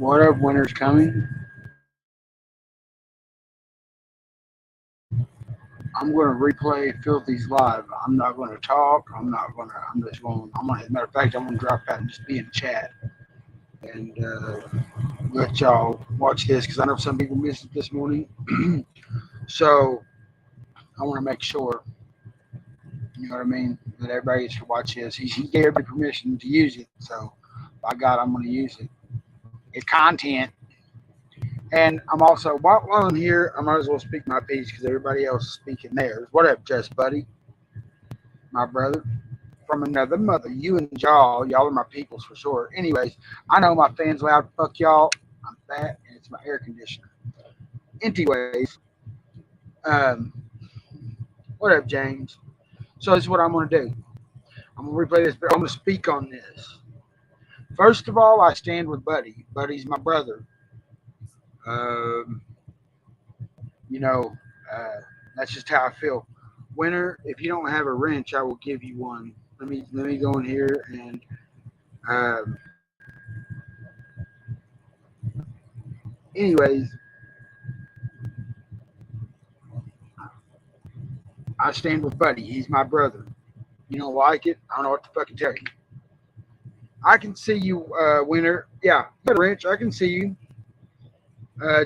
What up, winter's coming? I'm going to replay Filthy's live. I'm not going to talk. I'm just going. As a matter of fact, I'm going to drop out and just be in chat and let y'all watch this because I know some people missed it this morning. So I want to make sure, you know what I mean, that everybody gets to watch this. He gave everybody permission to use it. So by God, I'm going to use it. It's content. And I'm also, while I'm here, I might as well speak my piece because everybody else is speaking theirs. What up, Just Buddy, my brother? From another mother. You and y'all are my peoples for sure. Anyways, I know my fans loud. Fuck y'all. I'm fat and it's my air conditioner. Anyways, um, what up, James? So this is what I'm gonna do. I'm gonna replay this, but I'm gonna speak on this. First of all, I stand with Buddy. Buddy's my brother. Um, you know, uh, that's just how I feel. Winter, if you don't have a wrench, I will give you one. Let me go in here and um, anyways, I stand with Buddy. He's my brother. You don't like it? I don't know what to fucking tell you. I can see you, Winter. Yeah, you got a wrench. I can see you.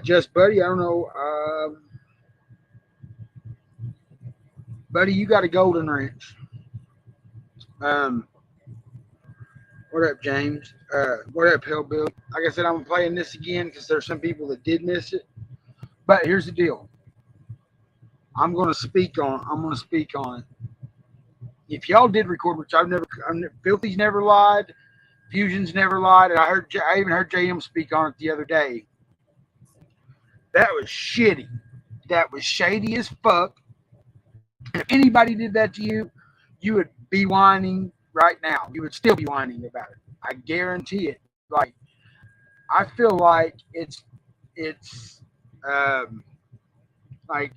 Just Buddy, I don't know. Buddy, you got a golden wrench. Um, what up, James? What up, Hellbill? Like I said, I'm playing this again because there's some people that did miss it. But here's the deal. I'm gonna speak on it. If y'all did record, which Filthy's never lied, Fusion's never lied, and I even heard JM speak on it the other day. That was shitty. That was shady as fuck. If anybody did that to you, you would be whining right now. You would still be whining about it. I guarantee it. Like I feel like it's um, like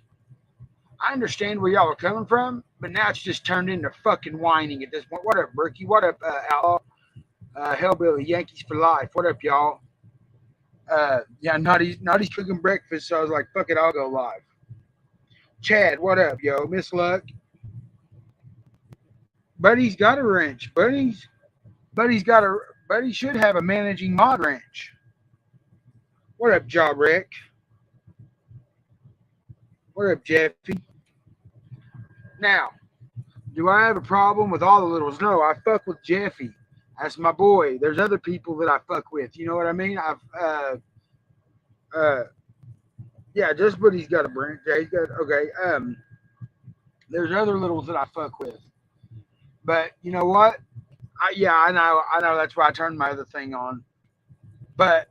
I understand where y'all are coming from, but now it's just turned into fucking whining at this point. What up, Berkey? What up, Outlaw? Hellbilly, Yankees for life. What up, y'all? Yeah, Naughty's cooking breakfast, so I was like, fuck it, I'll go live. Chad, what up, yo? Miss Luck. Buddy's got a wrench. Buddy's got a Buddy should have a managing mod wrench. What up, Jaw Rick? What up, Jeffy? Now, do I have a problem with all the littles? No, I fuck with Jeffy. That's my boy. There's other people that I fuck with. You know what I mean? Uh, yeah, just but he's got a branch. Yeah, he's got okay. There's other littles that I fuck with, but you know what? Yeah, I know. That's why I turned my other thing on. But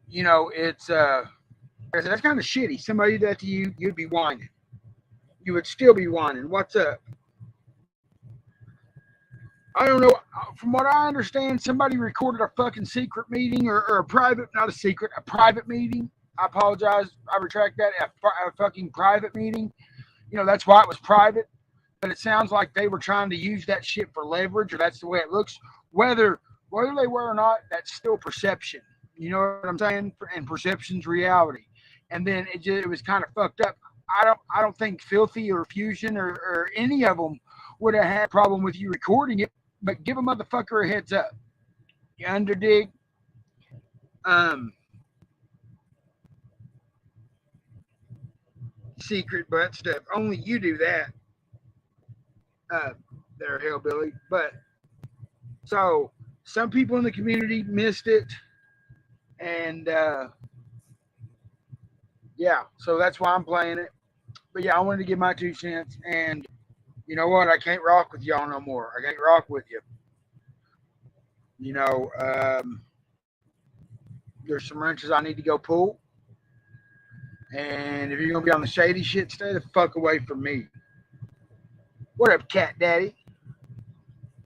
you know, it's that's kind of shitty. Somebody did that to you, you'd be whining. You would still be whining. What's up? I don't know. From what I understand, somebody recorded a fucking secret meeting or a private, not a secret, a private meeting. I apologize. I retract that. A fucking private meeting. You know, that's why it was private. But it sounds like they were trying to use that shit for leverage, or that's the way it looks. Whether they were or not, that's still perception. You know what I'm saying? And perception's reality. And then it was kind of fucked up. I don't think Filthy or Fusion or any of them would have had a problem with you recording it, but give a motherfucker a heads up. You underdig? Um, secret butt stuff. Only you do that. Uh, there, hellbilly. But so some people in the community missed it, and yeah, so that's why I'm playing it. But yeah, I wanted to give my 2 cents, and you know what? I can't rock with y'all no more. I can't rock with you. You know, there's some wrenches I need to go pull, and if you're gonna be on the shady shit, stay the fuck away from me. What up, cat daddy?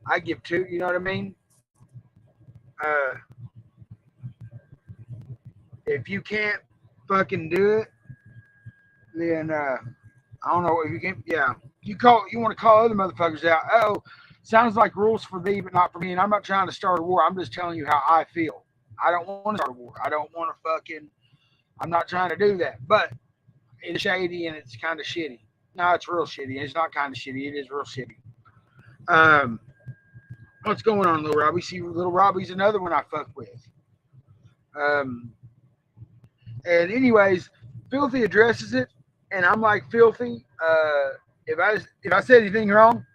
I give two. You know what I mean? Uh, if you can't fucking do it, then I don't know if you can. Yeah, you want to call other motherfuckers out. Oh, sounds like rules for thee, but not for me. And I'm not trying to start a war. I'm just telling you how I feel. I don't want to start a war. I don't want to fucking. I'm not trying to do that, but it's shady and it's kind of shitty. No, it's real shitty. It's not kind of shitty. It is real shitty. Um, what's going on, Little Robbie? See, Little Robbie's another one I fuck with. And anyways, Filthy addresses it, and I'm like, Filthy, if I said anything wrong,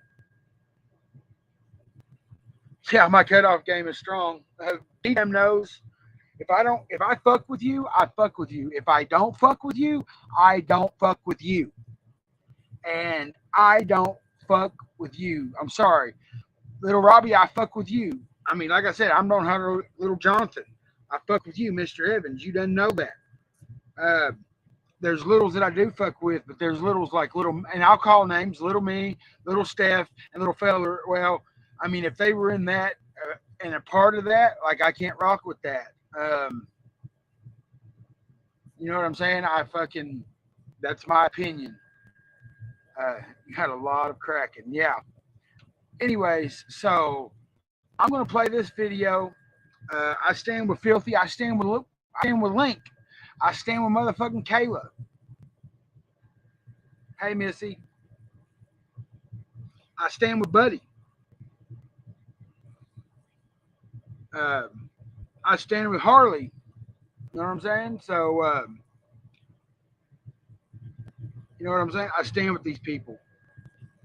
yeah, my cutoff game is strong. DM knows. If I fuck with you, I fuck with you. If I don't fuck with you, I don't fuck with you. And I don't fuck with you. I'm sorry. Little Robbie, I fuck with you. I mean, like I said, I'm Don Hunter, Little Jonathan. I fuck with you, Mr. Evans. You didn't know that. There's littles that I do fuck with, but there's littles like Little, and I'll call names, Little Me, Little Steph, and Little Feller. Well, I mean, if they were in that and a part of that, like I can't rock with that. You know what I'm saying? That's my opinion. You had a lot of cracking. Yeah. Anyways, so I'm going to play this video. I stand with Filthy. I stand with Link. I stand with motherfucking Kayla. Hey, Missy. I stand with Buddy. I stand with Harley. You know what I'm saying? So, you know what I'm saying? I stand with these people.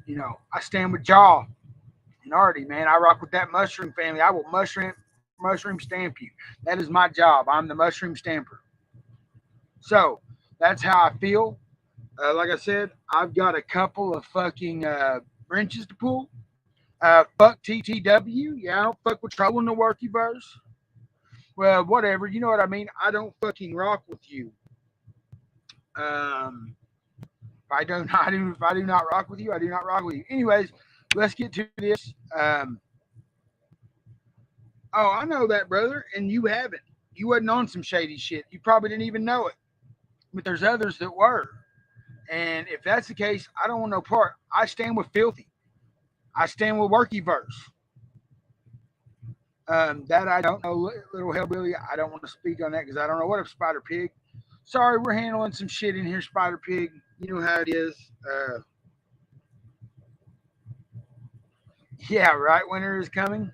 You know, I stand with Jaw and Artie, man. I rock with that mushroom family. I will mushroom stamp you. That is my job. I'm the mushroom stamper. So that's how I feel. Like I said, I've got a couple of fucking wrenches to pull. Fuck TTW. Yeah, I don't fuck with trouble in the workyverse. Well, whatever. You know what I mean? I don't fucking rock with you. If I do not rock with you, I do not rock with you. Anyways, let's get to this. Oh, I know that, brother, and you haven't. You wasn't on some shady shit. You probably didn't even know it. But there's others that were. And if that's the case, I don't want no part. I stand with Filthy. I stand with Workyverse. That I don't know, Little Hellbilly. I don't want to speak on that because I don't know. What up, Spider Pig? Sorry, we're handling some shit in here, Spider Pig. You know how it is. Yeah, right. Winter is coming.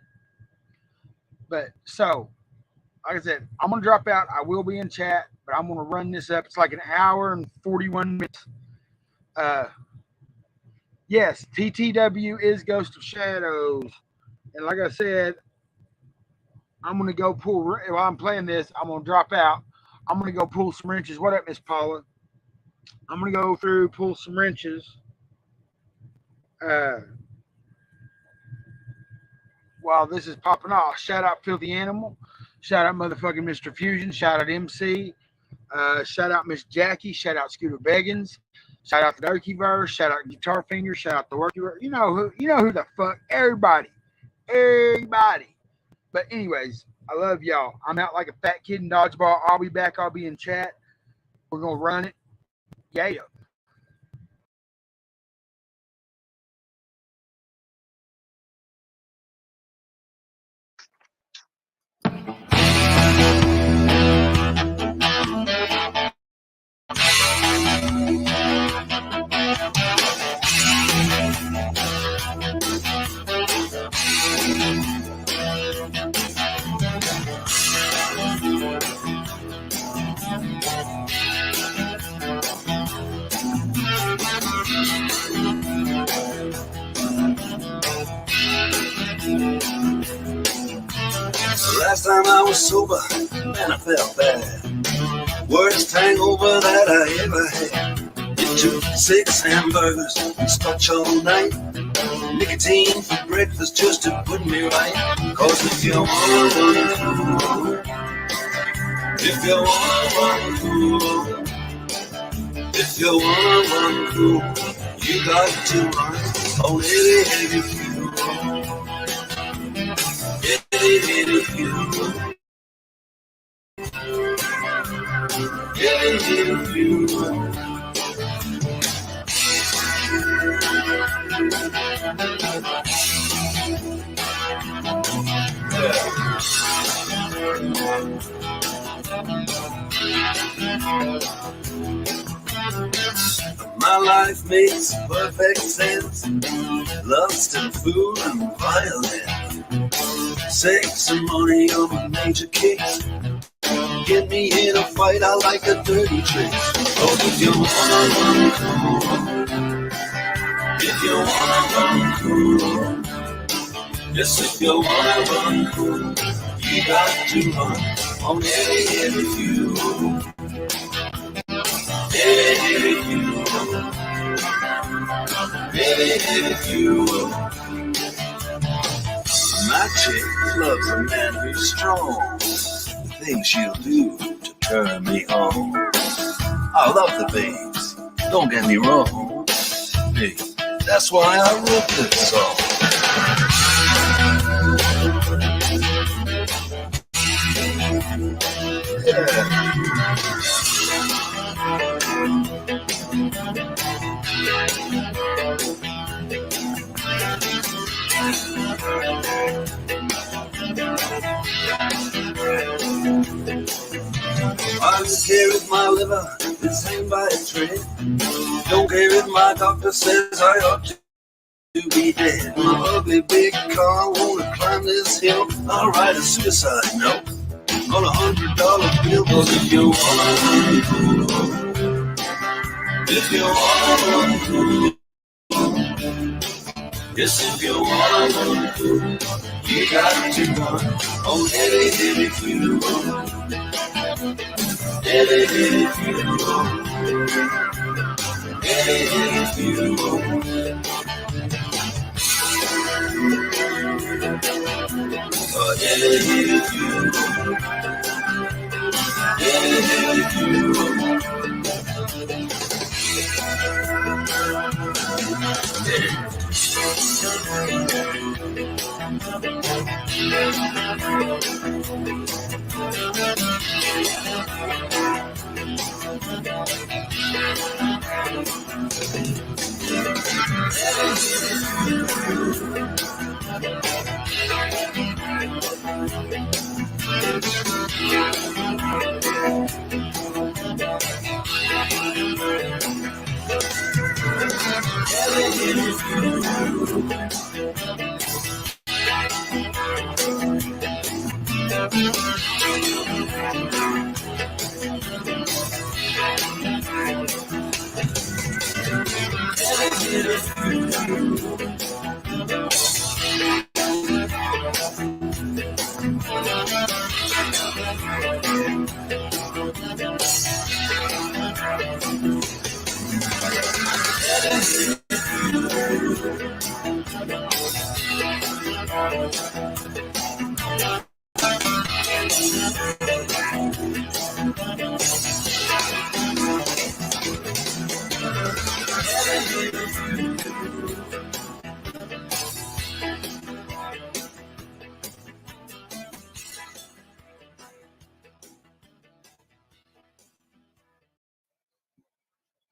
But so, like I said, I'm going to drop out. I will be in chat, but I'm going to run this up. It's like an hour and 41 minutes. Yes, TTW is Ghost of Shadows. And like I said, I'm going to go pull, while I'm playing this, I'm going to drop out. I'm going to go pull some wrenches. What up, Miss Paula? I'm going to go through, pull some wrenches. While this is popping off, shout out Filthy Animal. Shout out motherfucking Mr. Fusion. Shout out MC. Shout out Miss Jackie. Shout out Scooter Beggins. Shout out the Durkeyverse. Shout out Guitar Finger. Shout out the Workyverse. You know who the fuck. Everybody. But anyways, I love y'all. I'm out like a fat kid in dodgeball. I'll be back. I'll be in chat. We're gonna run it. Yeah. Last time I was sober, man, I felt bad. Worst hangover that I ever had. It took 6 hamburgers, scotch all night. Nicotine for breakfast just to put me right. Cause if you want one, if you want one cool, if you want one cool, you got to run on any heavy fuel. Heavy fuel. Heavy fuel. Yeah. My life makes perfect sense. Lust and food and violence. Sex and money are my major kicks. Get me in a fight, I like a dirty trick. Oh, if you wanna run cool, if you wanna run cool, yes, if you wanna run cool, you got to run on every fuel. Every fuel. Every fuel. My chick loves a man who's strong. Things she'll do to turn me on. I love the babes, don't get me wrong. Hey, that's why I wrote this song. Yeah. I don't care if my liver is hanged by a thread. Don't care if my doctor says I ought to be dead. My ugly big car wanna climb this hill. I'll write a suicide note on $100 bill. 'Cause if you wanna run cool, if you wanna run cool, yes, if you wanna run cool, you got to run on heavy fuel. Every fuel. Every fuel. Every fuel. Every fuel.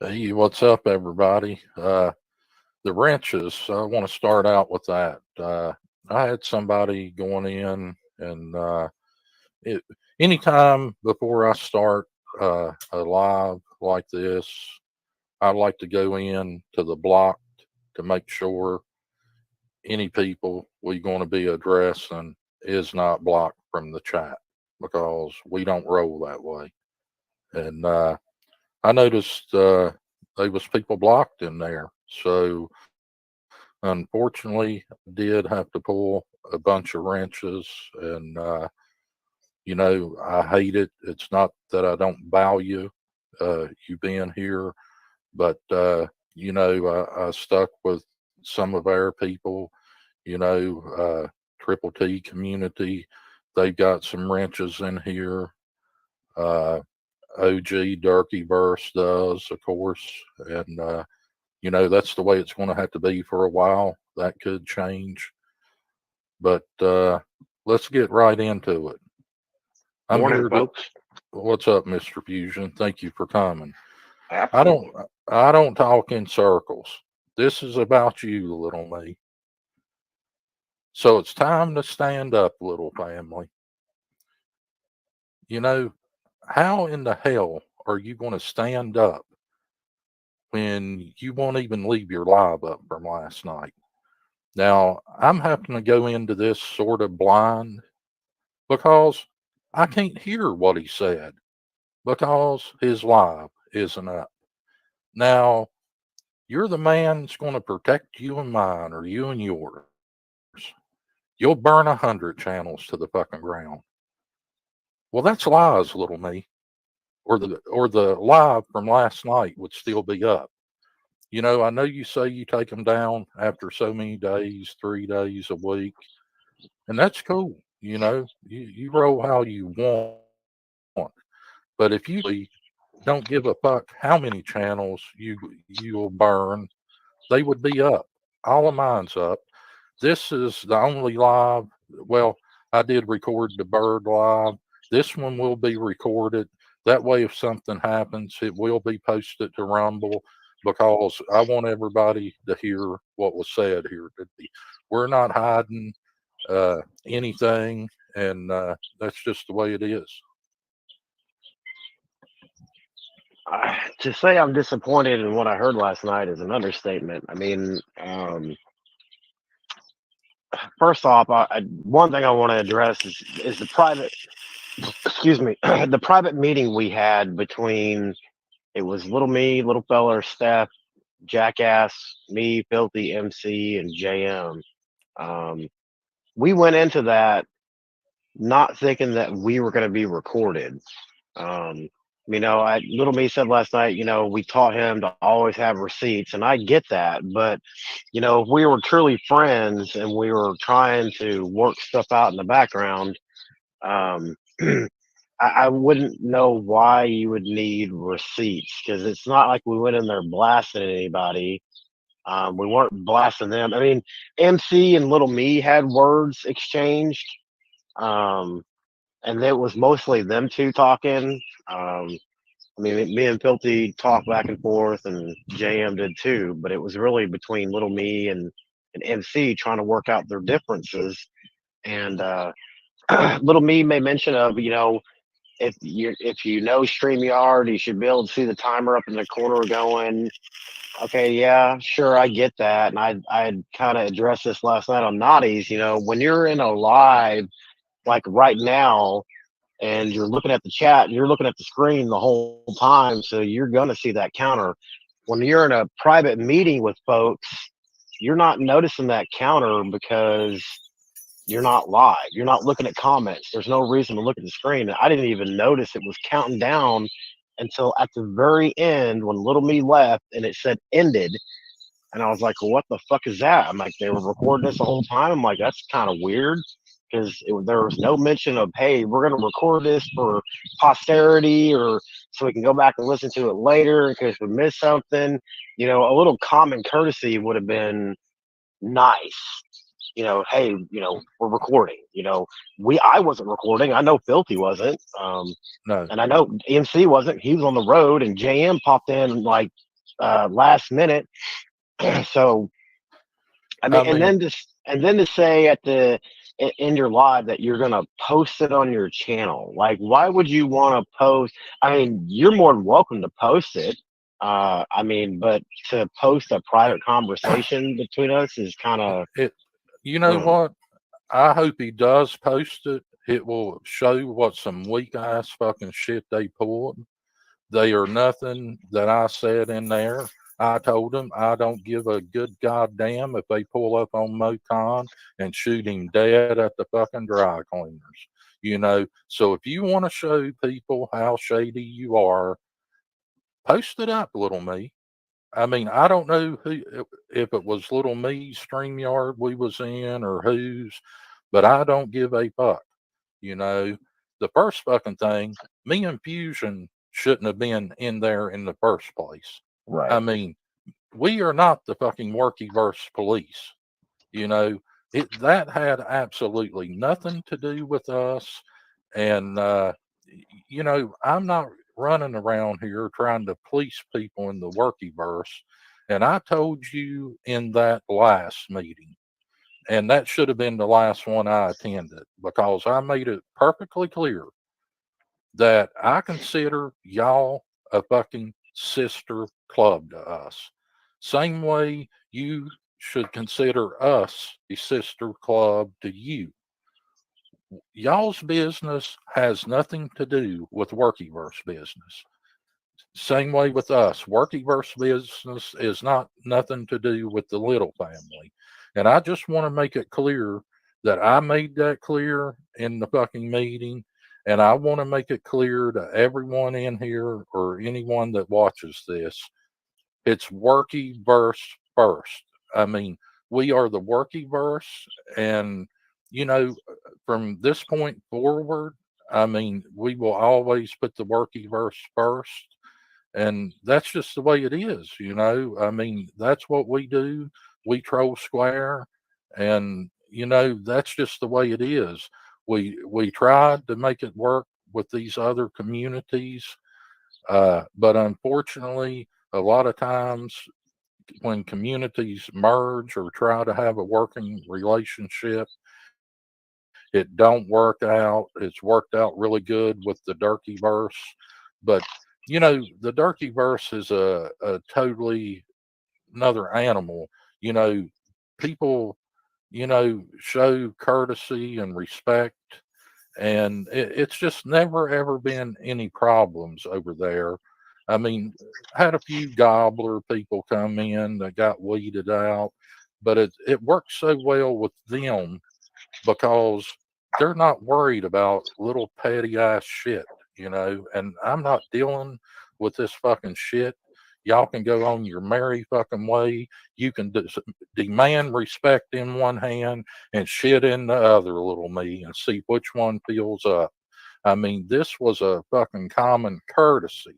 Hey, what's up, everybody? The wrenches, I want to start out with that. I had somebody going in, and anytime before I start a live like this, I like to go in to the block to make sure any people we're going to be addressing is not blocked from the chat, because we don't roll that way. And I noticed there was people blocked in there. So unfortunately, I did have to pull a bunch of wrenches, and I hate it. It's not that I don't value you being here, but I stuck with some of our people, Triple T community. They've got some wrenches in here. OG Durkee Verse does, of course, and that's the way it's going to have to be for a while. That could change, but let's get right into it. Morning, folks. What's up, Mr. Fusion? Thank you for coming. Absolutely. I don't talk in circles. This is about you, little me. So it's time to stand up, little family. how in the hell are you going to stand up when you won't even leave your live up from last night? Now, I'm having to go into this sort of blind because I can't hear what he said because his live isn't up. Now, you're the man that's going to protect you and mine or you and yours. You'll burn 100 channels to the fucking ground. Well, that's lies, little me. Or the live from last night would still be up. You know, I know you say you take them down after so many days, 3 days a week, and that's cool. You know, you roll how you want. But if you don't give a fuck how many channels you'll burn, they would be up. All of mine's up. This is the only live. Well, I did record the bird live. This one will be recorded. That way, if something happens, it will be posted to Rumble because I want everybody to hear what was said here today. We're not hiding anything, and that's just the way it is. To say I'm disappointed in what I heard last night is an understatement. I mean, first off, one thing I want to address is the private, excuse me, the private meeting we had between, it was Little Me, Little Feller, Steph, Jackass, me, Filthy, MC, and JM. We went into that not thinking that we were going to be recorded. Little Me said last night, we taught him to always have receipts, and I get that. But, if we were truly friends and we were trying to work stuff out in the background, I wouldn't know why you would need receipts, because it's not like we went in there blasting anybody. We weren't blasting them. I mean, MC and Little Me had words exchanged, and it was mostly them two talking. Me and Filthy talked back and forth, and JM did too. But it was really between Little Me and MC trying to work out their differences. And Little Me made mention of, if you know StreamYard, you should be able to see the timer up in the corner going. Okay, yeah, sure, I get that. And I kind of addressed this last night on Naughty's. When you're in a live, like right now, and you're looking at the chat, you're looking at the screen the whole time, so you're going to see that counter. When you're in a private meeting with folks, you're not noticing that counter because you're not live. You're not looking at comments. There's no reason to look at the screen. I didn't even notice it was counting down until at the very end when Little Me left and it said ended. And I was like, well, what the fuck is that? I'm like, they were recording this the whole time. I'm like, that's kind of weird, because there was no mention of, hey, we're going to record this for posterity or so we can go back and listen to it later in case we missed something. A little common courtesy would have been nice. Hey, we're recording. I wasn't recording. I know Filthy wasn't. No. And I know MC wasn't. He was on the road, and JM popped in like last minute. So, and then to say in your live that you're gonna post it on your channel, like, why would you want to post? I mean, you're more than welcome to post it. But to post a private conversation between us is kind of it. You know what? I hope he does post it. It will show what some weak ass fucking shit they pulled. They are nothing that I said in there. I told them I don't give a good goddamn if they pull up on Moton and shoot him dead at the fucking dry cleaners. So if you want to show people how shady you are, post it up, Little Me. I mean, I don't know if it was Little Me's StreamYard we was in or whose, but I don't give a fuck. The first fucking thing, me and Fusion shouldn't have been in there in the first place. right. I mean, we are not the fucking Workyverse police. That had absolutely nothing to do with us. And, I'm not running around here trying to police people in the Workyverse. And I told you in that last meeting, and that should have been the last one I attended, because I made it perfectly clear. that I consider y'all a fucking sister club to us. Same way you should consider us a sister club to you. Y'all's business has nothing to do with Workyverse business. Same way with us. Workyverse business is not nothing to do with the Little family. And I just want to make it clear that I made that clear in the fucking meeting. And I want to make it clear to everyone in here or anyone that watches this. It's Workyverse first. I mean, we are the Workyverse. And, you know, from this point forward, I mean, we will always put the Workyverse first. And that's just the way it is, you know. I mean, that's what we do. We troll square, and you know, that's just the way it is. We tried to make it work with these other communities, but unfortunately, a lot of times when communities merge or try to have a working relationship, it don't work out. It's worked out really good with the Durkeyverse, but you know, the Durkeyverse is a totally another animal. You know, people, you know, show courtesy and respect, and it's just never ever been any problems over there. I mean, had a few gobbler people come in that got weeded out, but it works so well with them because they're not worried about little petty ass shit, you know, and I'm not dealing with this fucking shit. Y'all can go on your merry fucking way. You can demand respect in one hand and shit in the other, little me, and see which one feels up. I mean, this was a fucking common courtesy,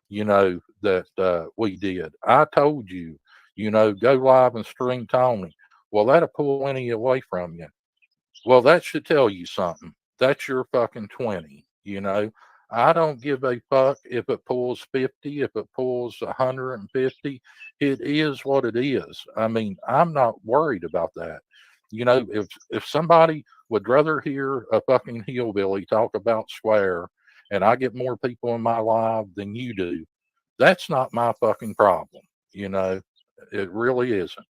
you know, that we did. I told you, you know, go live and stream Tony. Well, that'll pull any away from you. Well, that should tell you something. That's your fucking 20, you know. I don't give a fuck if it pulls 50, if it pulls 150. It is what it is. I mean, I'm not worried about that. You know, if somebody would rather hear a fucking hillbilly talk about Square and I get more people in my live than you do, that's not my fucking problem. You know, it really isn't.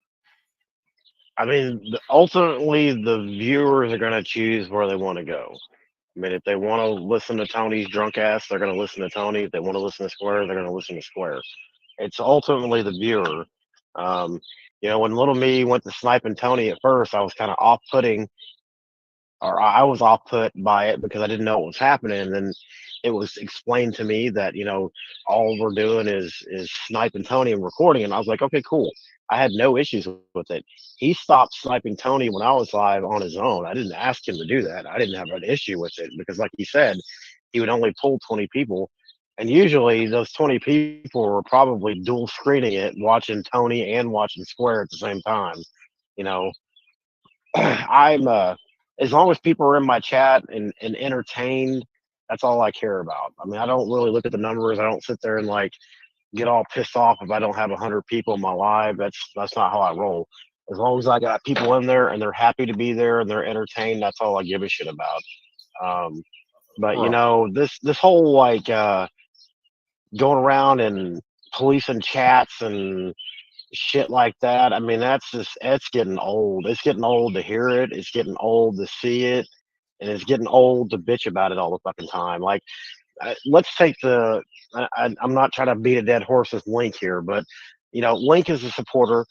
I mean, ultimately, the viewers are going to choose where they want to go. I mean, if they want to listen to Tony's drunk ass, they're going to listen to Tony. If they want to listen to Square, they're going to listen to Square. It's ultimately the viewer. Um, you know, when little me went to sniping Tony at first, I was kind of off-putting, or I was off-put by it because I didn't know what was happening. And then it was explained to me that, you know, all we're doing is sniping Tony and recording. And I was like, okay, cool. I had no issues with it. He stopped sniping Tony when I was live on his own. I didn't ask him to do that. I didn't have an issue with it because, like he said, he would only pull 20 people. And usually those 20 people were probably dual screening it, watching Tony and watching Square at the same time. You know, I'm as long as people are in my chat and entertained, that's all I care about. I mean, I don't really look at the numbers. I don't sit there and like get all pissed off if I don't have 100 people in my live. That's not how I roll. As long as I got people in there and they're happy to be there and they're entertained, that's all I give a shit about. But you Right. know, this whole like going around and policing chats and shit like that. I mean, it's getting old. It's getting old to hear it. It's getting old to see it, and it's getting old to bitch about it all the fucking time. Like, let's take the. I'm not trying to beat a dead horse with Link here, but you know, Link is a supporter.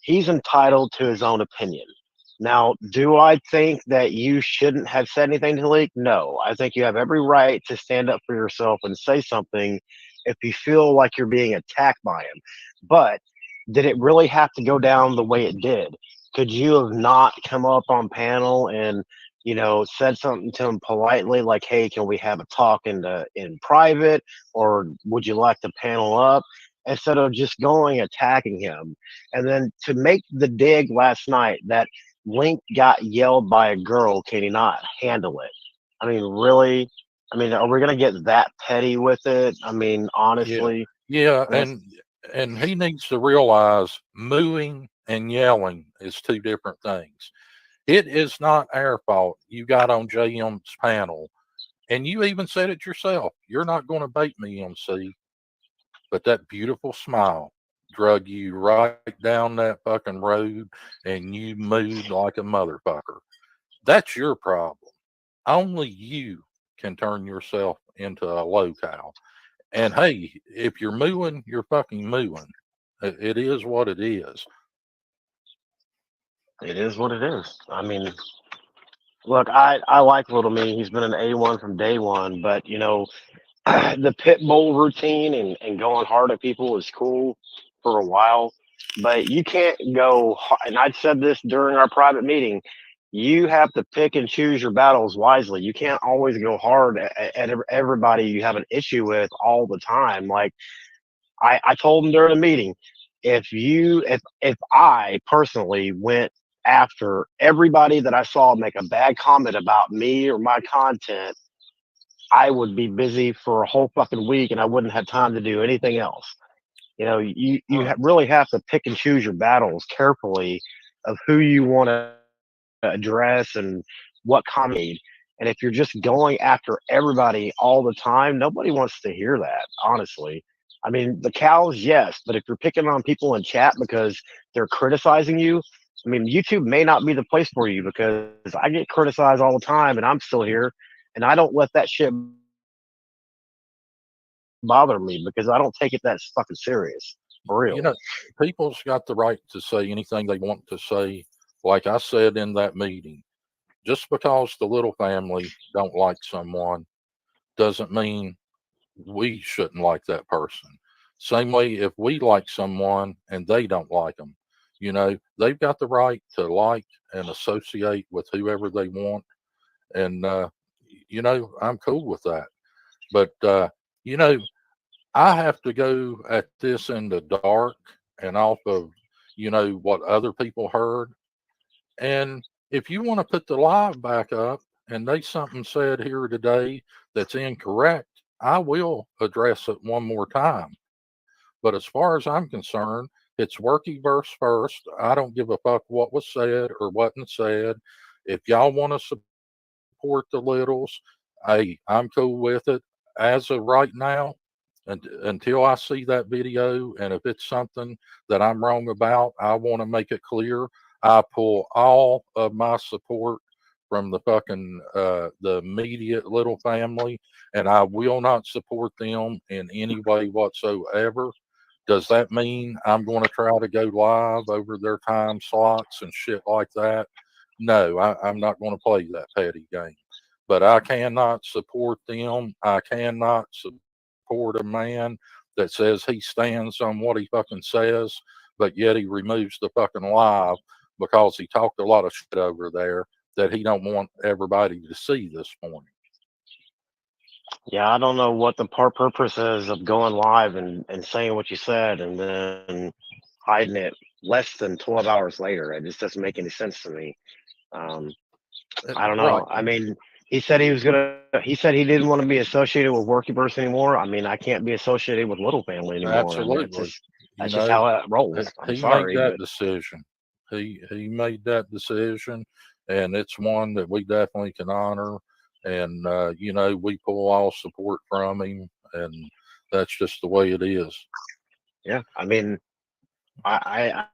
He's entitled to his own opinion. Now, do I think that you shouldn't have said anything to Link? No, I think you have every right to stand up for yourself and say something if you feel like you're being attacked by him. But did it really have to go down the way it did? Could you have not come up on panel and, you know, said something to him politely, like, "Hey, can we have a talk in private, or would you like to panel up?" Instead of just going attacking him, and then to make the dig last night that Link got yelled by a girl, can he not handle it? I mean, really? I mean, are we gonna get that petty with it? I mean, Yeah. honestly, Yeah. that's And he needs to realize mooing and yelling is two different things. It is not our fault you got on JM's panel And you even said it yourself. You're not going to bait me, MC. But that beautiful smile drug you right down that fucking road and you moved like a motherfucker. That's your problem. Only you can turn yourself into a low cow. And hey, if you're mooing, you're fucking mooing. It is what it is. It is what it is. I mean, look, I like Little Me. He's been an A1 from day one, but you know, the pit bull routine and going hard at people is cool for a while, but you can't go. And I said this during our private meeting. You have to pick and choose your battles wisely. You can't always go hard at everybody you have an issue with all the time. Like I told him during the meeting, if I personally went after everybody that I saw make a bad comment about me or my content, I would be busy for a whole fucking week and I wouldn't have time to do anything else. You know, really have to pick and choose your battles carefully of who you want to address and what comment. And if you're just going after everybody all the time, nobody wants to hear that, honestly. I mean, the cows, yes, but if you're picking on people in chat because they're criticizing you, I mean, YouTube may not be the place for you because I get criticized all the time and I'm still here and I don't let that shit bother me because I don't take it that fucking serious. For real. You know, people's got the right to say anything they want to say. Like I said in that meeting, just because the little family don't like someone doesn't mean we shouldn't like that person. Same way, if we like someone and they don't like them, you know, they've got the right to like and associate with whoever they want. And, you know, I'm cool with that. But, you know, I have to go at this in the dark and off of, you know, what other people heard. And if you want to put the live back up and they something said here today that's incorrect, I will address it one more time. But as far as I'm concerned, it's Workyverse first. I don't give a fuck what was said or wasn't said. If y'all want to support the littles, hey, I'm cool with it. As of right now, and until I see that video, and if it's something that I'm wrong about, I want to make it clear. I pull all of my support from the fucking the immediate little family, and I will not support them in any way whatsoever. Does that mean I'm going to try to go live over their time slots and shit like that? No, I'm not going to play that petty game. But I cannot support them. I cannot support a man that says he stands on what he fucking says, but yet he removes the fucking live because he talked a lot of shit over there that he don't want everybody to see this morning. Yeah, I don't know what the purpose is of going live and saying what you said and then hiding it less than 12 hours later. It just doesn't make any sense to me. I don't know. Right. I mean, he said he didn't want to be associated with Workyverse anymore. I mean, I can't be associated with Little Family anymore. Absolutely. That's just how it rolls. I'm sorry. Made that decision. He made that decision, and it's one that we definitely can honor. And you know, we pull all support from him, and that's just the way it is. Yeah, I mean, I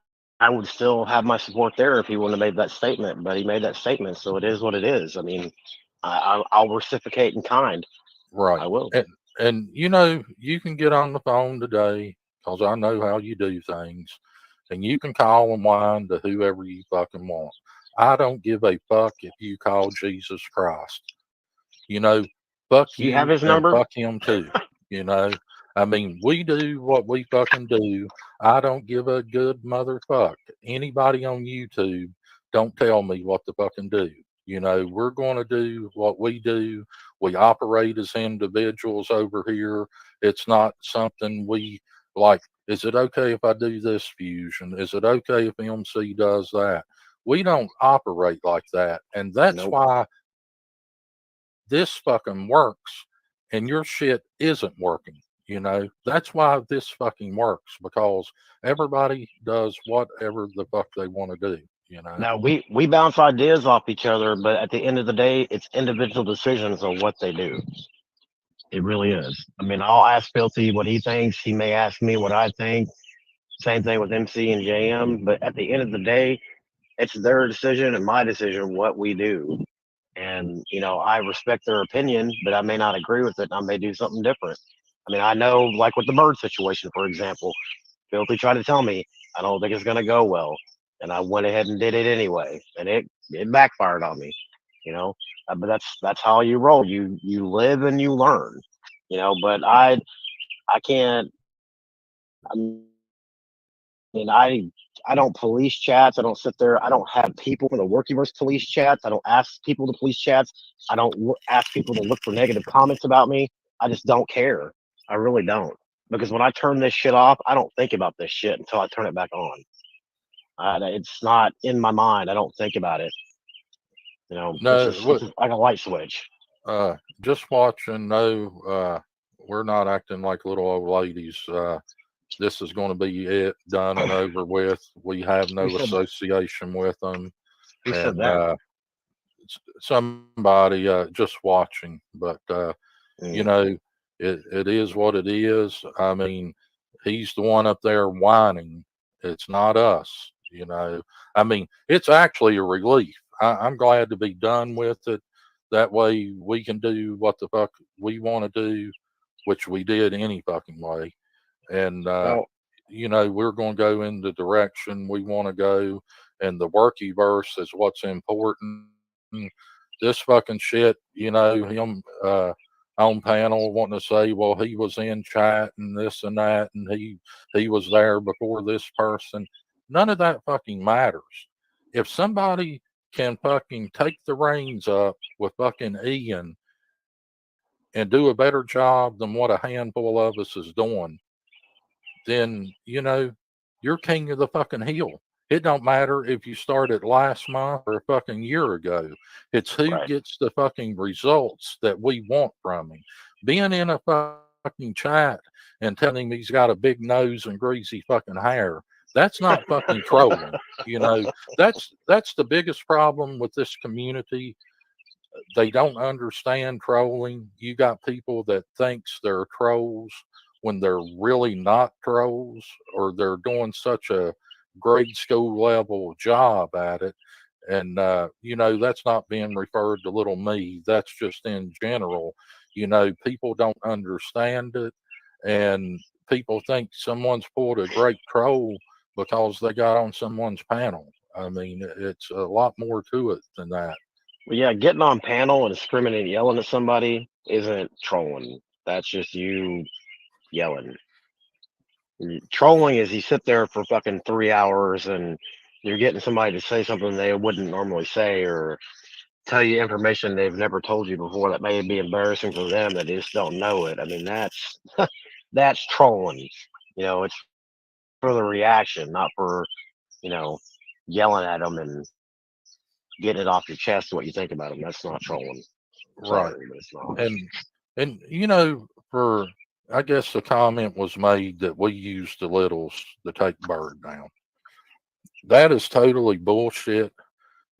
would still have my support there if he wouldn't have made that statement, but he made that statement, so it is what it is. I mean, I'll reciprocate in kind. Right. I will. And you know, you can get on the phone today because I know how you do things, and you can call and whine to whoever you fucking want. I don't give a fuck if you call Jesus Christ. You know, fuck You have his and number? fuck him too. You know, I mean, we do what we fucking do. I don't give a good motherfuck. Anybody on YouTube, don't tell me what to fucking do. You know, we're going to do what we do. We operate as individuals over here. It's not something we like. Is it okay if I do this fusion? Is it okay if MC does that? We don't operate like that. And that's Nope. why this fucking works and your shit isn't working. You know, that's why this fucking works because everybody does whatever the fuck they want to do. you know. Now we bounce ideas off each other, but at the end of the day, it's individual decisions on what they do. It really is. I mean, I'll ask Filthy what he thinks. He may ask me what I think. Same thing with MC and JM. But at the end of the day, it's their decision and my decision what we do. And I respect their opinion, but I may not agree with it. I may do something different. I mean, I know, like with the bird situation, for example, Filthy tried to tell me I don't think it's going to go well, and I went ahead and did it anyway, and it backfired on me. But that's how you roll. You live and you learn. But I can't. I mean, I don't police chats. I don't sit there. I don't have people in the Workyverse police chats. I don't ask people to police chats. I don't ask people to look for negative comments about me. I just don't care. I really don't. Because when I turn this shit off, I don't think about this shit until I turn it back on. It's not in my mind. I don't think about it. No, it's just like a light switch. Just watching. No, we're not acting like little old ladies. This is going to be it, done and over with. We have no association with them. Who said that? Somebody just watching, but it is what it is. I mean, he's the one up there whining. It's not us. I mean, it's actually a relief. I'm glad to be done with it. That way we can do what the fuck we want to do, which we did any fucking way. And, we're going to go in the direction we want to go. And the Workyverse is what's important. This fucking shit, him on panel wanting to say, well, he was in chat and this and that, and he was there before this person. None of that fucking matters. If somebody can fucking take the reins up with fucking Ian and do a better job than what a handful of us is doing, then, you're king of the fucking hill. It don't matter if you started last month or a fucking year ago. It's who gets the fucking results that we want from him. Being in a fucking chat and telling him he's got a big nose and greasy fucking hair, that's not fucking trolling. That's the biggest problem with this community. They don't understand trolling. You got people that thinks they're trolls when they're really not trolls, or they're doing such a grade school level job at it. And, that's not being referred to little me. That's just in general. People don't understand it. And people think someone's pulled a great troll because they got on someone's panel. I mean, it's a lot more to it than that. Well, yeah, getting on panel and screaming and yelling at somebody isn't trolling. That's just you yelling. Trolling is you sit there for fucking 3 hours and you're getting somebody to say something they wouldn't normally say, or tell you information they've never told you before that may be embarrassing for them that they just don't know it. I mean, that's that's trolling. It's for the reaction, not for yelling at them and getting it off your chest what you think about them. That's not trolling. Right. Sorry, but it's not. And for, I guess the comment was made that we used the littles to take Bird down. That is totally bullshit.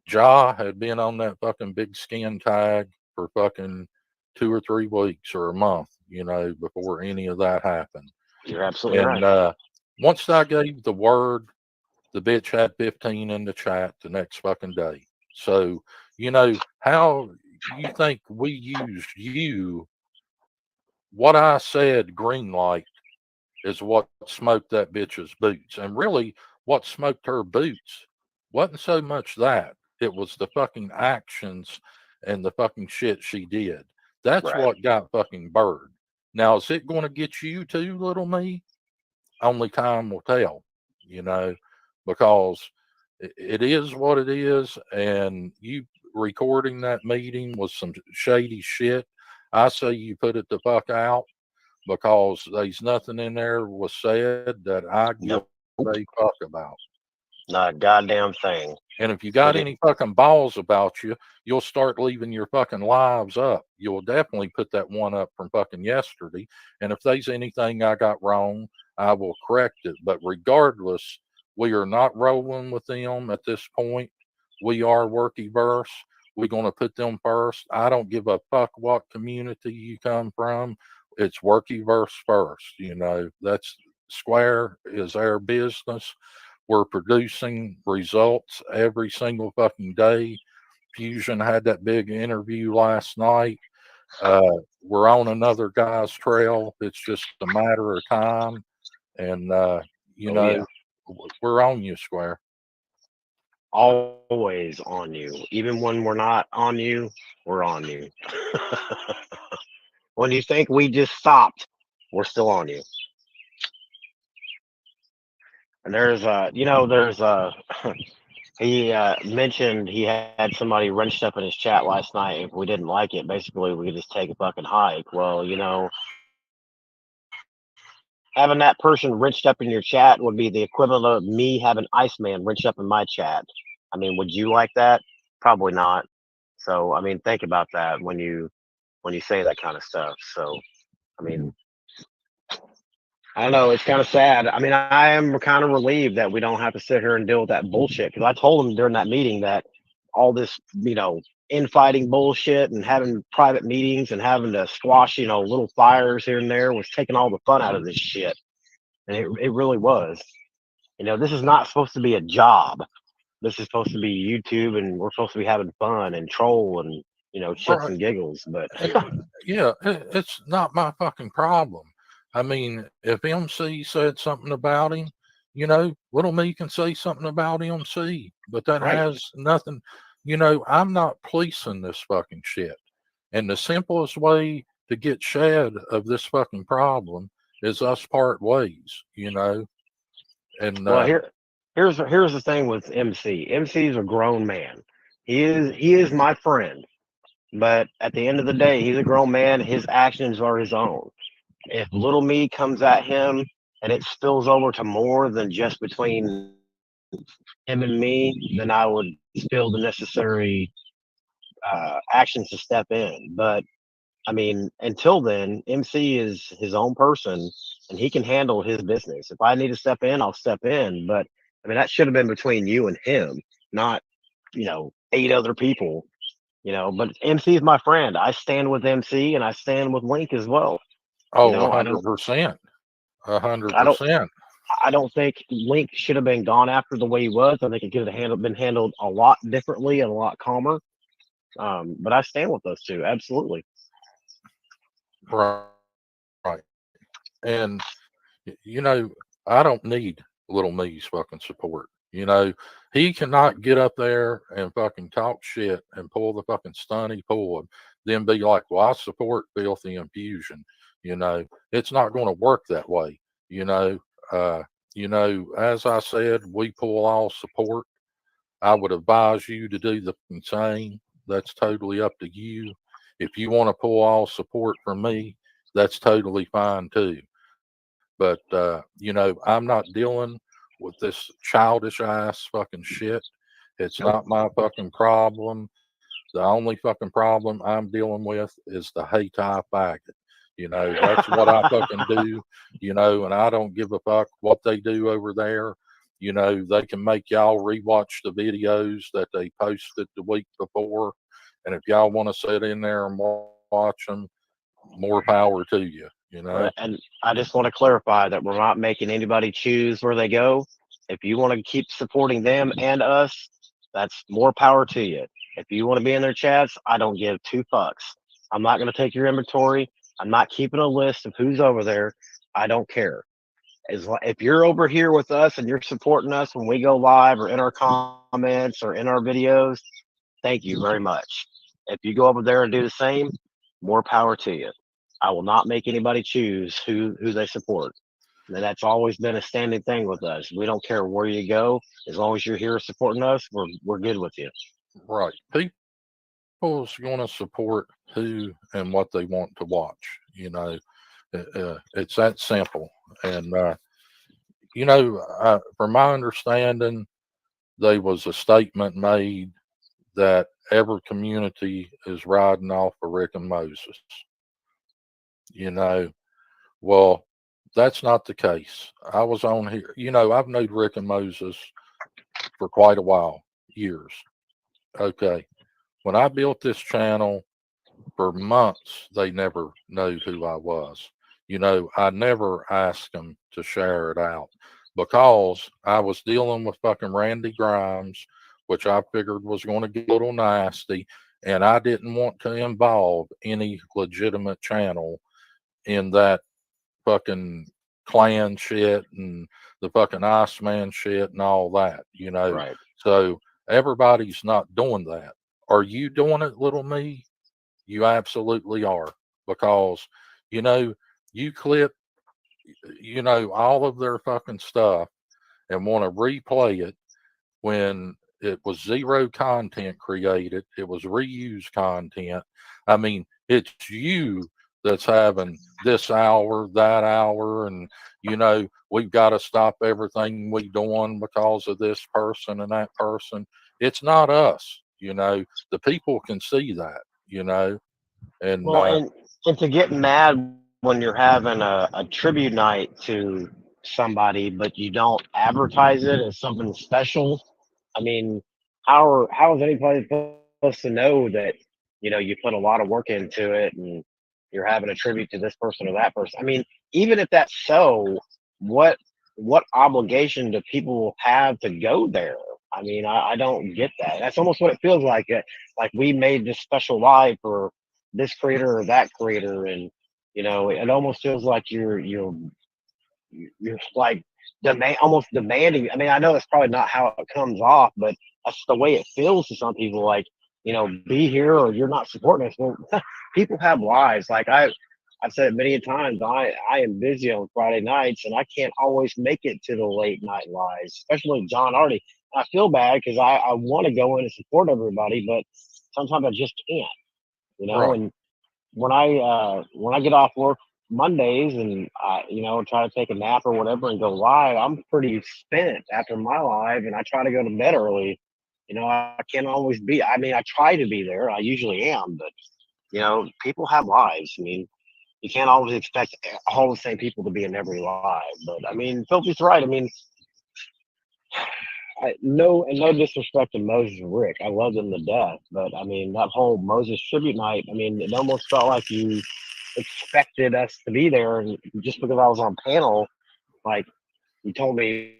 Ja had been on that fucking big skin tag for fucking 2 or 3 weeks or a month, before any of that happened. You're absolutely right. And once I gave the word, the bitch had 15 in the chat the next fucking day. So, how you think we used you? What I said, green light, is what smoked that bitch's boots. And really, what smoked her boots wasn't so much that. It was the fucking actions and the fucking shit she did. That's what got fucking Bird. Now, is it going to get you too, little me? Only time will tell, because it is what it is. And you recording that meeting was some shady shit. I say you put it the fuck out, because there's nothing in there was said that I give a fuck about. Not a goddamn thing. And if you got any fucking balls about you, you'll start leaving your fucking lives up. You'll definitely put that one up from fucking yesterday. And if there's anything I got wrong, I will correct it. But regardless, We are not rolling with them at this point. We are Workyverse. We're going to put them first. I don't give a fuck what community you come from. It's Workyverse first. You know, that's Square is our business. We're producing results every single fucking day. Fusion had that big interview last night. We're on another guy's trail. It's just a matter of time. And, you know, yeah. we're on you, Square. Always on you. Even when we're not on you, we're on you. When you think we just stopped, we're still on you. And there's he mentioned he had somebody wrenched up in his chat last night. If we didn't like it, basically we could just take a fucking hike. Well, having that person wrenched up in your chat would be the equivalent of me having Iceman wrenched up in my chat. I mean, would you like that? Probably not. So, I mean, think about that when you say that kind of stuff. So, I mean, I don't know. It's kind of sad. I mean, I am kind of relieved that we don't have to sit here and deal with that bullshit. Because I told him during that meeting that all this, infighting bullshit and having private meetings and having to squash, little fires here and there was taking all the fun out of this shit. And it really was. This is not supposed to be a job. This is supposed to be YouTube, and we're supposed to be having fun and troll and shits Right. and giggles. But Yeah, it's not my fucking problem. I mean, if MC said something about him, little me can say something about MC, but that Right. has nothing. I'm not policing this fucking shit. And the simplest way to get shed of this fucking problem is us part ways, And well, here's the thing with MC. MC is a grown man. He is my friend. But at the end of the day, he's a grown man. His actions are his own. If little me comes at him and it spills over to more than just between him and me, then I would feel the necessary actions to step in. But I mean, until then, MC is his own person and he can handle his business. If I need to step in, I'll step in. But I mean, that should have been between you and him, not, 8 other people. But MC is my friend. I stand with MC and I stand with Link as well. oh, I don't 100%. I don't 100%. I don't think Link should have been gone after the way he was. I think it could have been handled a lot differently and a lot calmer. But I stand with those two, absolutely. Right. Right. And, I don't need little me's fucking support. He cannot get up there and fucking talk shit and pull the fucking stunt he pulled, then be like, well, I support Filthy Infusion. It's not going to work that way. As I said, we pull all support. I would advise you to do the same. That's totally up to you. If you want to pull all support from me, that's totally fine too. But, I'm not dealing with this childish ass fucking shit. It's not my fucking problem. The only fucking problem I'm dealing with is the hey tie faggot. That's what I fucking do, and I don't give a fuck what they do over there. They can make y'all rewatch the videos that they posted the week before. And if y'all want to sit in there and watch them, more power to you, And I just want to clarify that we're not making anybody choose where they go. If you want to keep supporting them and us, that's more power to you. If you want to be in their chats, I don't give 2 fucks. I'm not going to take your inventory. I'm not keeping a list of who's over there. I don't care. If you're over here with us and you're supporting us when we go live or in our comments or in our videos, thank you very much. If you go over there and do the same, more power to you. I will not make anybody choose who they support. And that's always been a standing thing with us. We don't care where you go, as long as you're here supporting us, we're good with you. Right. People's going to support who and what they want to watch. It's that simple. And from my understanding, there was a statement made that every community is riding off of Rick and Moses. Well, That's not the case. I was on here. I've known Rick and Moses for quite a while, years. Okay. When I built this channel, for months, they never knew who I was. I never asked them to share it out because I was dealing with fucking Randy Grimes, which I figured was going to get a little nasty. And I didn't want to involve any legitimate channel in that fucking clan shit and the fucking Iceman shit and all that, Right. So everybody's not doing that. Are you doing it, little me? You absolutely are. Because, you clip, all of their fucking stuff and want to replay it when it was zero content created, it was reused content. I mean, it's you that's having this hour, that hour, and we've got to stop everything we doing because of this person and that person. It's not us, the people can see that, and Well, and to get mad when you're having a tribute night to somebody, but you don't advertise it as something special. I mean, how is anybody supposed to know that you put a lot of work into it and you're having a tribute to this person or that person? I mean, even if that's so, what what obligation do people have to go there? I mean, I don't get that. That's almost what it feels like. Like we made this special live for this creator or that creator, and it almost feels like you're like almost demanding. I mean, I know that's probably not how it comes off, but that's the way it feels to some people. Like, be here or you're not supporting us. Well, people have lives. Like I've said it many a times. I am busy on Friday nights, and I can't always make it to the late night lives, especially John Hardy. I feel bad because I want to go in and support everybody, but sometimes I just can't. right, And when I get off work Mondays and I try to take a nap or whatever and go live, I'm pretty spent after my live, and I try to go to bed early. I can't always be. I mean, I try to be there. I usually am, but people have lives. I mean, you can't always expect all the same people to be in every live. But I mean, Filthy's right. I mean, no disrespect to Moses and Rick. I love them to death, but I mean that whole Moses tribute night. I mean, it almost felt like you expected us to be there, and just because I was on panel, like you told me,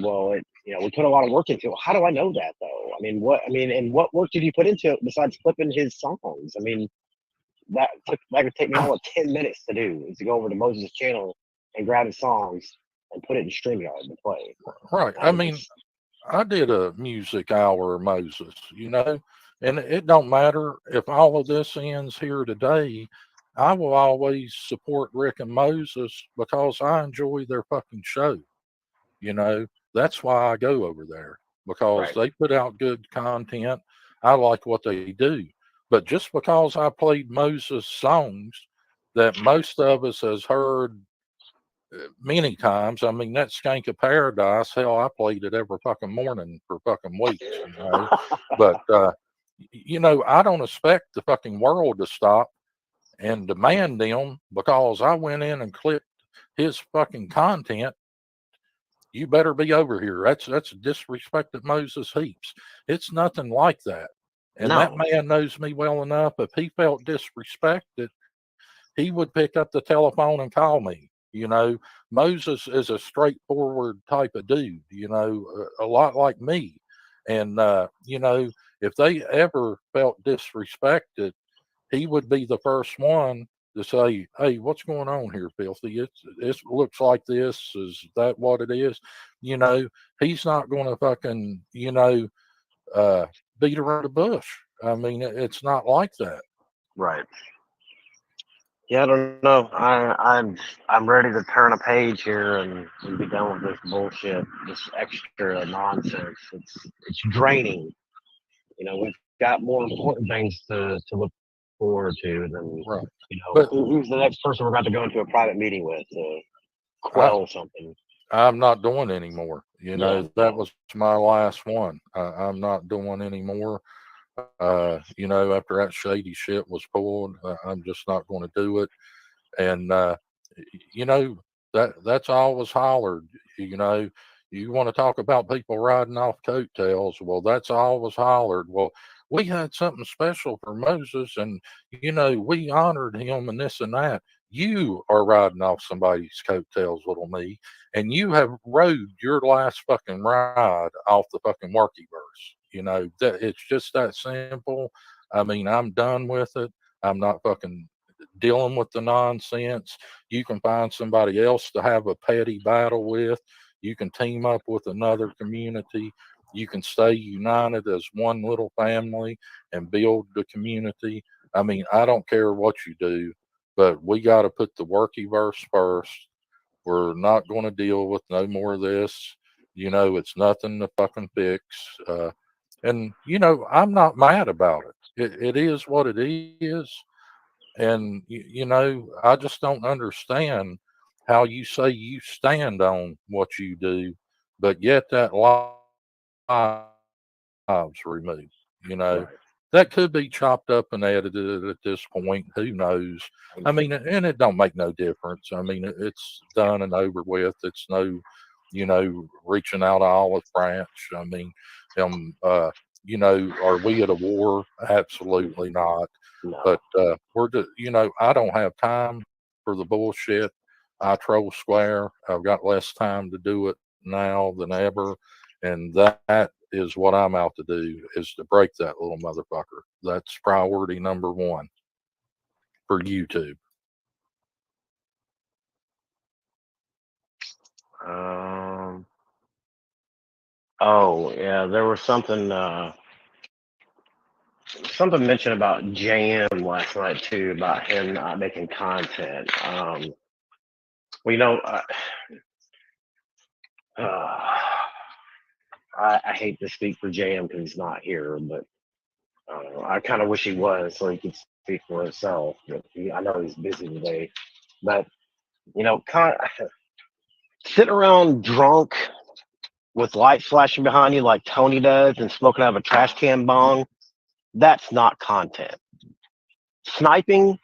well, we put a lot of work into it. How do I know that though? I mean, what? I mean, and what work did you put into it besides flipping his songs? I mean, that could take me all of 10 minutes to do is to go over to Moses' channel and grab his songs and put it in StreamYard and play. right. I mean, I did a music hour, Moses, and it don't matter if all of this ends here today. I will always support Rick and Moses because I enjoy their fucking show. That's why I go over there because Right. they put out good content. I like what they do. But just because I played Moses songs that most of us has heard many times. I mean, that Skank of Paradise, hell, I played it every fucking morning for fucking weeks. But, I don't expect the fucking world to stop and demand them because I went in and clicked his fucking content. You better be over here. That's disrespected Moses heaps. It's nothing like that. And that No. man knows me well enough. If he felt disrespected, he would pick up the telephone and call me. Moses is a straightforward type of dude, a lot like me. And, if they ever felt disrespected, he would be the first one to say, "Hey, what's going on here, Filthy? It looks like this. Is that what it is?" He's not going to fucking, beat around the bush. I mean, it's not like that. Right. Yeah, I don't know. I'm ready to turn a page here and be done with this bullshit, this extra nonsense. It's draining. We've got more important things to look forward to than Right. But who's the next person we're about to go into a private meeting with to I, quell something. I'm not doing anymore. Yeah. That was my last one. I'm not doing anymore. After that shady shit was pulled, I'm just not going to do it. And, That's all was hollered. You know, you want to talk about people riding off coattails. Well, that's all was hollered. Well, we had something special for Moses, and you know, we honored him and this and that. You are riding off somebody's coattails, little me, and you have rode your last fucking ride off the fucking Workyverse. You know, that it's just that simple. I mean, I'm done with it. I'm not fucking dealing with the nonsense. You can find somebody else to have a petty battle with. You can team up with another community. You can stay united as one little family and build the community. I mean, I don't care what you do, but we got to put the Workyverse first. We're not going to deal with no more of this. You know, it's nothing to fucking fix. And, you know, I'm not mad about it. It is what it is. And, you know, I just don't understand how you say you stand on what you do, but yet that live's removed. You know, Right. that could be chopped up and edited at this point. Who knows? I mean, and it don't make no difference. I mean, it's done and over with. It's no, you know, reaching out an olive branch. I mean, you know, are we at a war? Absolutely not. No. But we're just, you know, I don't have time for the bullshit. I troll square. I've got less time to do it now than ever, and that is what I'm out to do, is to break that little motherfucker. That's priority number one for YouTube. Oh yeah, there was something mentioned about JM last night too, about him not making content. Well, you know, I hate to speak for JM because he's not here, but I kind of wish he was so he could speak for himself. But I know he's busy today. But you know, sitting around drunk with lights flashing behind you like Tony does and smoking out of a trash can bong, that's not content. Sniping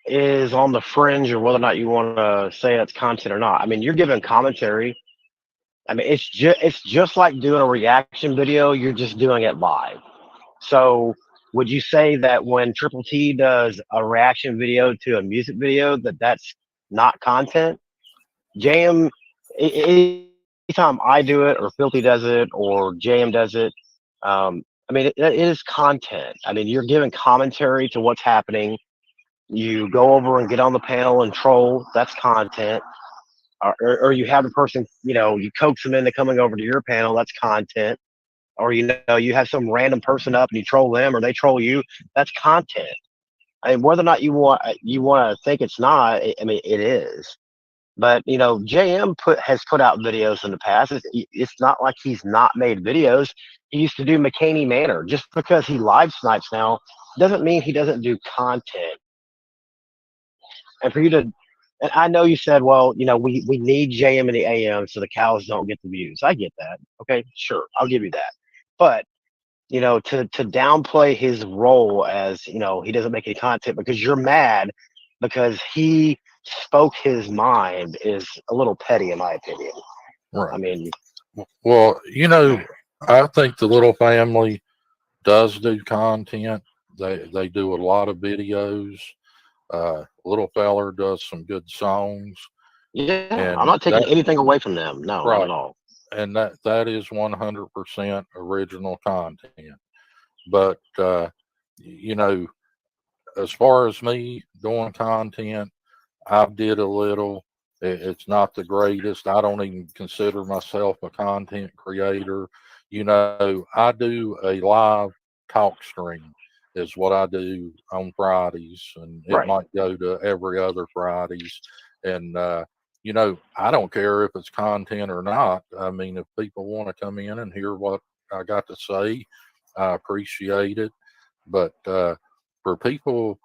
is on the fringe of whether or not you want to say it's content or not. I mean, you're giving commentary. I mean, it's just like doing a reaction video. You're just doing it live. So, would you say that when Triple T does a reaction video to a music video, that's not content? JM, anytime I do it, or Filthy does it, or JM does it, I mean, it is content. I mean, you're giving commentary to what's happening. You go over and get on the panel and troll. That's content. Or you have a person, you know, you coax them into coming over to your panel. That's content. Or you know, you have some random person up and you troll them, or they troll you. That's content. I mean, whether or not you want to think it's not, I mean, it is. But you know, JM has put out videos in the past. It's not like he's not made videos. He used to do McCaney Manor. Just because he live snipes now doesn't mean he doesn't do content. And for you to, and I know you said, well, you know, we need JM in the AM so the cows don't get the views. I get that. Okay, sure, I'll give you that. But you know, to downplay his role as, you know, he doesn't make any content because you're mad because he spoke his mind is a little petty in my opinion. Right. I mean, well, you know, I think the little family does do content. They do a lot of videos. Little feller does some good songs. yeah, And I'm not taking anything away from them. No, right. not at all. And that is 100% original content. But you know, as far as me doing content, I did a little. It's not the greatest. I don't even consider myself a content creator. You know, I do a live talk stream is what I do on Fridays, and it Right. might go to every other Fridays. And you know, I don't care if it's content or not. I mean, if people want to come in and hear what I got to say, I appreciate it. But for people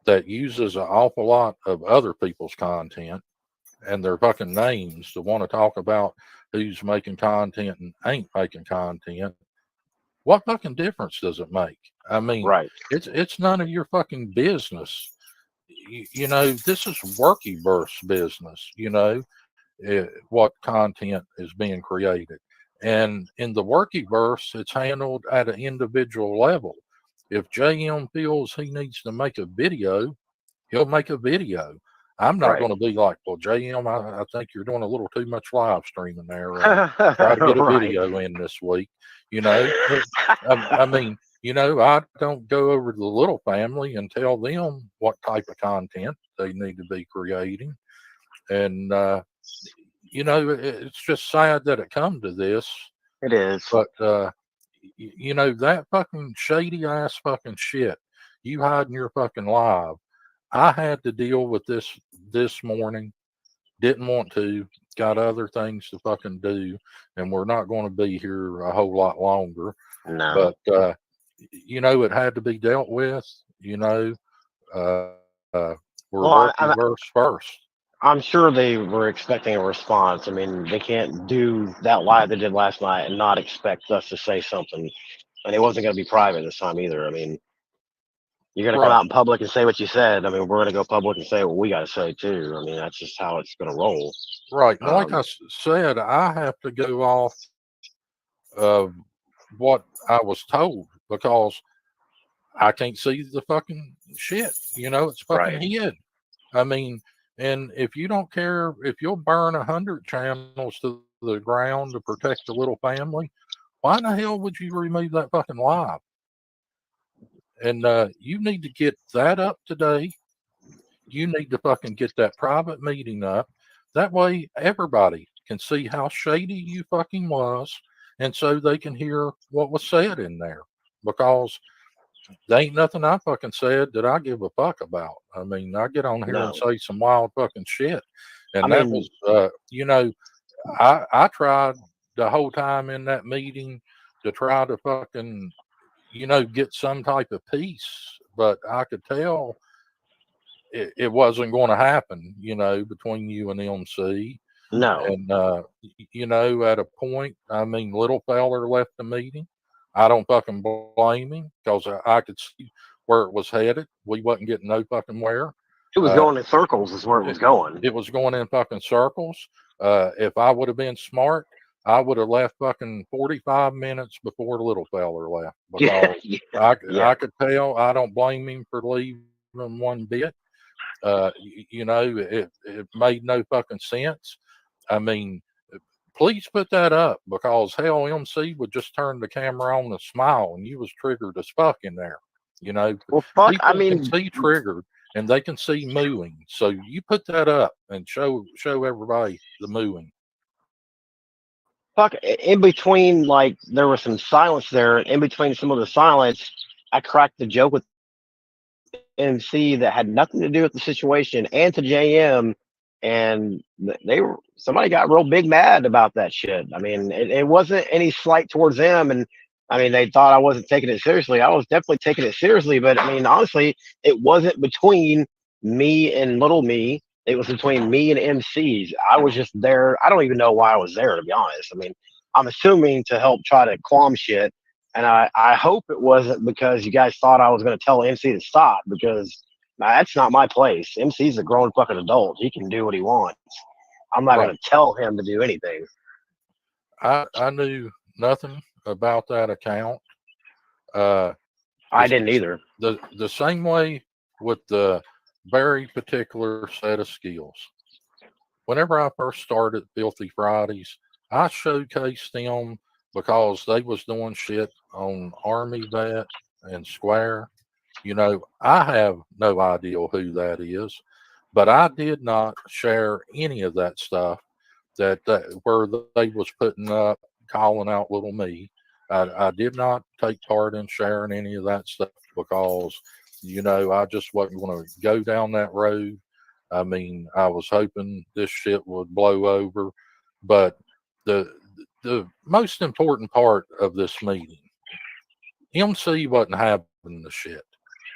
that uses an awful lot of other people's content and their fucking names to want to talk about who's making content and ain't making content, what fucking difference does it make? I mean, Right. it's none of your fucking business. You know, this is Workyverse business. You know, what content is being created. And in the workyverse, it's handled at an individual level. If JM feels he needs to make a video, he'll make a video. I'm not Right. going to be like, well, JM, I think you're doing a little too much live streaming there. Try to get a Right. video in this week. You know, I mean, you know, I don't go over to the little family and tell them what type of content they need to be creating. And, you know, it's just sad that it come to this. It is. But, you know, that fucking shady ass fucking shit, you hiding your fucking live. I had to deal with this morning. Didn't want to. Got other things to fucking do, and we're not going to be here a whole lot longer. No. But you know, it had to be dealt with. You know, we're working verse first. I'm sure they were expecting a response. I mean, they can't do that live they did last night and not expect us to say something. And it wasn't going to be private this time either. I mean, you're going to come Right. out in public and say what you said. I mean, we're going to go public and say what we got to say too. I mean, that's just how it's going to roll. Right. And like I said, I have to go off of what I was told because I can't see the fucking shit. You know, it's fucking hid. I mean, and if you don't care, if you'll burn 100 channels to the ground to protect the little family, why in the hell would you remove that fucking live? And you need to get that up today. You need to fucking get that private meeting up. That way everybody can see how shady you fucking was. And so they can hear what was said in there. Because there ain't nothing I fucking said that I give a fuck about. I mean, I get on here and say some wild fucking shit. And that was, you know, I tried the whole time in that meeting to try to fucking, you know, get some type of peace. But I could tell it wasn't going to happen, you know, between you and MC. No. And, you know, at a point, I mean, little feller left the meeting. I don't fucking blame him because I could see where it was headed. We wasn't getting no fucking where. It was going in circles is where it was going. It was going in fucking circles. If I would have been smart, I would have left fucking 45 minutes before the little feller left. Because I could tell. I don't blame him for leaving one bit. You know, it made no fucking sense. I mean, please put that up because hell, MC would just turn the camera on and smile, and you was triggered as fuck in there. You know, well, fuck. People I mean, can see triggered, and they can see mooing. So you put that up and show everybody the mooing. Fuck. In between, like there was some silence there. In between some of the silence, I cracked the joke with MC that had nothing to do with the situation and to JM. And somebody got real big mad about that shit. I mean, it wasn't any slight towards them. And I mean, they thought I wasn't taking it seriously. I was definitely taking it seriously. But I mean, honestly, it wasn't between me and little me. It was between me and MCs. I was just there. I don't even know why I was there, to be honest. I mean, I'm assuming to help try to calm shit. And I hope it wasn't because you guys thought I was going to tell MC to stop because that's not my place. MC's a grown fucking adult. He can do what he wants. I'm not going to tell him to do anything. I knew nothing about that account. I didn't either. The same way with the very particular set of skills. Whenever I first started Filthy Fridays, I showcased them because they was doing shit on Army Vet and Square. You know, I have no idea who that is, but I did not share any of that stuff that where they was putting up, calling out little me. I did not take part in sharing any of that stuff because, you know, I just wasn't going to go down that road. I mean, I was hoping this shit would blow over, but the most important part of this meeting, MC wasn't having the shit.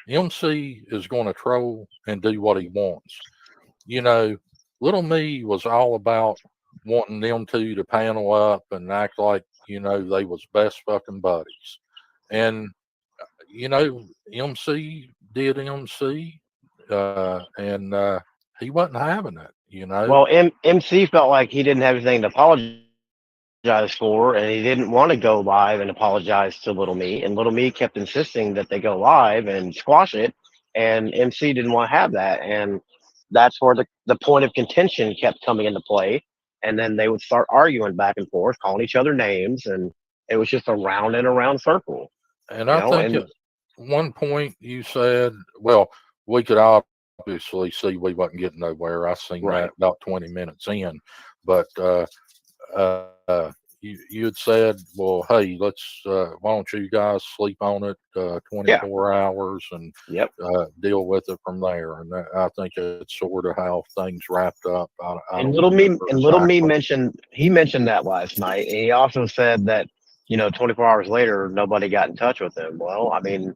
MC is going to troll and do what he wants. You know, little me was all about wanting them two to panel up and act like, you know, they was best fucking buddies. And, you know, MC did MC, and he wasn't having it. You know, Well, MC felt like he didn't have anything to apologize for, and he didn't want to go live and apologize to Little Me. And Little Me kept insisting that they go live and squash it, and MC didn't want to have that. And that's where the point of contention kept coming into play. And then they would start arguing back and forth, calling each other names, and it was just a round and around circle, and you I know. think And at one point you said, well, we could obviously see we wasn't getting nowhere. I seen right, that about 20 minutes in, but you had said, well, hey, let's why don't you guys sleep on it yeah, 24 hours and yep. deal with it from there. And I think it's sort of how things wrapped up. I And don't little me remember and little me exactly. mentioned that last night. And he also said that 24 hours later nobody got in touch with him. Well, I mean,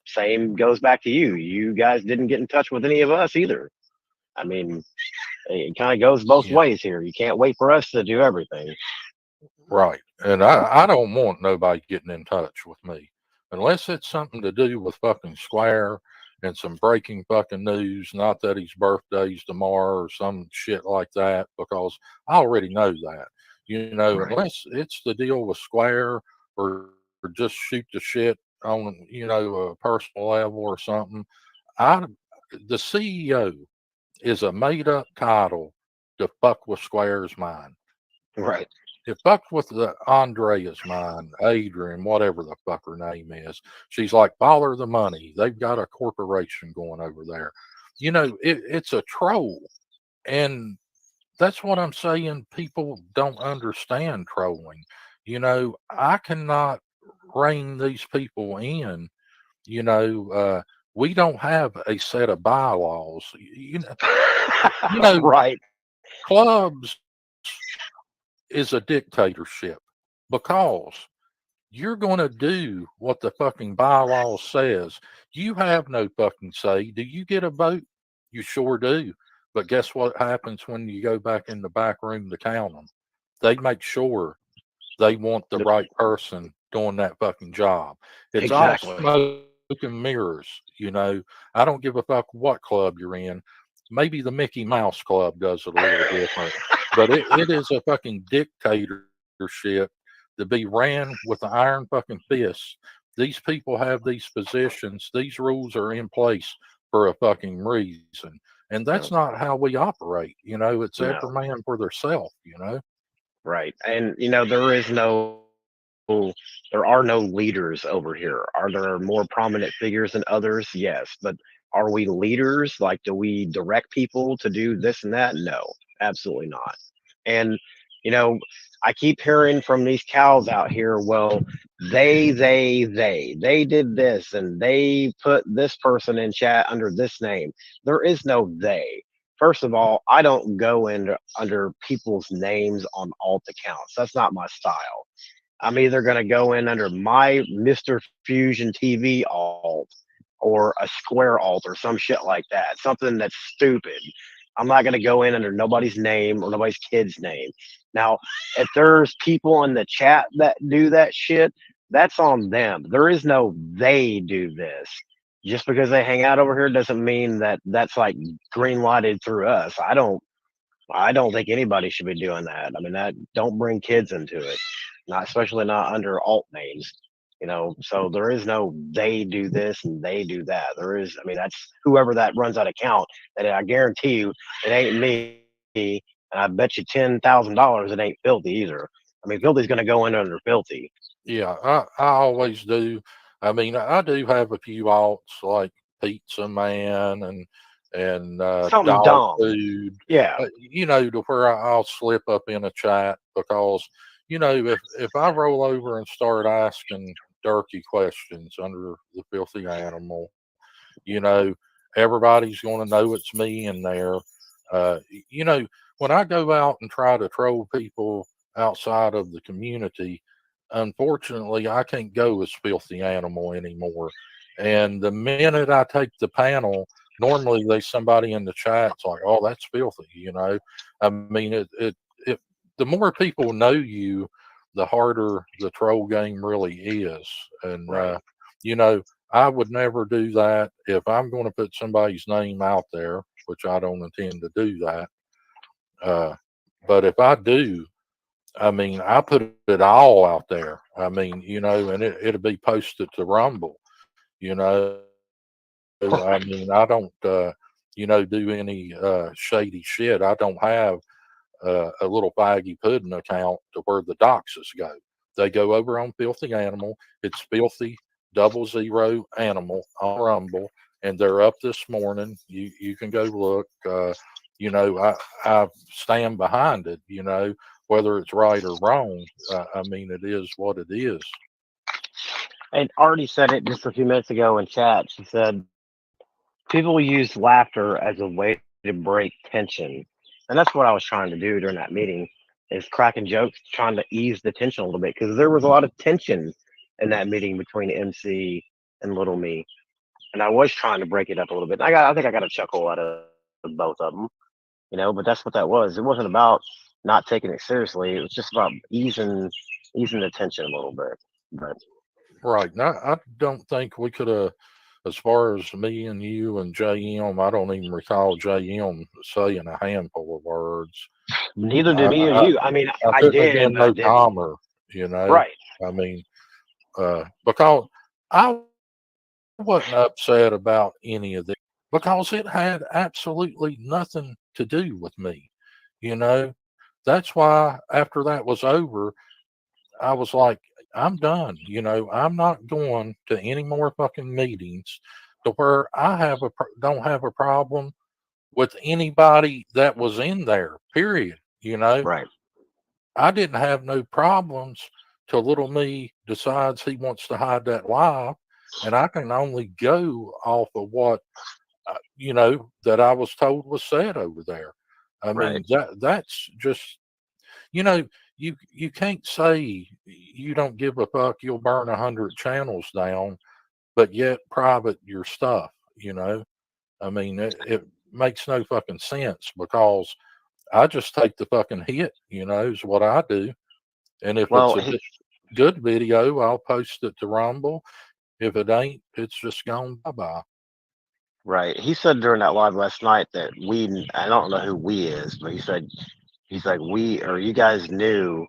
same goes back to you. You guys didn't get in touch with any of us either. I mean, it kind of goes both Yeah, ways here. You can't wait for us to do everything. right. And I don't want nobody getting in touch with me unless it's something to do with fucking Square and some breaking fucking news. Not that his birthday's tomorrow or some shit like that, because I already know that. Right. Unless it's the deal with Square or just shoot the shit on, a personal level or something. I, the CEO is a made up title to fuck with Square's mind. Right. It fucked with the Andrea's mind, Adrian, whatever the fuck her name is. She's like, follow the money. They've got a corporation going over there. It's a troll. And that's what I'm saying. People don't understand trolling. I cannot rein these people in. You know, uh, we don't have a set of bylaws. You know, Right. clubs is a dictatorship because you're going to do what the fucking bylaw says. You have no fucking say. Do you get a vote? You sure do. But guess what happens when you go back in the back room to count them? They make sure they want the The- right person doing that fucking job. It's all exactly. smoke and mirrors. I don't give a fuck what club you're in. Maybe the Mickey Mouse Club does it a little different, but it is a fucking dictatorship to be ran with the iron fucking fist. These people have these positions. These rules are in place for a fucking reason. And No, that's not how we operate. It's no. every man for theirself. Right. And there are no leaders over here. Are there more prominent figures than others? Yes. But are we leaders? Like, do we direct people to do this and that? No, absolutely not. And, you know, I keep hearing from these cows out here, well, they did this and they put this person in chat under this name. There is no they. First of all, I don't go in under people's names on alt accounts. That's not my style. I'm either going to go in under my Mr. Fusion TV alt or a Square alt or some shit like that. Something that's stupid. I'm not going to go in under nobody's name or nobody's kid's name. Now, if there's people in the chat that do that shit, that's on them. There is no they do this. Just because they hang out over here doesn't mean that that's like green lighted through us. I don't think anybody should be doing that. I mean, that don't bring kids into it, not especially not under alt names. So there is no they do this and they do that. There is, I mean, that's whoever that runs that account. And I guarantee you, it ain't me. And I bet you $10,000 it ain't Filthy either. I mean, Filthy's going to go in under Filthy. Yeah, I always do. I mean, I do have a few alts like Pizza Man and Something Dog dumb. Food, Yeah. to where I'll slip up in a chat because if I roll over and start asking dirty questions under the Filthy Animal, you know, everybody's going to know it's me in there. Uh, you know, when I go out and try to troll people outside of the community, unfortunately, I can't go as Filthy Animal anymore. And the minute I take the panel, normally there's somebody in the chat's like, "Oh, that's filthy." I mean, it. The more people know you, the harder the troll game really is. And Right. you know, I would never do that if I'm going to put somebody's name out there, which I don't intend to do that. But if I do, I mean, I put it all out there. I mean, and it'll be posted to Rumble. You know, I mean, I don't, do any shady shit. I don't have a little faggy pudding account to where the doxes go. They go over on Filthy Animal. It's Filthy 00 Animal on Rumble, and they're up this morning. You can go look. I stand behind it. Whether it's right or wrong. I mean, it is what it is. And Artie said it just a few minutes ago in chat. She said people use laughter as a way to break tension, and that's what I was trying to do during that meeting. Is cracking jokes, trying to ease the tension a little bit because there was a lot of tension in that meeting between MC and Little Me, and I was trying to break it up a little bit. I think I got a chuckle out of both of them, But that's what that was. It wasn't about not taking it seriously. It was just about easing the tension a little bit. But Right. Now, I don't think we could have, as far as me and you and JM, I don't even recall JM saying a handful of words. neither did I, me or I, you. I mean, I I couldn't have did, been but I no didn't. calmer, Right. I mean, because I wasn't upset about any of this because it had absolutely nothing to do with me. That's why after that was over, I was like, I'm done. I'm not going to any more fucking meetings to where don't have a problem with anybody that was in there. Period. Right. I didn't have no problems till little me decides he wants to hide that live, and I can only go off of what that I was told was said over there. I mean that's just you know you can't say you don't give a fuck. You'll burn 100 channels down, but yet private your stuff. I mean it makes no fucking sense because I just take the fucking hit. Is what I do. And if it's Well, a good video, I'll post it to Rumble. If it ain't, it's just gone bye bye. right. He said during that live last night that I don't know who we is, but he's like, you guys knew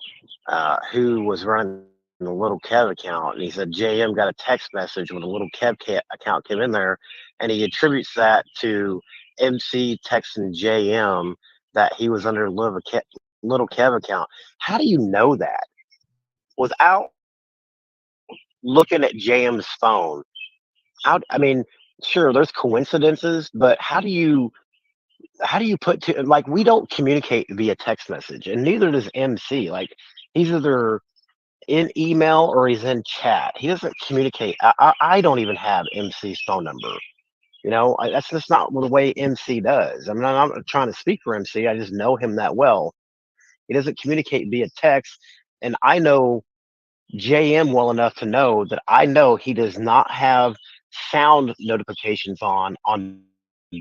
who was running the little Kev account. And he said, JM got a text message when the little Kev account came in there. And he attributes that to MC texting JM that he was under little Kev account. How do you know that without looking at JM's phone? I mean, sure, there's coincidences, but how do you put like we don't communicate via text message, and neither does MC. Like he's either in email or he's in chat. He doesn't communicate. I don't even have MC's phone number. That's just not the way MC does. I'm not trying to speak for MC. I just know him that well. He doesn't communicate via text, and I know JM well enough to know that I know he does not have sound notifications on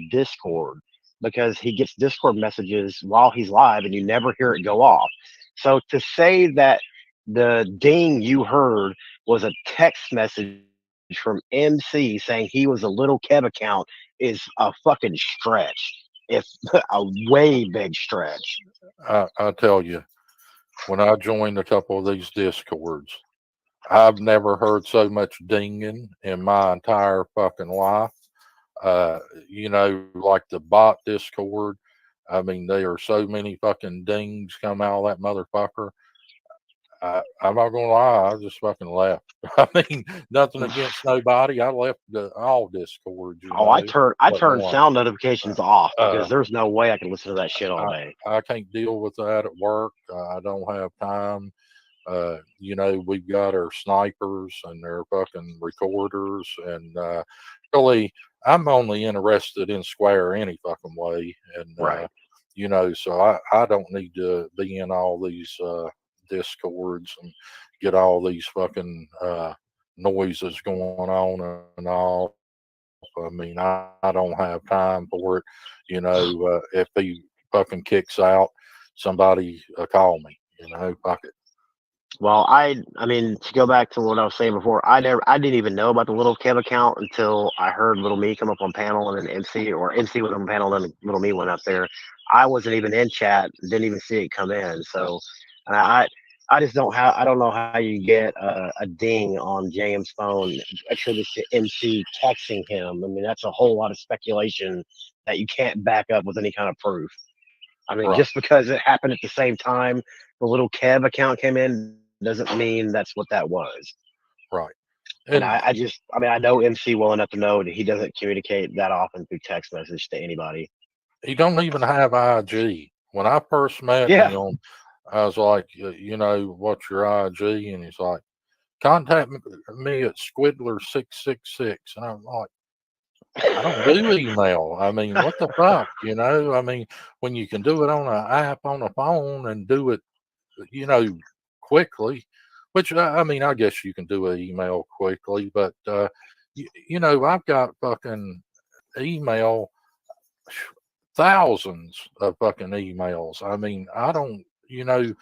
Discord because he gets Discord messages while he's live and you never hear it go off. So to say that the ding you heard was a text message from MC saying he was a little Kev account is a fucking stretch. It's a way big stretch. I tell you, when I joined a couple of these Discords, I've never heard so much dinging in my entire fucking life. Like the bot Discord. I mean, there are so many fucking dings come out of that motherfucker. I'm not gonna lie, I just fucking left. I mean, nothing against nobody. I left all Discord. I turned one. sound notifications off because there's no way I can listen to that shit all day. I can't deal with that at work. I don't have time. We've got our snipers and their fucking recorders, and really, I'm only interested in Square any fucking way, and right. So I don't need to be in all these Discords and get all these fucking noises going on and all. I mean, I don't have time for it. If he fucking kicks out, somebody call me. Fuck it. Well, I mean, to go back to what I was saying before, I didn't even know about the Little Kev account until I heard Little Me come up on panel and then MC or MC went on panel and then Little Me went up there. I wasn't even in chat, didn't even see it come in. So, and I just I don't know how you get a ding on James' phone attributed to MC texting him. I mean, that's a whole lot of speculation that you can't back up with any kind of proof. I mean, Right, just because it happened at the same time the Little Kev account came in doesn't mean that's what that was. right. And And I mean, I know MC well enough to know that he doesn't communicate that often through text message to anybody. he don't even have IG. When I first met Yeah, him, I was like, you know, what's your IG? And he's like, contact me at Squidler666. And I'm like, I don't do email. I mean, what the fuck? You know, I mean, when you can do it on an app on a phone and do it, you know, quickly, which I mean, I guess you can do an email quickly, but, you know, I've got fucking email, thousands of fucking emails. I mean, I don't, you know,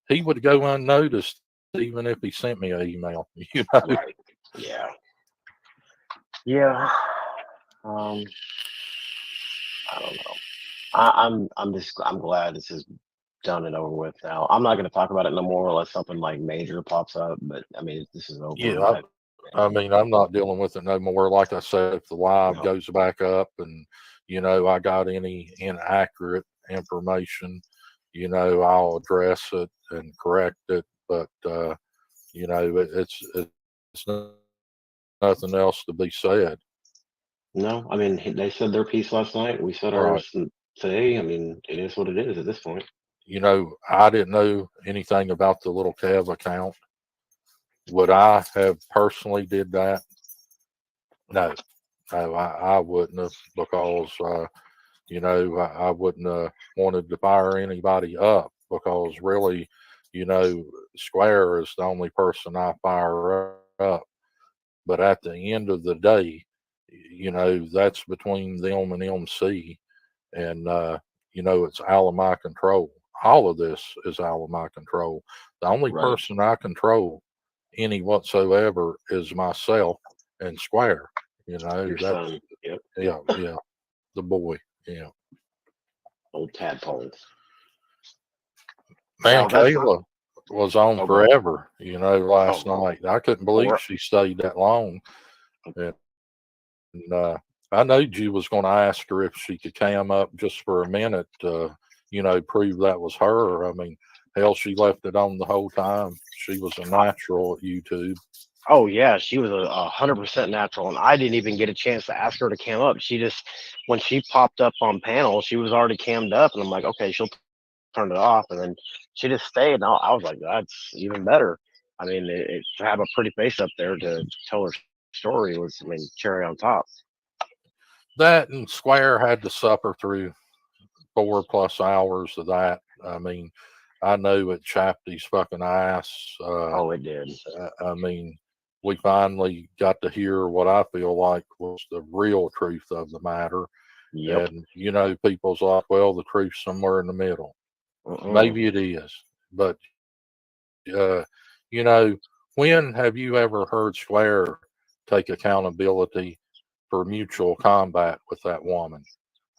he would go unnoticed even if he sent me an email, you know. right. Yeah, yeah. Um, I don't know. I'm glad this is done and over with now. I'm not going to talk about it no more unless something like major pops up. But I mean, this is over. Yeah, I mean, I'm not dealing with it no more. Like I said, if the live No, goes back up and, you know, I got any inaccurate information, you know, I'll address it and correct it. But, you know, it's nothing else to be said. no. I mean, they said their piece last night. We said Right. ours today. I mean, it is what it is at this point. You know, I didn't know anything about the little Kev account. Would I have personally did that? No, no, I wouldn't have because, you know, I wouldn't have wanted to fire anybody up because really, you know, Square is the only person I fire up. But at the end of the day, you know, that's between them and MC. And, you know, it's out of my control. All of this is out of my control. The only Right. person I control any whatsoever is myself and Square. You know, Your that's, son. Yep. yeah, yeah, the boy. Yeah. Old tadpoles. Man, Now that's not. Kayla was on Oh, God. forever, you know, last Oh, night. I couldn't believe four. she stayed that long. And, I knew you was going to ask her if she could cam up just for a minute, you know, prove that was her. I mean, hell, she left it on the whole time. She was a natural at YouTube. Oh yeah, she was 100% natural, and I didn't even get a chance to ask her to cam up. She just, when she popped up on panel, she was already cammed up, and I'm like, okay, she'll turn it off, and then she just stayed. And I was like, that's even better. I mean, to have a pretty face up there to tell her story was, I mean, cherry on top. That and Square had to suffer through 4+ hours of that. I mean, I know it chapped his fucking ass. Oh, it did. I mean, we finally got to hear what I feel like was the real truth of the matter. Yep. And, you know, people's like, well, the truth's somewhere in the middle. Uh-uh. Maybe it is. But, uh, you know, when have you ever heard Square take accountability for mutual combat with that woman?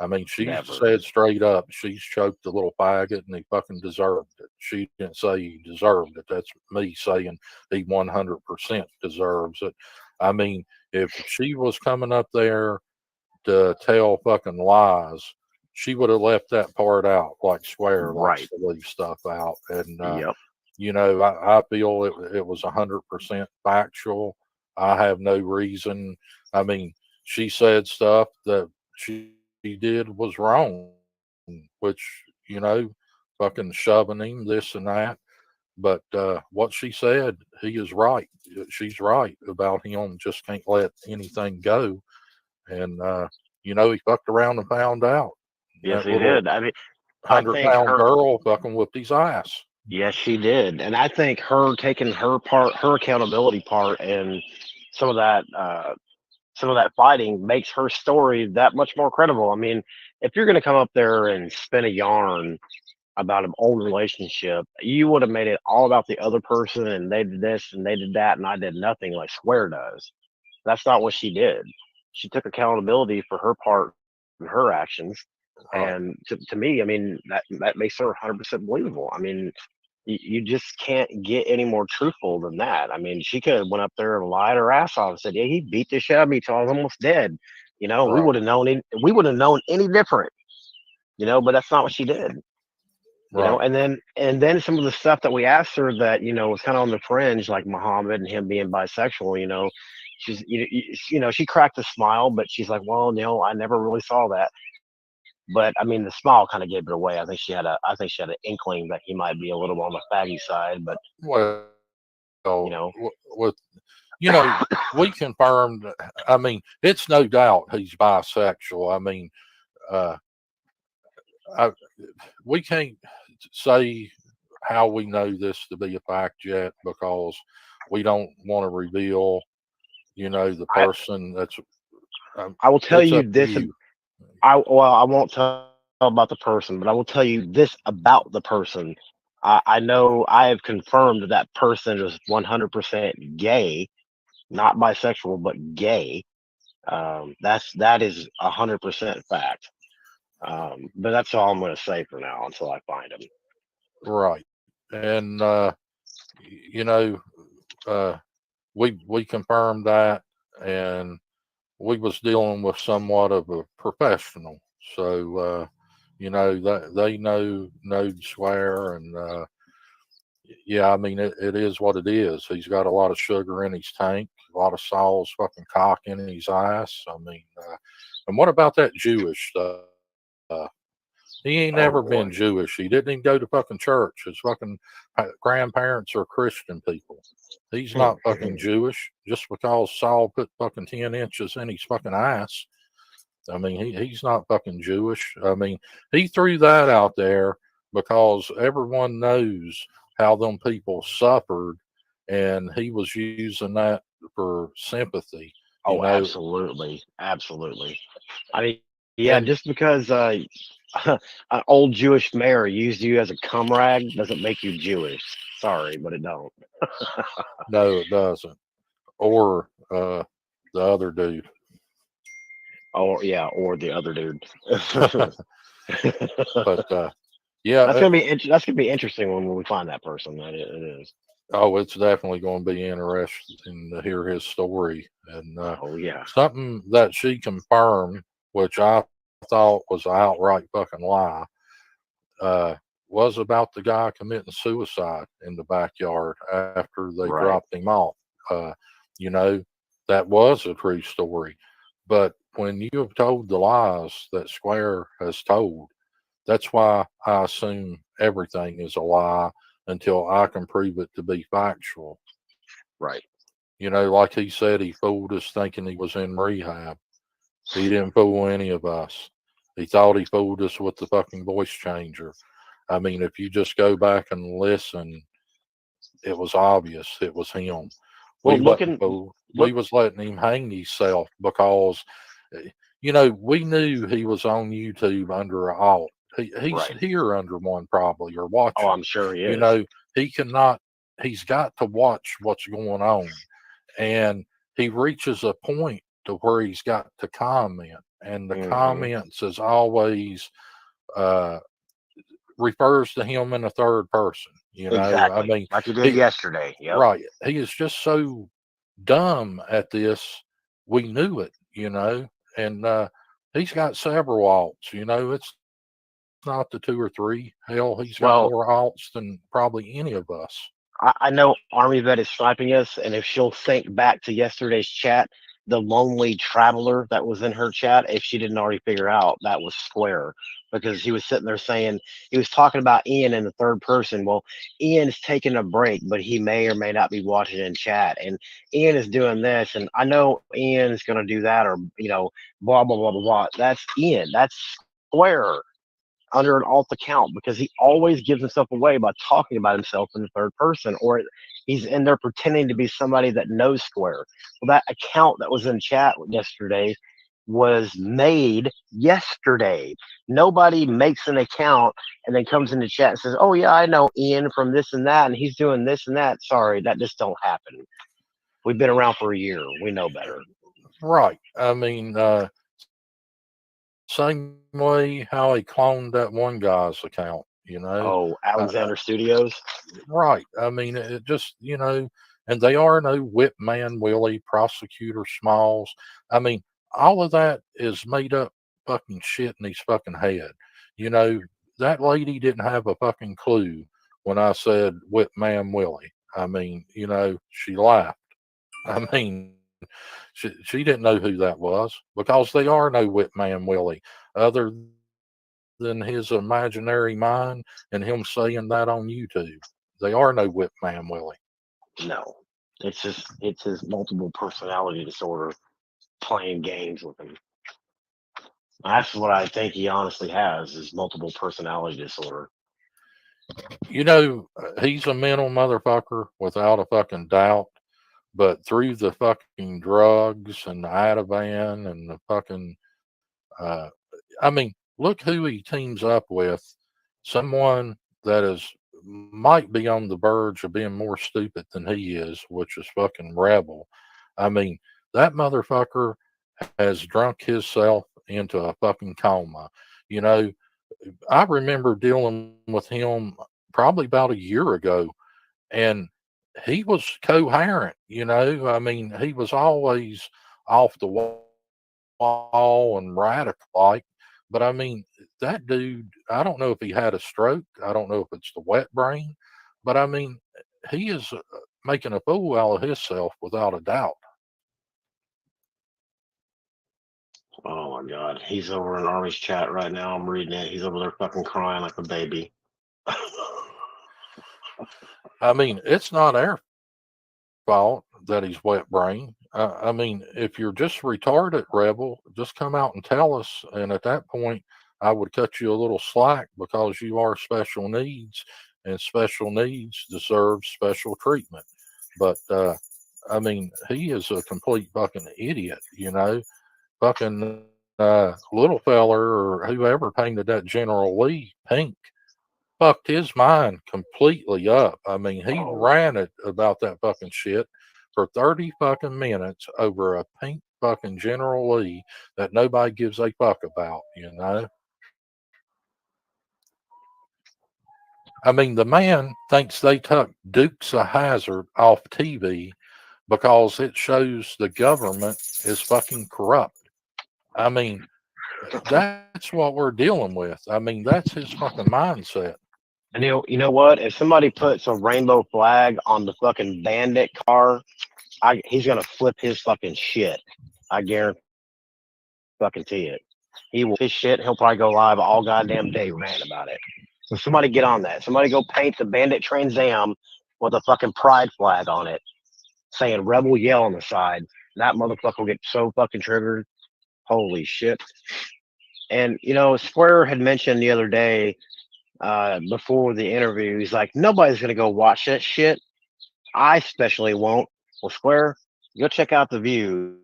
I mean, she Never. said straight up, she's choked the little faggot and he fucking deserved it. She didn't say he deserved it. That's me saying he 100% deserves it. I mean, if she was coming up there to tell fucking lies, she would have left that part out like Square likes Right. to leave stuff out. And, Yep. you know, I feel it was 100% factual. I have no reason. I mean, she said stuff that she did was wrong, which, you know, fucking shoving him, this and that. But what she said, he is right. She's right about him. Just can't let anything go. And, you know, he fucked around and found out. Yes, That he little did. I mean, I hundred think pound her. girl fucking whooped his ass. Yes, she did, and I think her taking her part, her accountability part, and some of that, some of that fighting makes her story that much more credible. I mean, if you're going to come up there and spin a yarn about an old relationship, you would have made it all about the other person and they did this and they did that and I did nothing like Square does. That's not what she did. She took accountability for her part and her actions. Right. And to me, I mean, that makes her 100% believable. I mean, you just can't get any more truthful than that. I mean, she could have went up there and lied her ass off and said, "Yeah, he beat the shit out of me till I was almost dead." You know, we Right. would have known we would have known any different. You know, but that's not what she did. You know, Right. and then some of the stuff that we asked her that was kind of on the fringe, like Muhammad and him being bisexual. She's she cracked a smile, but she's like, "Well, no, I never really saw that." But I mean, the smile kind of gave it away. I think she had an inkling that he might be a little on the faggy side, but Well, you know, with you know, we confirmed. I mean, it's no doubt he's bisexual. I mean, uh, I, we can't say how we know this to be a fact yet because we don't want to reveal, the I person that's. I will tell It's you up to this. you. I won't tell about the person, but I will tell you this about the person. I know I have confirmed that person is 100% gay, not bisexual, but gay. That is 100% fact. But that's all I'm going to say for now until I find him. Right. And you know, we confirmed that, and we was dealing with somewhat of a professional, so that they know Swear, and yeah, I mean it is what it is. He's got a lot of sugar in his tank, a lot of Saul's fucking cock in his ass. I mean, and what about that Jewish stuff? He ain't Oh never boy. been Jewish. He didn't even go to fucking church. His fucking grandparents are Christian people. He's not fucking Jewish just because Saul put fucking 10 inches in his fucking ass. I mean, he's not fucking Jewish. I mean, he threw that out there because everyone knows how them people suffered, and he was using that for sympathy. Oh, absolutely, absolutely. I mean, yeah, And just because an old Jewish mayor used you as a cum rag doesn't make you Jewish. Sorry, but it don't. no, it doesn't. Or the other dude. Or yeah, or the other dude. But yeah, that's gonna be interesting when we find that person. It is. oh, it's definitely going to be interesting to hear his story, and Oh yeah. something that she confirmed, which I thought was an outright fucking lie, uh, was about the guy committing suicide in the backyard after they Right. dropped him off. Uh, you know, that was a true story, but when you have told the lies that Square has told, that's why I assume everything is a lie until I can prove it to be factual. Right. Like he said, he fooled us thinking he was in rehab. He didn't fool any of us. He thought he fooled us with the fucking voice changer. I mean, if you just go back and listen, it was obvious it was him. Well, We wasn't fooled. We was letting him hang himself because, we knew he was on YouTube under a alt. He's right. here under one probably or Oh, watching. I'm sure he is. He cannot. He's got to watch what's going on, and he reaches a point to where he's got to comment, and the comments is always refers to him in a third person. Exactly. I mean, Like you did yesterday. Yep. right? He is just so dumb at this. We knew it, and he's got several alts. It's not the two or three. Hell, he's got Well, more alts than probably any of us. I know Army Vet is sniping us, and if she'll think back to yesterday's chat, the lonely traveler that was in her chat, if she didn't already figure out, that was Square, because he was sitting there saying he was talking about Ian in the third person. Well, Ian's taking a break, but he may or may not be watching in chat, and Ian is doing this, and I know Ian's going to do that, or blah blah blah blah blah. That's Ian. That's Square under an alt account because he always gives himself away by talking about himself in the third person, or he's in there pretending to be somebody that knows Square. Well, that account that was in chat yesterday, was made yesterday. Nobody makes an account and then comes in the chat and says, "Oh yeah, I know Ian from this and that, and he's doing this and that." Sorry, that just don't happen. We've been around for a year. We know better. Right. I mean, same way how he cloned that one guy's account, you know. Oh, Alexander Studios. Right. I mean, it just, you know, and they are no Whip Man Willie, Prosecutor Smalls. I mean, all of that is made up fucking shit in his fucking head. You know, that lady didn't have a fucking clue when I said Whip Man Willie. I mean, you know, she laughed. I mean, she didn't know who that was because they are no Whip Man Willie other than his imaginary mind and him saying that on YouTube. They are no Whip Man Willie. No, it's his multiple personality disorder playing games with him. That's what I think he honestly has is multiple personality disorder. You know, he's a mental motherfucker without a fucking doubt. But through the fucking drugs and the Ativan and the fucking, I mean, look who he teams up with. Someone that is might be on the verge of being more stupid than he is, which is fucking Rebel. I mean, that motherfucker has drunk himself into a fucking coma. You know, I remember dealing with him probably about a year ago, and he was coherent, you know. I mean, he was always off the wall and radical like, but I mean, that dude, I don't know if he had a stroke. I don't know if it's the wet brain, but I mean, he is making a fool out of himself without a doubt. Oh my God, he's over in Army's chat right now. I'm reading it. He's over there fucking crying like a baby. I mean, it's not our fault that he's wet brain. I mean, if you're just retarded, Rebel, just come out and tell us. And at that point, I would cut you a little slack because you are special needs, and special needs deserve special treatment. But I mean, he is a complete fucking idiot, you know. Fucking little feller or whoever painted that General Lee pink fucked his mind completely up. I mean, he ranted about that fucking shit for 30 fucking minutes over a pink fucking General Lee that nobody gives a fuck about, you know? I mean, the man thinks they took Dukes of Hazzard off TV because it shows the government is fucking corrupt. I mean, that's what we're dealing with. I mean, that's his fucking mindset. And you know what? If somebody puts a rainbow flag on the fucking bandit car, he's gonna flip his fucking shit. I guarantee it. He will his shit. He'll probably go live all goddamn day ranting about it. So somebody get on that. Somebody go paint the bandit Trans Am with a fucking pride flag on it, saying "Rebel Yell" on the side. That motherfucker will get so fucking triggered. Holy shit! And you know, Square had mentioned the other day before the interview, he's like, nobody's gonna go watch that shit. I especially won't. Well, Square, go check out the views.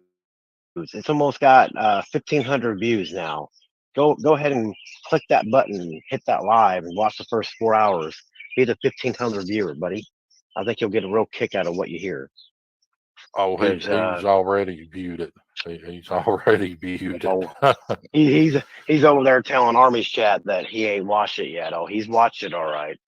It's almost got 1,500 views now. Go ahead and click that button, hit that live, and watch the first 4 hours. Be the 1,500 viewer, buddy. I think you'll get a real kick out of what you hear. Oh, he's already viewed it. He's already viewed it. He's over there telling Army's chat that he ain't watched it yet. Oh, he's watched it, all right.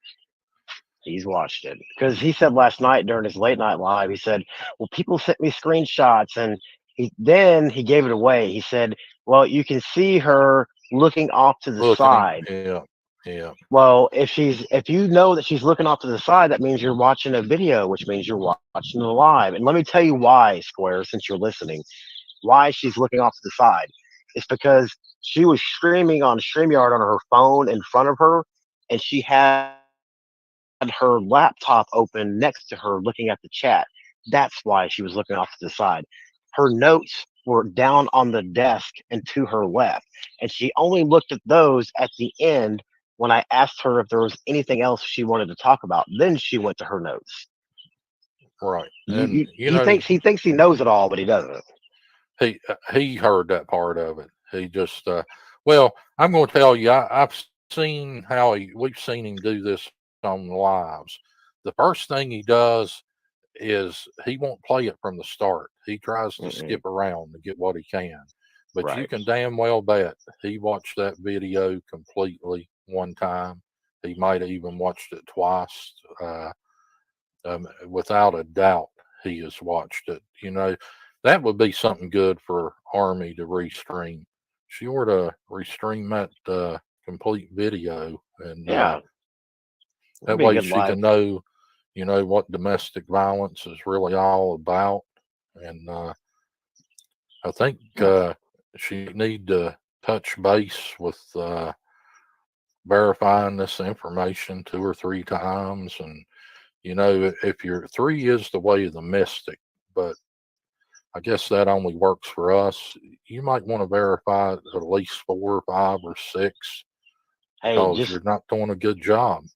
He's watched it because he said last night during his late night live, he said, "Well, people sent me screenshots," and he gave it away. He said, "Well, you can see her looking off to the side." Yeah. Well, if you know that she's looking off to the side, that means you're watching a video, which means you're watching the live. And let me tell you why, Square, since you're listening, why she's looking off to the side. It's because she was streaming on StreamYard on her phone in front of her, and she had her laptop open next to her looking at the chat. That's why she was looking off to the side. Her notes were down on the desk and to her left, and she only looked at those at the end when I asked her if there was anything else she wanted to talk about. Then she went to her notes. Right. And he thinks he knows it all, but he doesn't. he heard that part of it. He just well, I'm going to tell you, I've seen how we've seen him do this on lives. The first thing he does is he won't play it from the start. He tries to skip around to get what he can. But you Right. can damn well bet he watched that video completely one time. He might have even watched it twice. Without a doubt, he has watched it. That would be something good for Army to restream. She ought to restream that complete video, and Yeah. that Be a way good she live. can know, what domestic violence is really all about. And I think she need to touch base with verifying this information 2 or 3 times. And if you're 3 is the way of the mystic, but I guess that only works for us. You might want to verify at least 4, 5, or 6 Hey, because you're not doing a good job.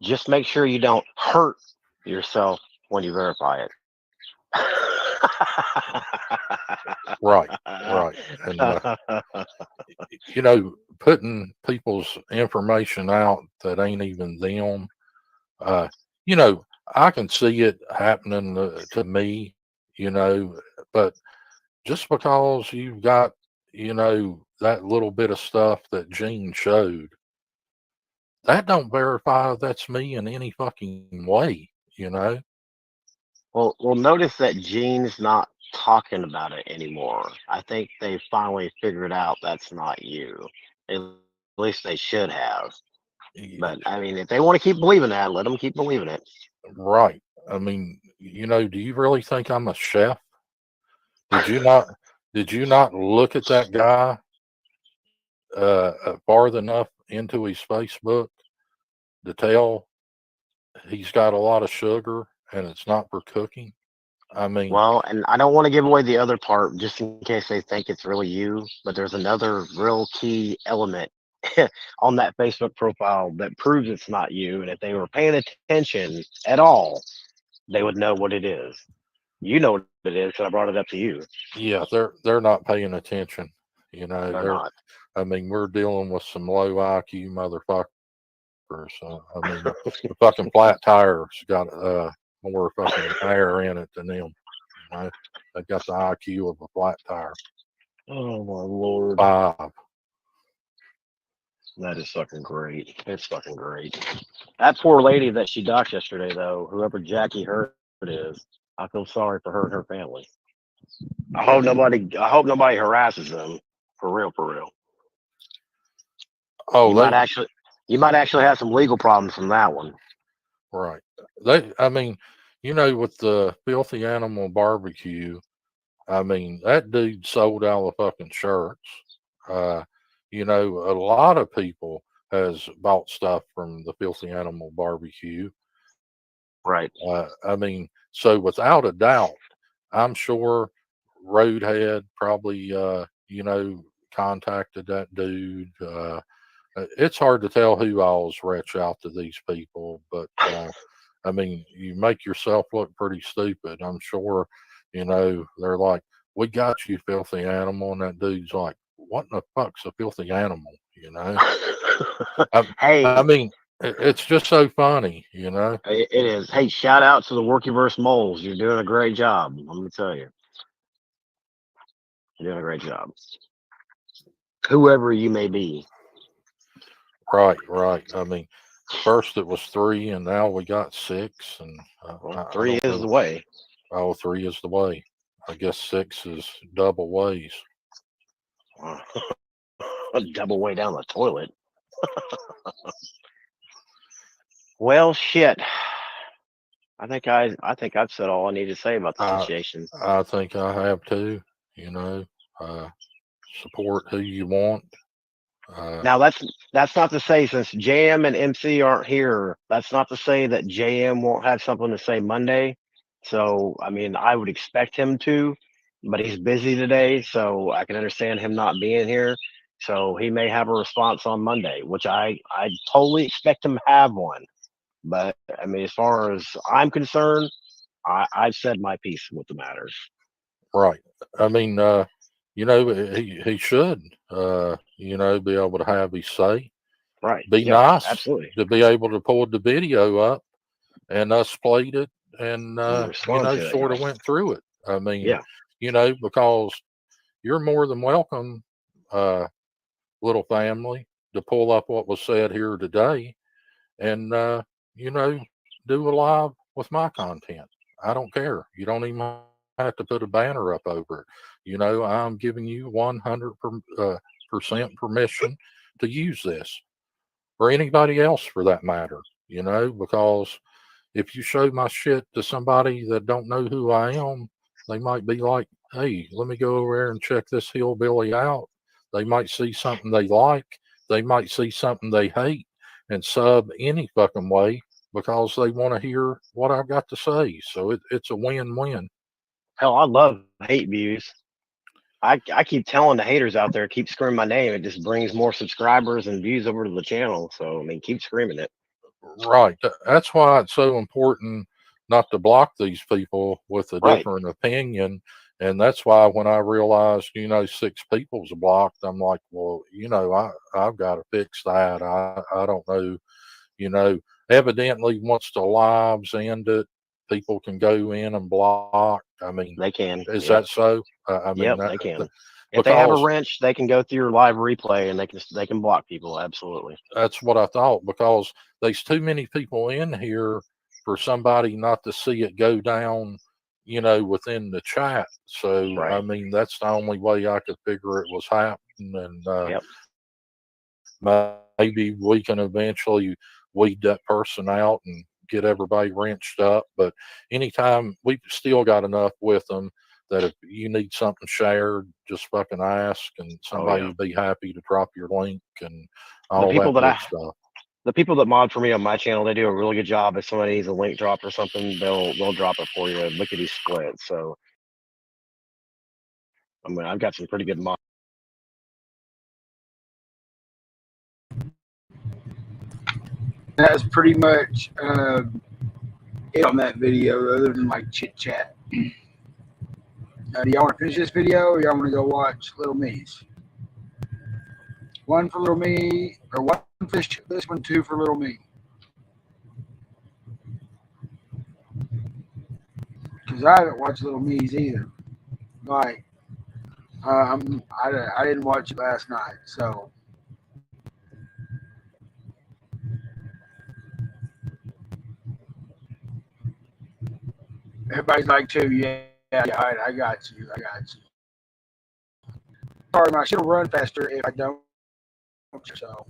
just make sure you don't hurt yourself when you verify it. Right. And putting people's information out that ain't even them. I can see it happening to me, but just because you've got, that little bit of stuff that Gene showed, that don't verify that's me in any fucking way, Well, notice that Gene's not talking about it anymore. I think they finally figured out that's not you. At least they should have. But I mean, if they want to keep believing that, let them keep believing it. Right. I mean, do you really think I'm a chef? Did you not look at that guy far enough into his Facebook to tell he's got a lot of sugar and it's not for cooking? I mean, Well, and I don't want to give away the other part just in case they think it's really you, but there's another real key element on that Facebook profile that proves it's not you. And if they were paying attention at all, they would know what it is. You know what it is because I brought it up to you. yeah, they're not paying attention. They're not. I mean, we're dealing with some low IQ motherfuckers. I mean, the fucking flat tire's got more fucking air in it than them. They got the IQ of a flat tire. Oh my lord. 5. That is fucking great. It's fucking great. That poor lady that she docked yesterday, though, whoever Jackie Hurt is, I feel sorry for her and her family. I hope nobody harasses them. For real, for real. Oh, You might actually have some legal problems from that one. right. I mean, with the Filthy Animal Barbecue, I mean, that dude sold out of fucking shirts. A lot of people has bought stuff from the Filthy Animal Barbecue. Right. I mean, so without a doubt, I'm sure Roadhead probably, contacted that dude. It's hard to tell who all's reach out to these people, but I mean, you make yourself look pretty stupid. I'm sure, they're like, "We got you, filthy animal," and that dude's like, "What in the fuck's a filthy animal?" Hey, I mean, it's just so funny, it is. Hey, shout out to the Workyverse moles. You're doing a great job. Let me tell you, you're doing a great job. Whoever you may be. Right. I mean, first it was 3, and now we got 6, and 3 is the way. Oh, 3 is the way. I guess 6 is double ways. Double way down the toilet. Well, shit. I think I've said all I need to say about the situation. I think I have too. Support who you want. Now that's not to say, since JM and MC aren't here, that's not to say that JM won't have something to say Monday. So I mean, I would expect him to, but he's busy today, so I can understand him not being here. So he may have a response on Monday, which I totally expect him to have one. But I mean, as far as I'm concerned, I've said my piece with the matter. Right. I mean, you know, he should, you know, be able to have his say. Right. Be Yeah, nice absolutely. to be able to pull the video up and us played it and, you respond know, to it, sort of yeah. went through it. I mean, Yeah. you know, because you're more than welcome, little family, to pull up what was said here today and, you know, do a live with my content. I don't care. You don't even have to put a banner up over it. You know, I'm giving you 100% permission to use this, or anybody else for that matter, you know, because if you show my shit to somebody that don't know who I am, they might be like, hey, let me go over there and check this hillbilly out. They might see something they like. They might see something they hate and sub any fucking way because they want to hear what I've got to say. So it's a win-win. Hell, I love hate views. I keep telling the haters out there, keep screaming my name. It just brings more subscribers and views over to the channel. So I mean, keep screaming it. Right. That's why it's so important not to block these people with a Right. different opinion. And that's why when I realized, you know, 6 people's blocked, I'm like, well, you know, I've got to fix that. I don't know, you know, evidently once the lives ended, people can go in and block. I mean, They can. is Yep. that so? I mean, Yep, that, they can. If they have a because wrench, they can go through your live replay and they can block people. Absolutely. that's what I thought, because there's too many people in here for somebody not to see it go down, you know, within the chat. So, Right. I mean, that's the only way I could figure it was happening. And Yep. maybe we can eventually weed that person out and get everybody wrenched up. But anytime, we've still got enough with them that if you need something shared, just fucking ask, and somebody would be happy to drop your link and all people that that good stuff. The people that mod for me on my channel, they do a really good job. If somebody needs a link drop or something, they'll drop it for you. Lickety split. So I mean, I've got some pretty good mods. That's pretty much it on that video, other than like chit chat. Do y'all want to finish this video, or y'all want to go watch Little Me's? One for Little Me, or one for this one, 2 for Little Me. Because I haven't watched Little Me's either. Like, I didn't watch it last night, so. Everybody's like, 2, yeah, all right, I got you. Sorry, my shit will run faster if I don't. So,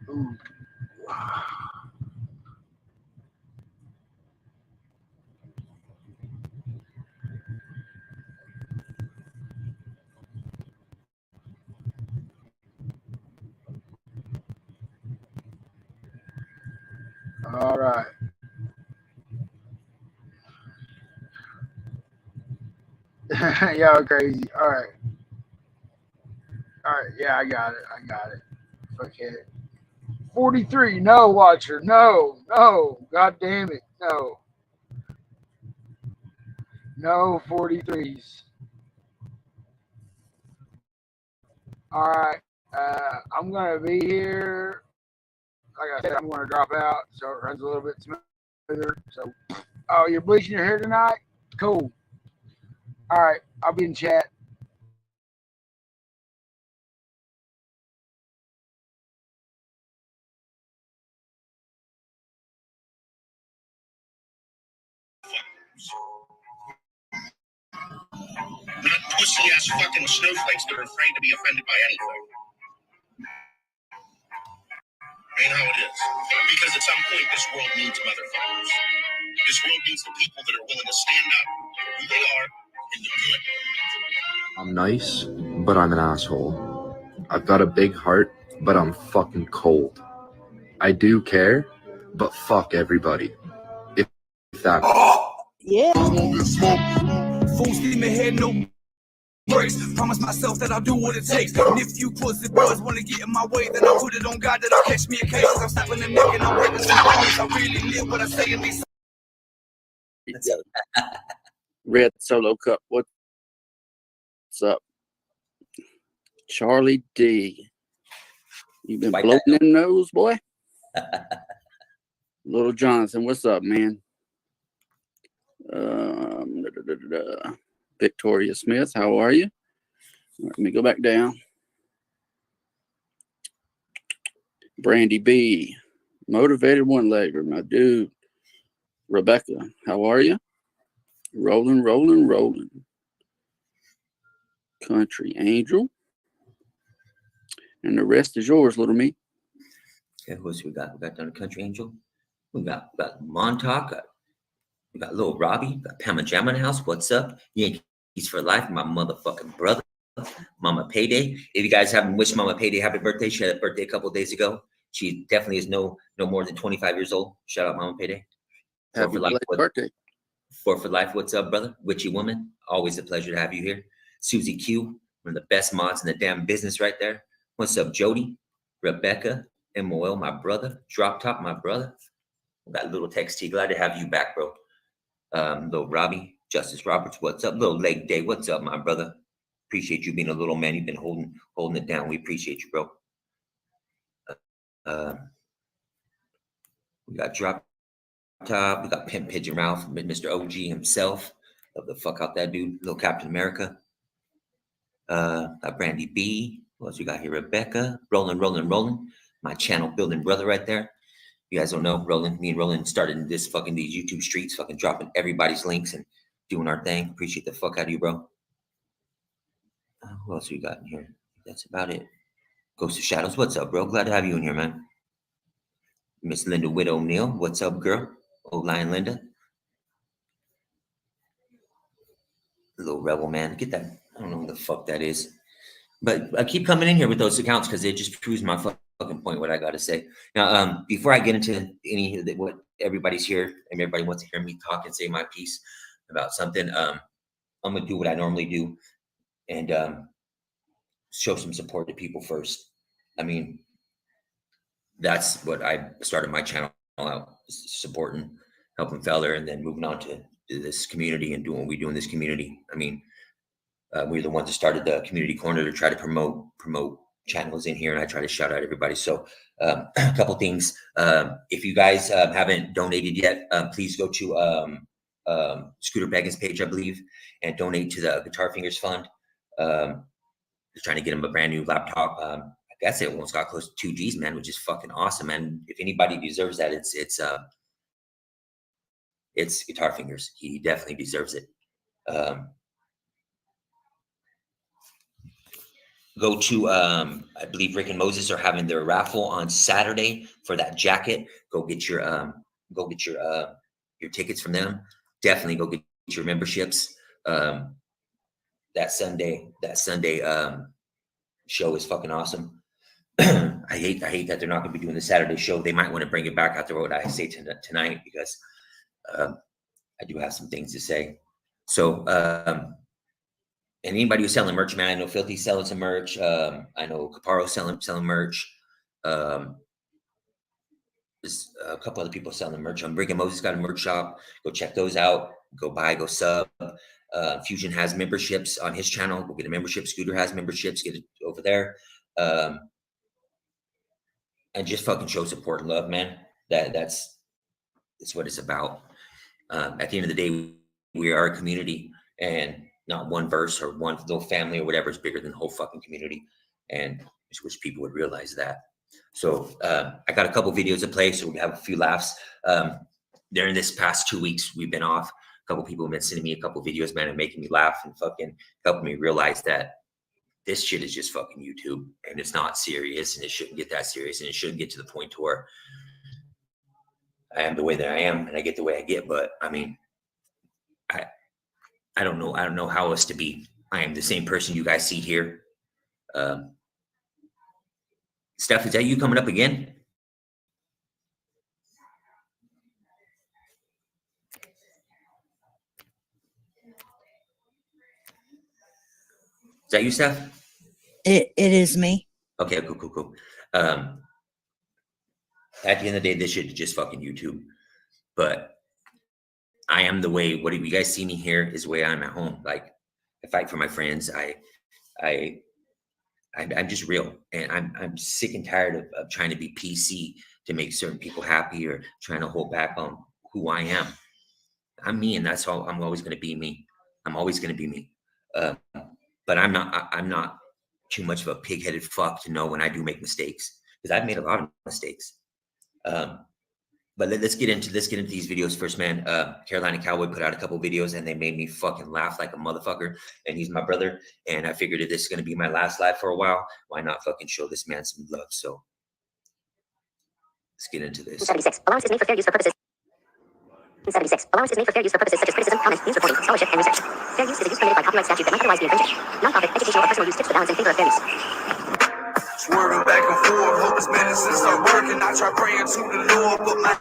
ooh. All right. Y'all crazy. All right. Yeah, I got it. Okay. 43. No, Watcher. No. God damn it. No 43s. All right. I'm going to be here. Like I said, I'm going to drop out so it runs a little bit smoother. So, oh, you're bleaching your hair tonight? Cool. All right. I'll be in chat. Not pussy-ass fucking snowflakes that are afraid to be offended by anything. Ain't how it is. Because at some point, this world needs motherfuckers. This world needs the people that are willing to stand up for who they are and the good. I'm nice, but I'm an asshole. I've got a big heart, but I'm fucking cold. I do care, but fuck everybody. If that... Yeah. Full steam ahead, no brakes. Promise myself that I'll do what it takes. And if you pussy boys want to get in my way, then I'll put it on God that I'll catch me a case. I'm snapping the neck and I'm breaking some bones. I really live what I say and they Red Solo Cup. What's up? Charlie D. You been Like blowing that. them nose, boy? Little Jonathan, what's up, man? Victoria Smith, how are you? Let me go back down. Brandy B. Motivated one legger, my dude. Rebecca, how are you? Rolling, rolling, rolling. Country Angel. And the rest is yours, little me. Okay, who else we got? We got down to Country Angel. We got Montauk. We got Little Robbie. Got Pama Jam in the house. What's up? Yankees for life. My motherfucking brother. Mama Payday. If you guys haven't wished Mama Payday happy birthday, she had a birthday a couple of days ago. She definitely is no more than 25 years old. Shout out Mama Payday. Happy birthday. For life. What's up, brother? Witchy woman. Always a pleasure to have you here. Susie Q. One of the best mods in the damn business right there. What's up, Jody? Rebecca. MOL, my brother. Drop Top, my brother. Got Little Tex T. Glad to have you back, bro. Little Robbie. Justice Roberts. What's up? Little Leg Day. What's up, my brother? Appreciate you being a little man. You've been holding it down. We appreciate you, bro. We got Drop Top. We got Pimp Pigeon Ralph, Mr. OG himself. Love the fuck out that dude. Little Captain America. Got Brandy B. What else we got here? Rebecca. Rolling, rolling, rolling. My channel building brother right there. You guys don't know, me and Roland started in these YouTube streets, fucking dropping everybody's links and doing our thing. Appreciate the fuck out of you, bro. Who else we got in here? That's about it. Ghost of Shadows, what's up, bro? Glad to have you in here, man. Miss Linda Witt O'Neill, what's up, girl? Old Lion Linda. Little Rebel, man. Get that. I don't know who the fuck that is. But I keep coming in here with those accounts because it just proves my fucking point, what I got to say. Now, before I get into what everybody's here and everybody wants to hear me talk and say my piece about something, I'm going to do what I normally do and show some support to people first. I mean, that's what I started my channel out, supporting, helping Feller, and then moving on to this community and doing what we do in this community. I mean, we're the ones that started the community corner to try to promote channels in here, and I try to shout out everybody. So a couple things. If you guys haven't donated yet, please go to Scooter Baggins' page, I believe, and donate to the Guitar Fingers Fund. Just trying to get him a brand new laptop. I guess it almost got close to 2 G's, man, which is fucking awesome. And if anybody deserves that, it's Guitar Fingers. He definitely deserves it. Go to, I believe Rick and Moses are having their raffle on Saturday for that jacket. Go get your tickets from them. Definitely go get your memberships. That Sunday show is fucking awesome. I hate that they're not going to be doing the Saturday show. They might want to bring it back after what I say tonight, because I do have some things to say. So, and anybody who's selling merch, man, I know Filthy's selling some merch. I know Caparo's selling merch. There's a couple other people selling merch. Rick and Moses got a merch shop. Go check those out. Go buy, go sub. Fusion has memberships on his channel. Go get a membership. Scooter has memberships. Get it over there. And just fucking show support and love, man. That's what it's about. At the end of the day, we are a community, and not one verse or one little family or whatever is bigger than the whole fucking community. And I just wish people would realize that. So I got a couple videos to play, so we have a few laughs. During this past 2 weeks, we've been off. A couple people have been sending me a couple videos, man, and making me laugh and fucking helping me realize that this shit is just fucking YouTube, and it's not serious, and it shouldn't get that serious, and it shouldn't get to the point to where I am the way that I am and I get the way I get. But I mean, I don't know how else to be. I am the same person you guys see here. Steph, is that you coming up again? Is that you, Steph? It is me. Okay, cool. At the end of the day, this shit is just fucking YouTube. But I am the way. What do you guys see me here? Is the way I'm at home. Like I fight for my friends. I'm just real, and I'm sick and tired of trying to be PC to make certain people happy or trying to hold back on who I am. I'm me, and that's all. I'm always going to be me. I'm always going to be me. But I'm not too much of a pig-headed fuck to know when I do make mistakes, because I've made a lot of mistakes. But let's get into these videos first, man. Carolina Cowboy put out a couple videos and they made me fucking laugh like a motherfucker. And he's my brother. And I figured if this is gonna be my last live for a while, why not fucking show this man some love? So let's get into this. 76. Allowance is made for fair use for purposes. 76. Allowance is made for fair use for purposes such as criticism, comment, news reporting, scholarship, and research. Fair use is a use permitted by copyright statute that might otherwise be infringed. Non-profit, educational, or personal use tips the balance in favor of fair use. Swerving back and forth, hope his medicine start working. I try praying to the Lord, but my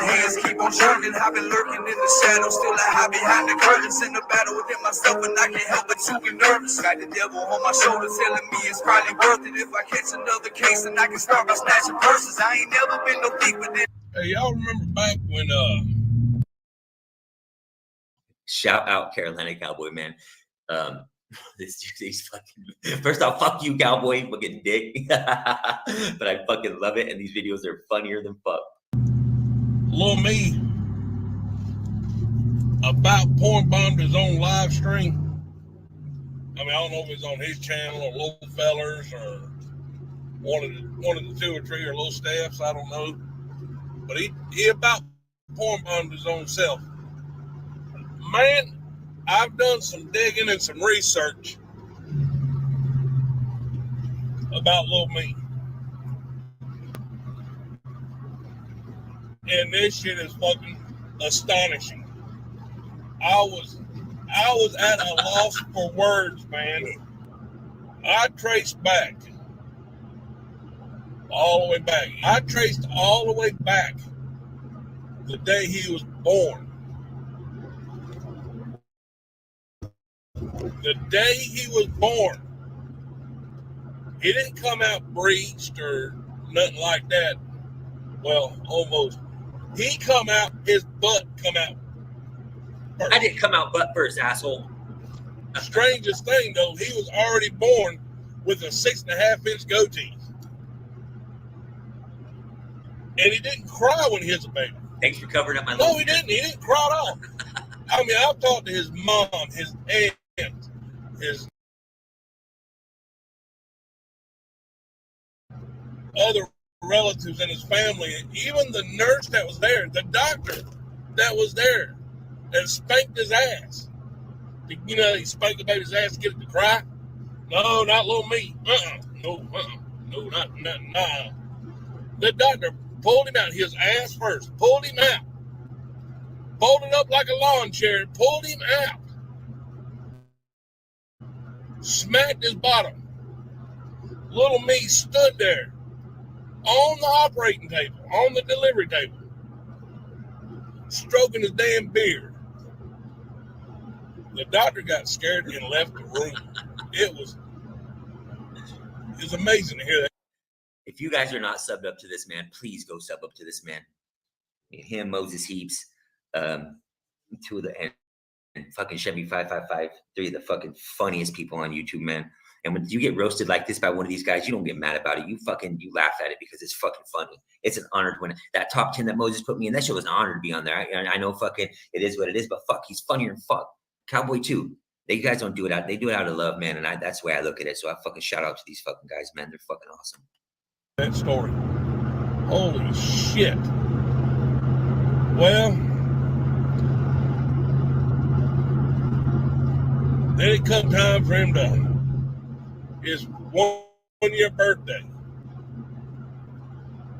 hands keep on jerking. I've been lurking in the shadows, still I hide behind the curtains. In the battle within myself, and I can't help but to be nervous. Got the devil on my shoulder telling me it's probably worth it. If I catch another case, and I can start by snatching purses. I ain't never been no thief, but then. Hey, y'all remember back when Shout out Carolina Cowboy, man. This dude, he's fucking. First off, fuck you, Cowboy, fucking dick. But I fucking love it, and these videos are funnier than fuck. Lil Me about porn bombed his own live stream. I mean, I don't know if it's on his channel or Little Fellers or one of the two or three or Little Steps. I don't know, but he about porn bombed his own self. Man, I've done some digging and some research about Lil Me. And this shit is fucking astonishing. I was at a loss for words, man. I traced back. All the way back. I traced all the way back the day he was born. The day he was born. He didn't come out breached or nothing like that. Well, almost. He come out, his butt come out first. I didn't come out butt first, asshole. The strangest thing, though, he was already born with a 6.5-inch goatee. And he didn't cry when he was a baby. Thanks for covering up my No, he didn't. He didn't cry at all. I mean, I've talked to his mom, his aunt, his other relatives in his family, even the nurse that was there, the doctor that was there, and spanked his ass. You know, he spanked the baby's ass to get it to cry. No, not Little Me. No, not. The doctor pulled him out, his ass first, pulled him out, folded up like a lawn chair, pulled him out, smacked his bottom. Little Me stood there on the operating table, on the delivery table, stroking his damn beard. The doctor got scared and left the room. It was amazing to hear that. If you guys are not subbed up to this man, please go sub up to this man. Him, Moses Heaps, two of the and fucking Chevy 555, three of the fucking funniest people on YouTube, man. And when you get roasted like this by one of these guys, you don't get mad about it. You laugh at it because it's fucking funny. It's an honor to win that top 10 that Moses put me in. That shit was an honor to be on there. I know fucking it is what it is, but fuck, he's funnier than fuck. Cowboy too. They guys don't do it out. They do it out of love, man. And that's the way I look at it. So I fucking shout out to these fucking guys, man. They're fucking awesome. That story. Holy shit. Well, then it come time for him to his 1 year birthday.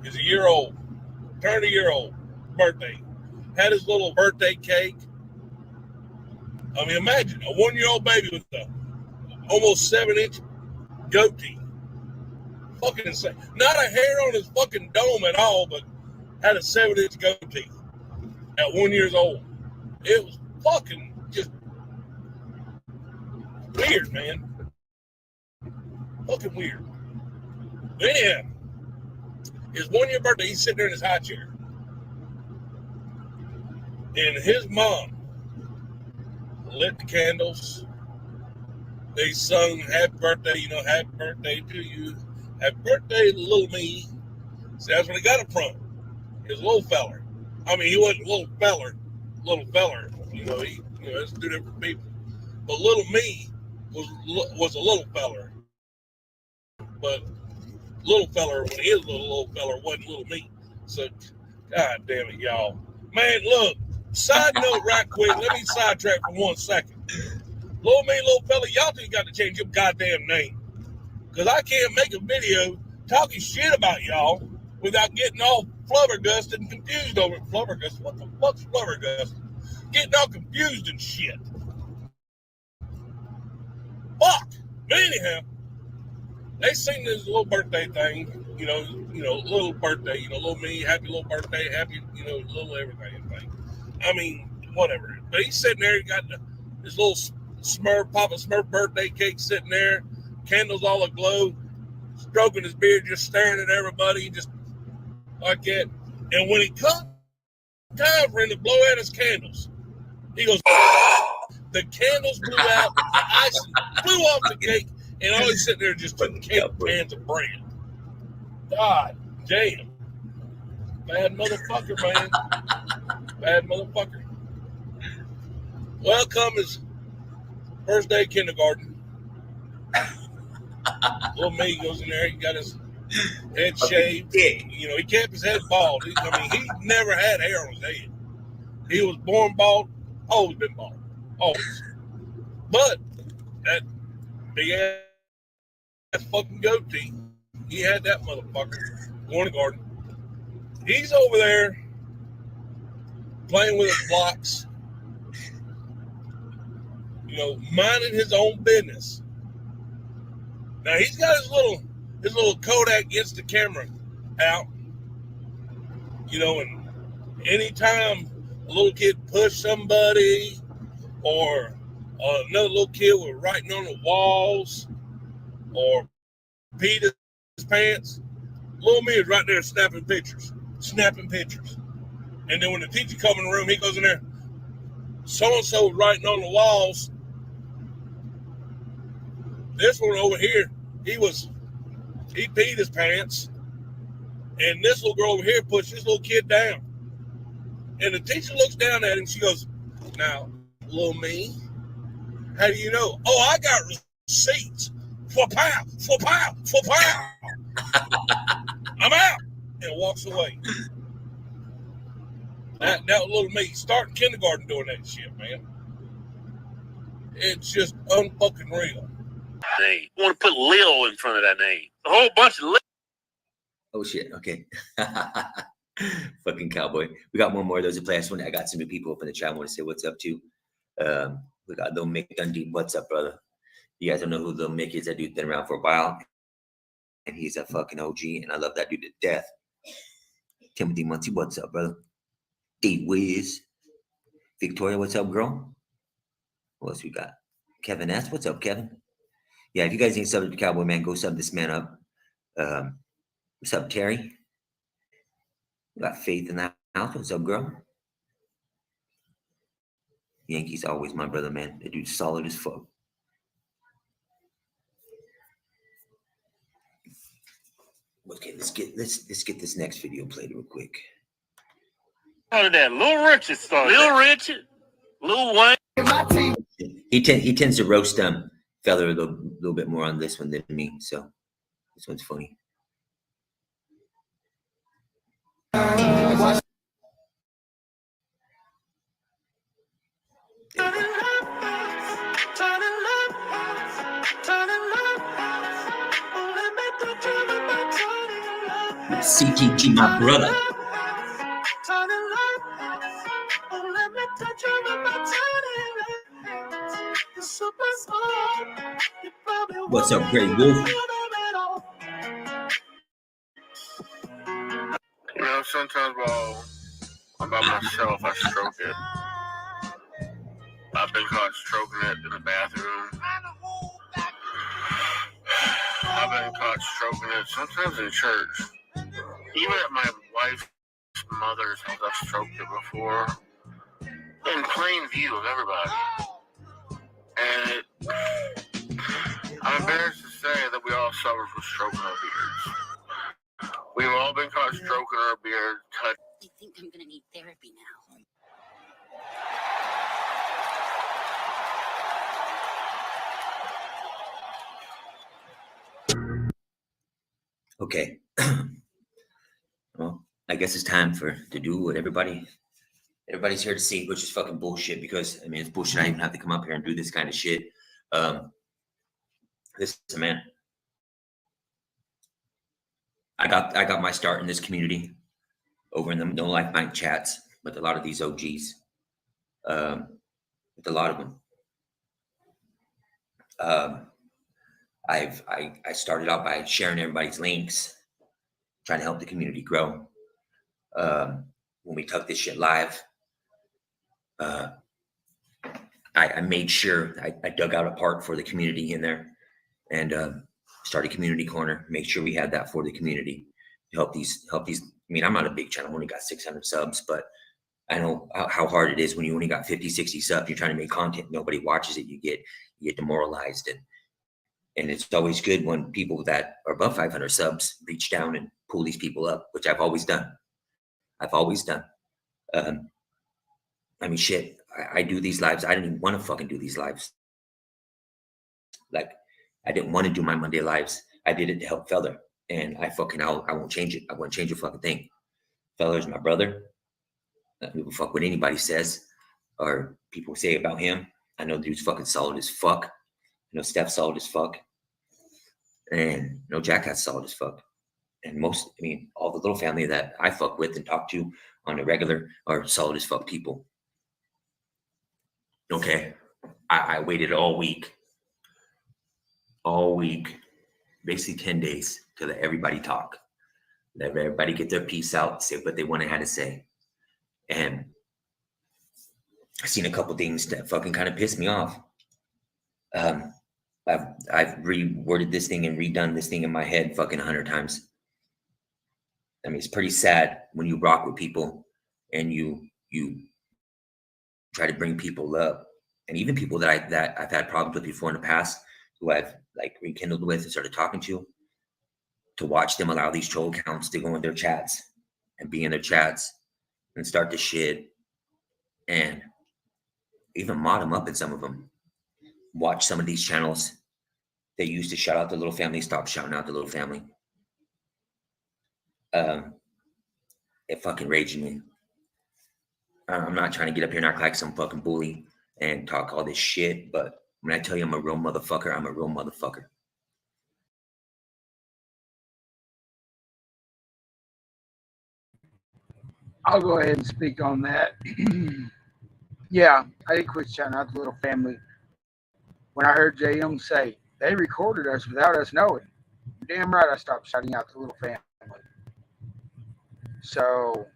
He's a year old. Turned a year old. Birthday. Had his little birthday cake. I mean, imagine a 1-year-old baby with a almost 7-inch goatee. Fucking insane. Not a hair on his fucking dome at all, but had a 7-inch goatee at 1 year old. It was fucking just weird, man. Fucking weird. But anyhow, his 1 year birthday, he's sitting there in his high chair. And his mom lit the candles. They sung happy birthday, happy birthday to you. Happy birthday, little me. See, that's where he got it from. His little feller. I mean, he wasn't little feller. That's two different people. But little me was a little feller. But little feller, when he is a little feller, wasn't little me. So, God damn it, y'all. Man, look, side note right quick. Let me sidetrack for 1 second. Little me, little fella, y'all think you got to change your goddamn name. Because I can't make a video talking shit about y'all without getting all flubbergusted and confused over it. Flubbergusted? What the fuck's flubbergusted? Getting all confused and shit. Fuck. But anyhow, they sing this little birthday thing, little birthday, little me, happy little birthday, happy, little everything thing. I mean, whatever. But he's sitting there, he got this little Papa Smurf birthday cake sitting there, candles all aglow, stroking his beard, just staring at everybody, just like that. And when it comes time for him to blow out his candles, he goes, the candles blew out, the icing flew off the cake, and all he's sitting there just took cans of bread. God damn. Bad motherfucker, man. Bad motherfucker. Welcome his first day of kindergarten. Little me goes in there, he got his head shaved. He kept his head bald. He never had hair on his head. He was born bald, always been bald. Always. But that big ass fucking goatee, he had that motherfucker going to garden. He's over there playing with his blocks, minding his own business. Now he's got his little Kodak gets the camera out, and anytime a little kid pushed somebody or another little kid was writing on the walls or peed his pants, little me is right there snapping pictures. And then when the teacher comes in the room, he goes in there, so-and-so writing on the walls. This one over here, he peed his pants. And this little girl over here pushed this little kid down. And the teacher looks down at him. She goes, now, little me, how do you know? Oh, I got receipts. For pow. I'm out. And walks away. That little me starting kindergarten doing that shit, man. It's just unfucking real. Name. You want to put Lil in front of that name. A whole bunch of Lil. Oh shit, okay. Fucking cowboy. We got one more of those to play. I got some new people up in the chat I want to say what's up to. We got Lil Mick Dundee. What's up, brother? You guys don't know who Lil Mick is. That dude's been around for a while. And he's a fucking OG. And I love that dude to death. Timothy Muncie, what's up, brother? Dave Wiz. Victoria, what's up, girl? What else we got? Kevin S. What's up, Kevin? Yeah, if you guys ain't subbed to Cowboy, man, go sub this man up. What's up, Terry? We got Faith in the house. What's up, girl? Yankees always my brother, man. That dude's solid as fuck. Okay, let's get this next video played real quick. How did that Lil Richard start? Lil Richard, Lil Wayne. He tends to roast fella a little bit more on this one than me, so this one's funny. CTG, my brother. What's up, Grey Wolf? Sometimes while I'm by myself, I stroke it. I've been caught stroking it in the bathroom. I've been caught stroking it sometimes in church. Even at my wife's mother's house, I've stroked it before. in plain view of everybody. And I'm embarrassed to say that we all suffer from stroking our beards. We've all been caught stroking our beards. I think I'm gonna need therapy now. Okay. Well, I guess it's time to do what everybody's here to see, which is fucking bullshit. Because I mean, it's bullshit. I even have to come up here and do this kind of shit. Listen, man. I got my start in this community over in the No Life Night chats with a lot of these OGs. With a lot of them. I started out by sharing everybody's links, trying to help the community grow. When we took this shit live, I made sure I dug out a part for the community in there and started Community Corner. Make sure we had that for the community to help these. I mean, I'm not a big channel. I've only got 600 subs, but I know how hard it is when you only got 50, 60 subs. You're trying to make content, nobody watches it. You get demoralized, and it's always good when people that are above 500 subs reach down and pull these people up, which I've always done. I mean, shit, I do these lives. I didn't even want to fucking do these lives. Like, I didn't want to do my Monday lives. I did it to help Feller, and I won't change it. I won't change a fucking thing. Feller's my brother. I don't give a fuck what anybody says or people say about him. I know the dude's fucking solid as fuck. I know Steph's solid as fuck. And I know Jackass solid as fuck. And all the little family that I fuck with and talk to on a regular are solid as fuck people. Okay. I waited all week, basically 10 days to let everybody talk. Let everybody get their piece out, say what they want to have to say. And I've seen a couple things that fucking kind of pissed me off. I've reworded this thing and redone this thing in my head fucking 100 times. I mean, it's pretty sad when you rock with people and you try to bring people up, and even people that I've had problems with before in the past, who I've like rekindled with and started talking to watch them allow these troll accounts to go in their chats and be in their chats and start to shit and even mod them up in some of them. Watch some of these channels that used to shout out the little family stop shouting out the little family. It fucking raged me. I'm not trying to get up here and act like some fucking bully and talk all this shit, but when I tell you I'm a real motherfucker, I'm a real motherfucker. I'll go ahead and speak on that. Yeah, I did quit shouting out the little family when I heard JM say they recorded us without us knowing. Damn right, I stopped shouting out the little family. So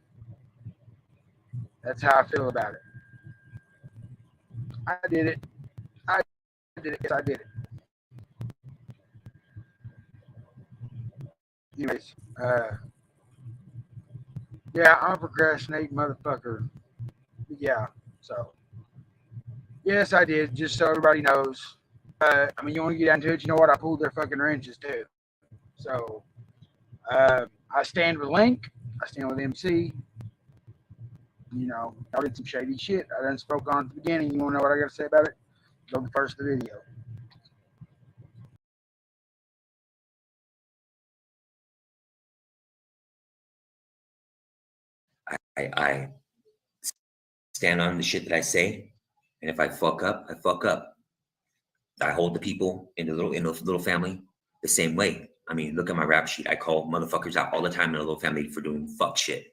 that's how I feel about it. I did it. Yes, I did it. Anyways, yeah, I'm a procrastinating motherfucker. Yeah, so yes, I did. Just so everybody knows. I mean, you want to get down to it, you know what? I pulled their fucking wrenches too. So I stand with Link. I stand with MC. You know, I did some shady shit. I done spoke on at the beginning. You want to know what I got to say about it? Go to first the video. I stand on the shit that I say, and if I fuck up, I fuck up. I hold the people in the little family the same way. I mean, look at my rap sheet. I call motherfuckers out all the time in the little family for doing fuck shit.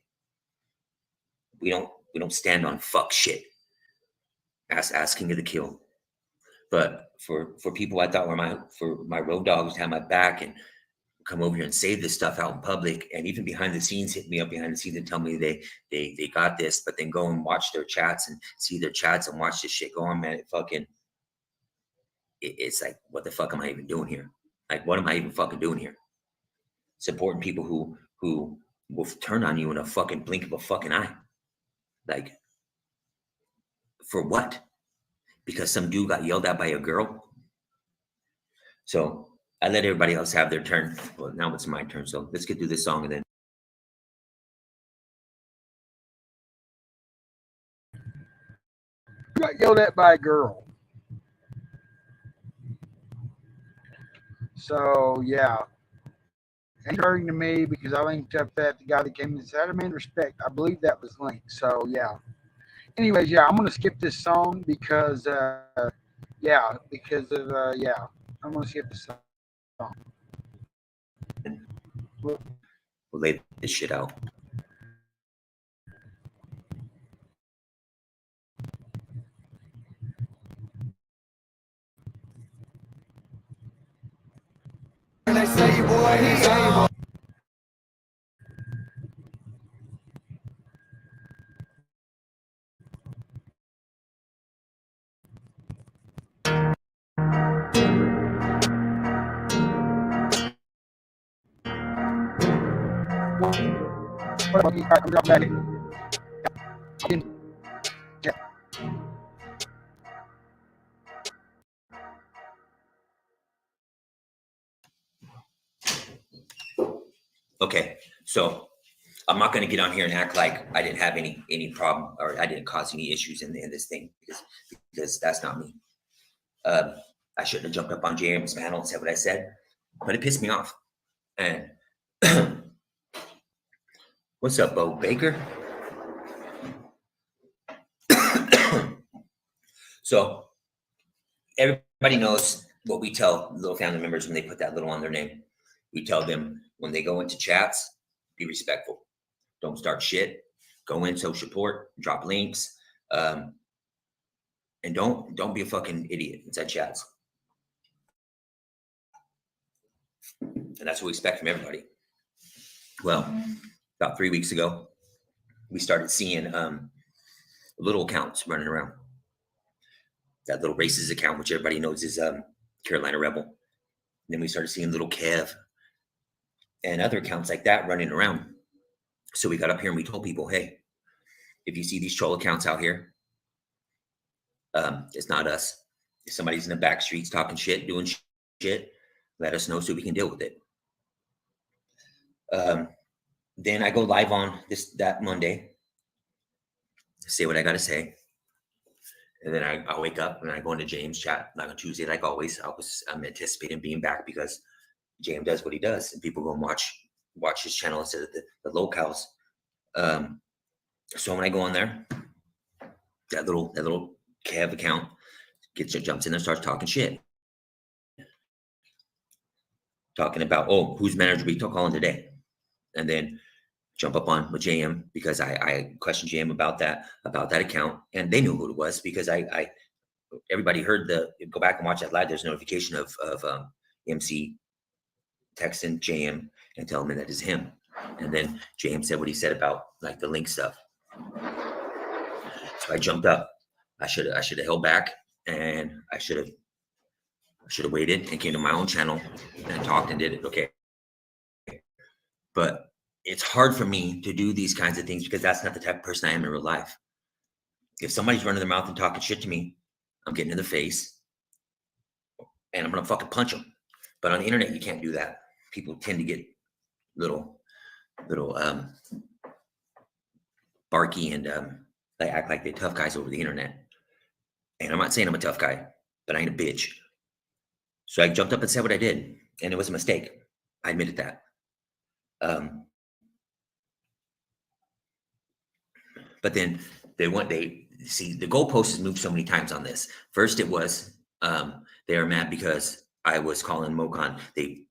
We don't stand on fuck shit. Asking of the kill. But for people I thought were my road dogs to have my back and come over here and say this stuff out in public, and even behind the scenes, hit me up behind the scenes and tell me they got this, but then go and watch their chats and see their chats and watch this shit go on, man. It's like, what the fuck am I even doing here? Like, what am I even fucking doing here? Supporting people who will turn on you in a fucking blink of a fucking eye. Like, For what? Because some dude got yelled at by a girl? So I let everybody else have their turn. Well, now it's my turn. So let's get through this song and then. You got yelled at by a girl. So yeah. It's hurting to me because I linked up that the guy that came in and said, I demand respect. I believe that was linked. So yeah. Anyways, yeah, I'm gonna skip this song because I'm gonna skip this song. We'll lay this shit out. They say, boy, he's on. I'm dropping back. Okay, so I'm not going to get on here and act like I didn't have any problem or I didn't cause any issues in this thing because that's not me. I shouldn't have jumped up on JM's panel and said what I said, but it pissed me off. And what's up, Bo Baker? So everybody knows what we tell little family members when they put that little on their name. We tell them when they go into chats, be respectful. Don't start shit. Go in, show support, drop links, and don't be a fucking idiot inside chats. And that's what we expect from everybody. Well, about 3 weeks ago, we started seeing little accounts running around. That little races account, which everybody knows is Carolina Rebel. And then we started seeing little Kev and other accounts like that running around. So we got up here and we told people, hey, if you see these troll accounts out here, it's not us. If somebody's in the back streets talking shit, doing shit, let us know so we can deal with it. Then I go live on that Monday, say what I got to say. And then I wake up and I go into James' chat, like on Tuesday, like always. I'm anticipating being back because James does what he does, and people go and watch his channel instead of the locals. So when I go on there, that little Kev account jumps in there, starts talking shit, talking about, oh, whose manager we calling today, and then jump up on with JM because I questioned JM about that account, and they knew who it was because everybody heard go back and watch that live. There's a notification of MC texting JM and telling me that is him, and then JM said what he said about like the link stuff. So I jumped up. I should have held back, and I should have waited and came to my own channel and talked and did it. Okay, but it's hard for me to do these kinds of things because that's not the type of person I am in real life. If somebody's running their mouth and talking shit to me, I'm getting in the face and I'm going to fucking punch them. But on the internet, you can't do that. People tend to get little barky and they act like they're tough guys over the internet. And I'm not saying I'm a tough guy, but I ain't a bitch. So I jumped up and said what I did, and it was a mistake. I admitted that. But then see the goalpost has moved so many times on this. First, it was they are mad because I was calling Mokan. They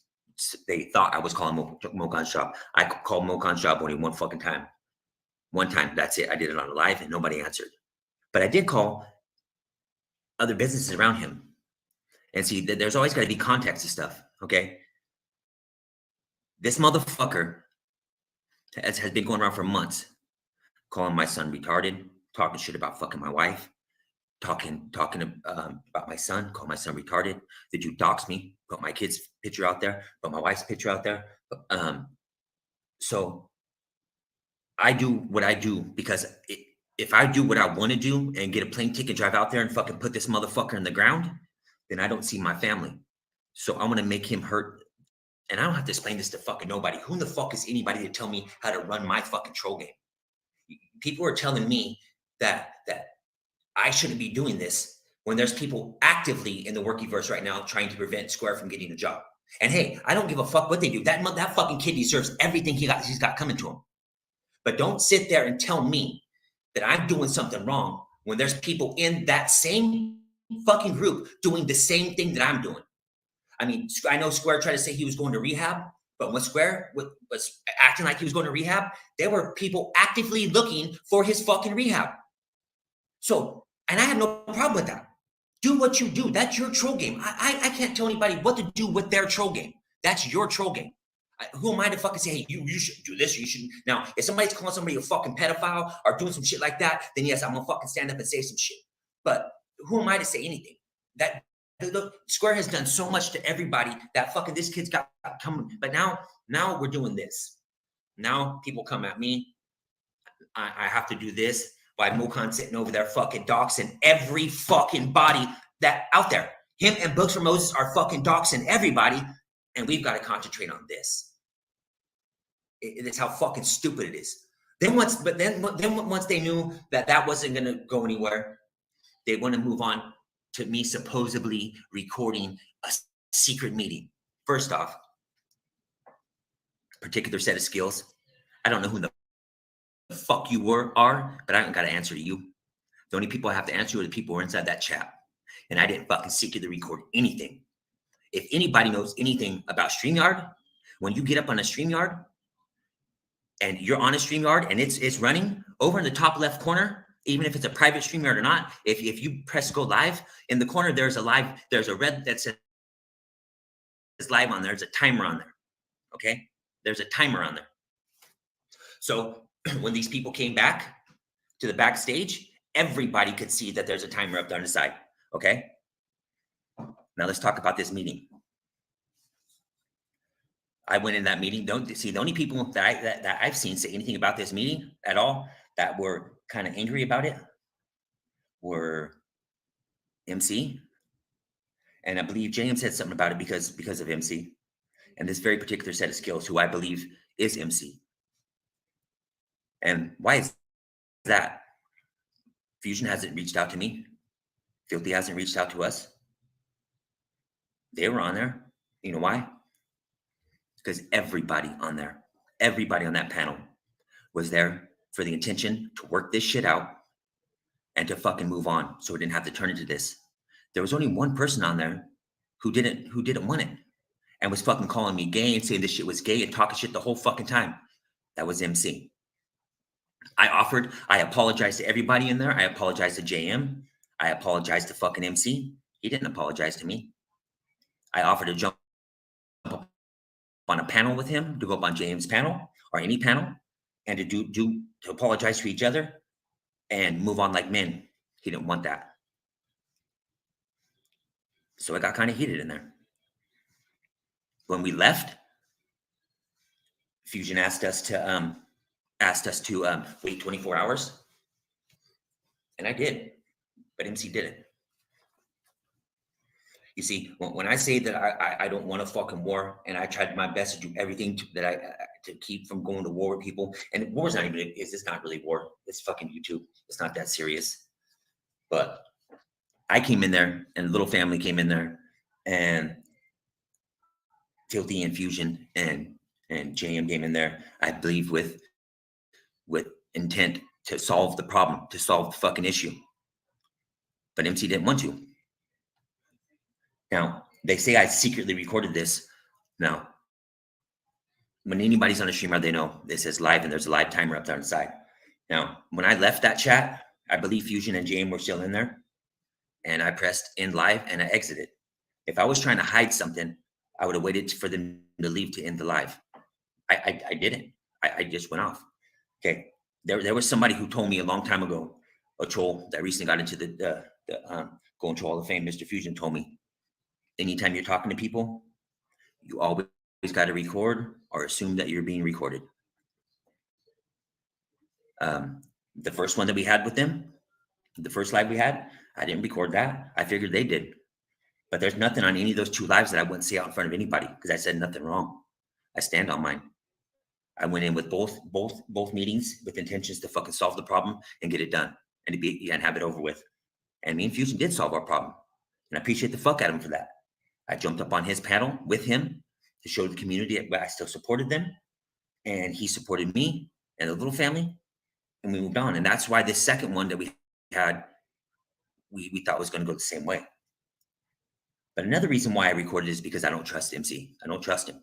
thought I was calling Mokan's shop. I called Mokan's shop only one fucking time. One time, that's it. I did it on a live and nobody answered. But I did call other businesses around him. And see, there's always got to be context to stuff, okay? This motherfucker has been going around for months, calling my son retarded, talking shit about fucking my wife, talking about my son, calling my son retarded. Did you dox me? Put my kid's picture out there, put my wife's picture out there. So I do what I do because if I do what I want to do and get a plane ticket, drive out there and fucking put this motherfucker in the ground, then I don't see my family. So I'm going to make him hurt. And I don't have to explain this to fucking nobody. Who the fuck is anybody to tell me how to run my fucking troll game? People are telling me that I shouldn't be doing this when there's people actively in the workiverse right now trying to prevent Square from getting a job. And hey, I don't give a fuck what they do. That fucking kid deserves everything he's got coming to him. But don't sit there and tell me that I'm doing something wrong when there's people in that same fucking group doing the same thing that I'm doing. I mean, I know Square tried to say he was going to rehab, but when Square was acting like he was going to rehab, there were people actively looking for his fucking rehab. So, and I have no problem with that. Do what you do. That's your troll game. I can't tell anybody what to do with their troll game. That's your troll game. Who am I to fucking say, hey, you should do this, you shouldn't. Now, if somebody's calling somebody a fucking pedophile or doing some shit like that, then yes, I'm gonna fucking stand up and say some shit. But who am I to say anything? That look, Square has done so much to everybody that fucking this kid's got coming. But now we're doing this. Now people come at me. I have to do this. Why Mokan sitting over there fucking doxing every fucking body that out there. Him and Books for Moses are fucking doxing everybody. And we've got to concentrate on this. It's how fucking stupid it is. Then once they knew that wasn't going to go anywhere, they want to move on to me supposedly recording a secret meeting. First off, particular set of skills. I don't know who the fuck you are, but I don't got to answer to you. The only people I have to answer are the people who are inside that chat. And I didn't fucking secretly record anything. If anybody knows anything about StreamYard, when you get up on a StreamYard and you're on a StreamYard and it's running over in the top left corner, even if it's a private StreamYard or not, if you press go live, in the corner there's a red that says live on there. There's a timer on there. Okay? There's a timer on there. So when these people came back to the backstage, everybody could see that there's a timer up there on the side. Okay? Now let's talk about this meeting. I went in that meeting. Don't see the only people that I've seen say anything about this meeting at all that were kind of angry about it were MC, and I believe James said something about it because of MC, and this very particular set of skills, who I believe is MC. And why is that? Fusion hasn't reached out to me. Filthy hasn't reached out to us. They were on there. You know why? Because everybody on there, everybody on that panel was there for the intention to work this shit out and to fucking move on, so it didn't have to turn into this. There was only one person on there who didn't want it and was fucking calling me gay and saying this shit was gay and talking shit the whole fucking time. That was MC. I apologized to everybody in there. I apologized to JM. I apologized to fucking MC. He didn't apologize to me. I offered to jump up on a panel with him, to go up on James' panel or any panel, and to apologize to each other and move on like men. He didn't want that. So it got kind of heated in there. When we left, Fusion asked us to wait 24 hours. And I did, but MC didn't. You see, when I say that I don't want a fucking war, and I tried my best to do everything to keep from going to war with people, and war's not even, it's not really war. It's fucking YouTube. It's not that serious. But I came in there, and Little Family came in there, and Filthy and Fusion and JM came in there, I believe with intent to solve the problem, to solve the fucking issue. But MC didn't want to. Now, they say I secretly recorded this. Now, when anybody's on a streamer, they know this says live and there's a live timer up there on the side. Now, when I left that chat, I believe Fusion and JM were still in there. And I pressed end live and I exited. If I was trying to hide something, I would have waited for them to leave to end the live. I didn't. I just went off. Okay. There was somebody who told me a long time ago, a troll that recently got into the Going to Hall of Fame, Mr. Fusion told me, anytime you're talking to people, you always got to record or assume that you're being recorded. The first one that we had with them, the first live we had, I didn't record that. I figured they did. But there's nothing on any of those 2 lives that I wouldn't say out in front of anybody because I said nothing wrong. I stand on mine. I went in with both meetings with intentions to fucking solve the problem and get it done and have it over with. And me and Fusion did solve our problem. And I appreciate the fuck out of him for that. I jumped up on his panel with him to show the community that I still supported them. And he supported me and the little family. And we moved on. And that's why this second one that we had, we thought was going to go the same way. But another reason why I recorded is because I don't trust MC. I don't trust him.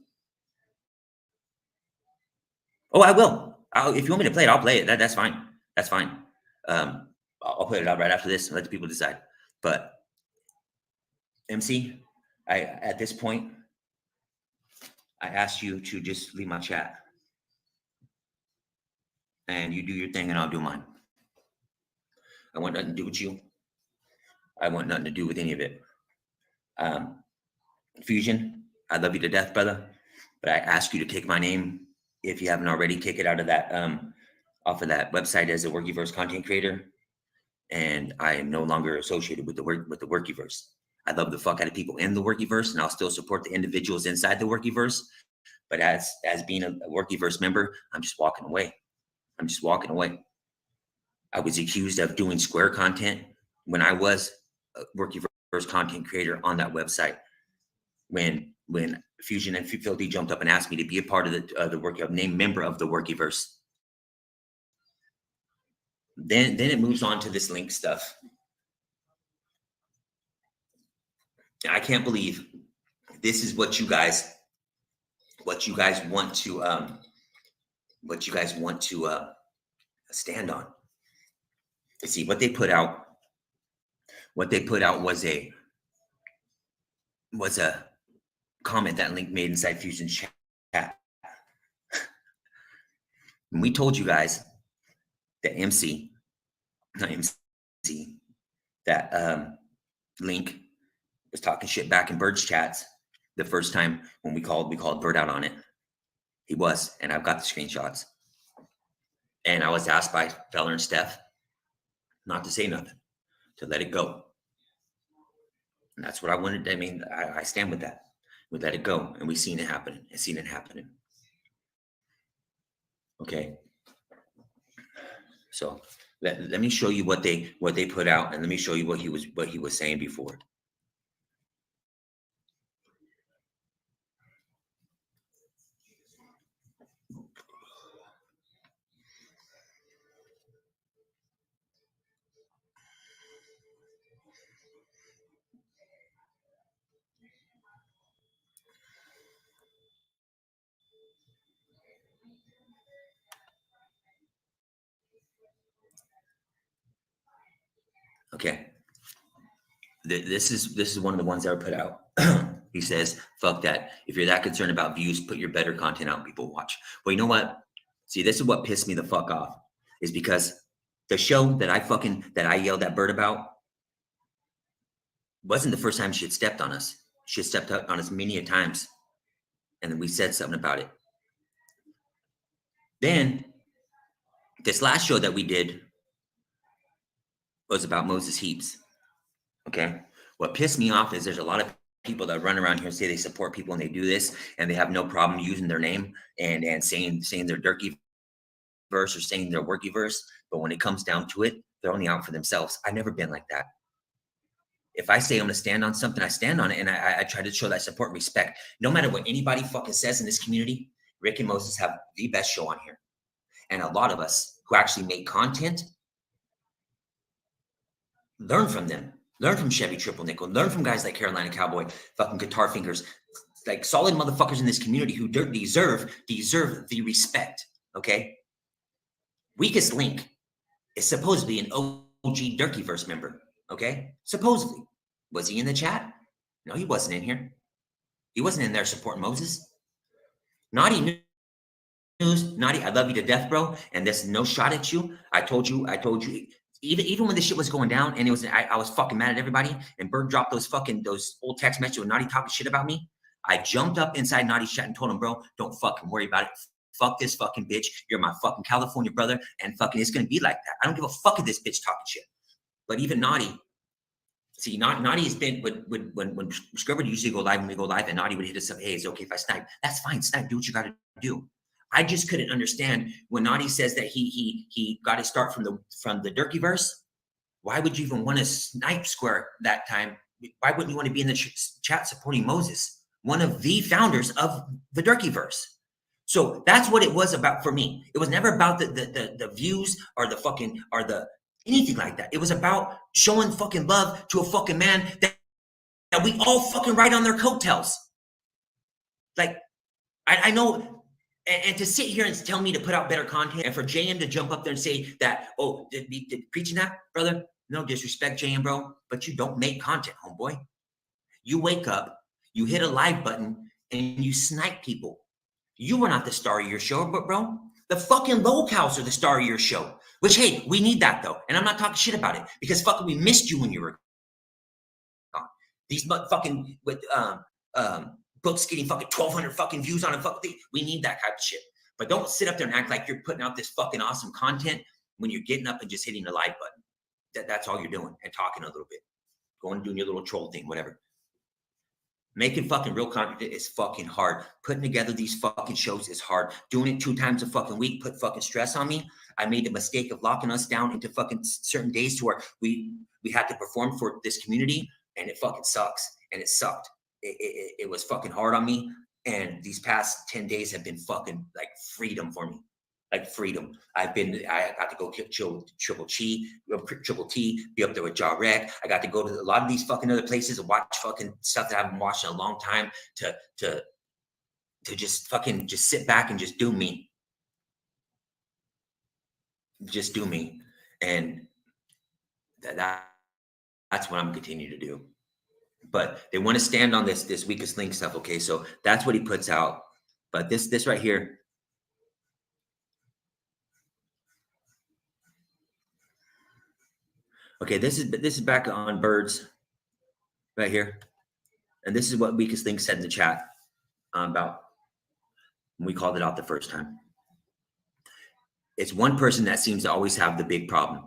Oh, I will. If you want me to play it, I'll play it. That's fine. That's fine. I'll put it out right after this and let the people decide. But MC, at this point, I asked you to just leave my chat. And you do your thing and I'll do mine. I want nothing to do with you. I want nothing to do with any of it. Fusion, I love you to death, brother. But I ask you to take my name, if you haven't already, take it out of that off of that website as a Workiverse content creator. And I am no longer associated with the Workiverse. I love the fuck out of people in the Workiverse, and I'll still support the individuals inside the Workiverse. But as being a Workiverse member, I'm just walking away. I'm just walking away. I was accused of doing square content when I was a Workiverse content creator on that website. When Fusion and Filthy jumped up and asked me to be a part of the Workiverse, named member of the Workiverse. Then it moves on to this link stuff. I can't believe this is what you guys want to stand on. You see what they put out. What they put out was a comment that Link made inside Fusion's chat. And we told you guys that that Link was talking shit back in Bird's chats the first time when we called Bird out on it. He was, and I've got the screenshots. And I was asked by Feller and Steph not to say nothing, to let it go. And that's what I wanted. I mean, I stand with that. We let it go, and we've seen it happening. I've seen it happening. Okay. So let me show you what they put out, and let me show you what he was saying before. Okay. This is one of the ones that were put out. He says, fuck that. If you're that concerned about views, put your better content out and people watch. Well, you know what? See, this is what pissed me the fuck off, is because the show that I yelled at Bird about wasn't the first time she had stepped on us. She had stepped on us many a times. And then we said something about it. Then this last show that we did was about Moses Heaps. Okay. What pissed me off is there's a lot of people that run around here and say they support people and they do this and they have no problem using their name and saying their Durkee verse or saying their Workiverse. But when it comes down to it, they're only out for themselves. I've never been like that. If I say I'm going to stand on something, I stand on it, and I try to show that support and respect. No matter what anybody fucking says in this community, Rick and Moses have the best show on here. And a lot of us who actually make content, learn from them. Learn from Chevy Triple Nickel. Learn from guys like Carolina Cowboy, fucking Guitar Fingers, like solid motherfuckers in this community who deserve the respect, okay? Weakest Link is supposedly an OG Durkeeverse member, okay? Supposedly. Was he in the chat? No, he wasn't in here. He wasn't in there supporting Moses. Naughty News, Naughty, I love you to death, bro, and there's no shot at you. I told you, even when this shit was going down and I was fucking mad at everybody and Bird dropped those old text messages with Naughty talking shit about me, I jumped up inside Naughty's chat and told him, bro, don't fucking worry about it. fuck this fucking bitch. You're my fucking California brother, and fucking it's gonna be like that. I don't give a fuck if this bitch talking shit. But even Naughty, see, Naughty has been when Scrubber usually go live when we go live, and Naughty would hit us up, hey, it's okay if I snipe. That's fine, snipe, do what you gotta do. I just couldn't understand when Naughty says that he got to start from the Durkeyverse. Why would you even want to snipe Square that time? Why wouldn't you want to be in the chat supporting Moses, one of the founders of the Durkeyverse? So that's what it was about for me. It was never about the views or the fucking or the anything like that. It was about showing fucking love to a fucking man that we all fucking ride on their coattails. Like, I know, and to sit here and tell me to put out better content, and for JM to jump up there and say that, oh, did preaching that, brother? No disrespect, JM, bro, but you don't make content, homeboy. You wake up, you hit a live button, and you snipe people. You were not the star of your show, but bro, the fucking locals are the star of your show. Which, hey, we need that though, and I'm not talking shit about it because fucking we missed you when you were gone. These fucking with books getting fucking 1,200 fucking views on a fucking thing. We need that type of shit. But don't sit up there and act like you're putting out this fucking awesome content when you're getting up and just hitting the like button. That's all you're doing, and talking a little bit, going and doing your little troll thing, whatever. Making fucking real content is fucking hard. Putting together these fucking shows is hard. Doing it 2 times a fucking week put fucking stress on me. I made the mistake of locking us down into fucking certain days to where we had to perform for this community, and it fucking sucks. And it sucked. It was fucking hard on me. And these past 10 days have been fucking like freedom for me. Like freedom. I got to go chill Triple T, be up there with Jaw Rec. I got to go to a lot of these fucking other places and watch fucking stuff that I haven't watched in a long time to just fucking just sit back and just do me. Just do me. And that's what I'm continuing to do. But they want to stand on this weakest link stuff. Okay, so that's what he puts out. But this right here. Okay, this is back on Birds right here. And this is what Weakest Link said in the chat about when we called it out the first time. It's one person that seems to always have the big problem,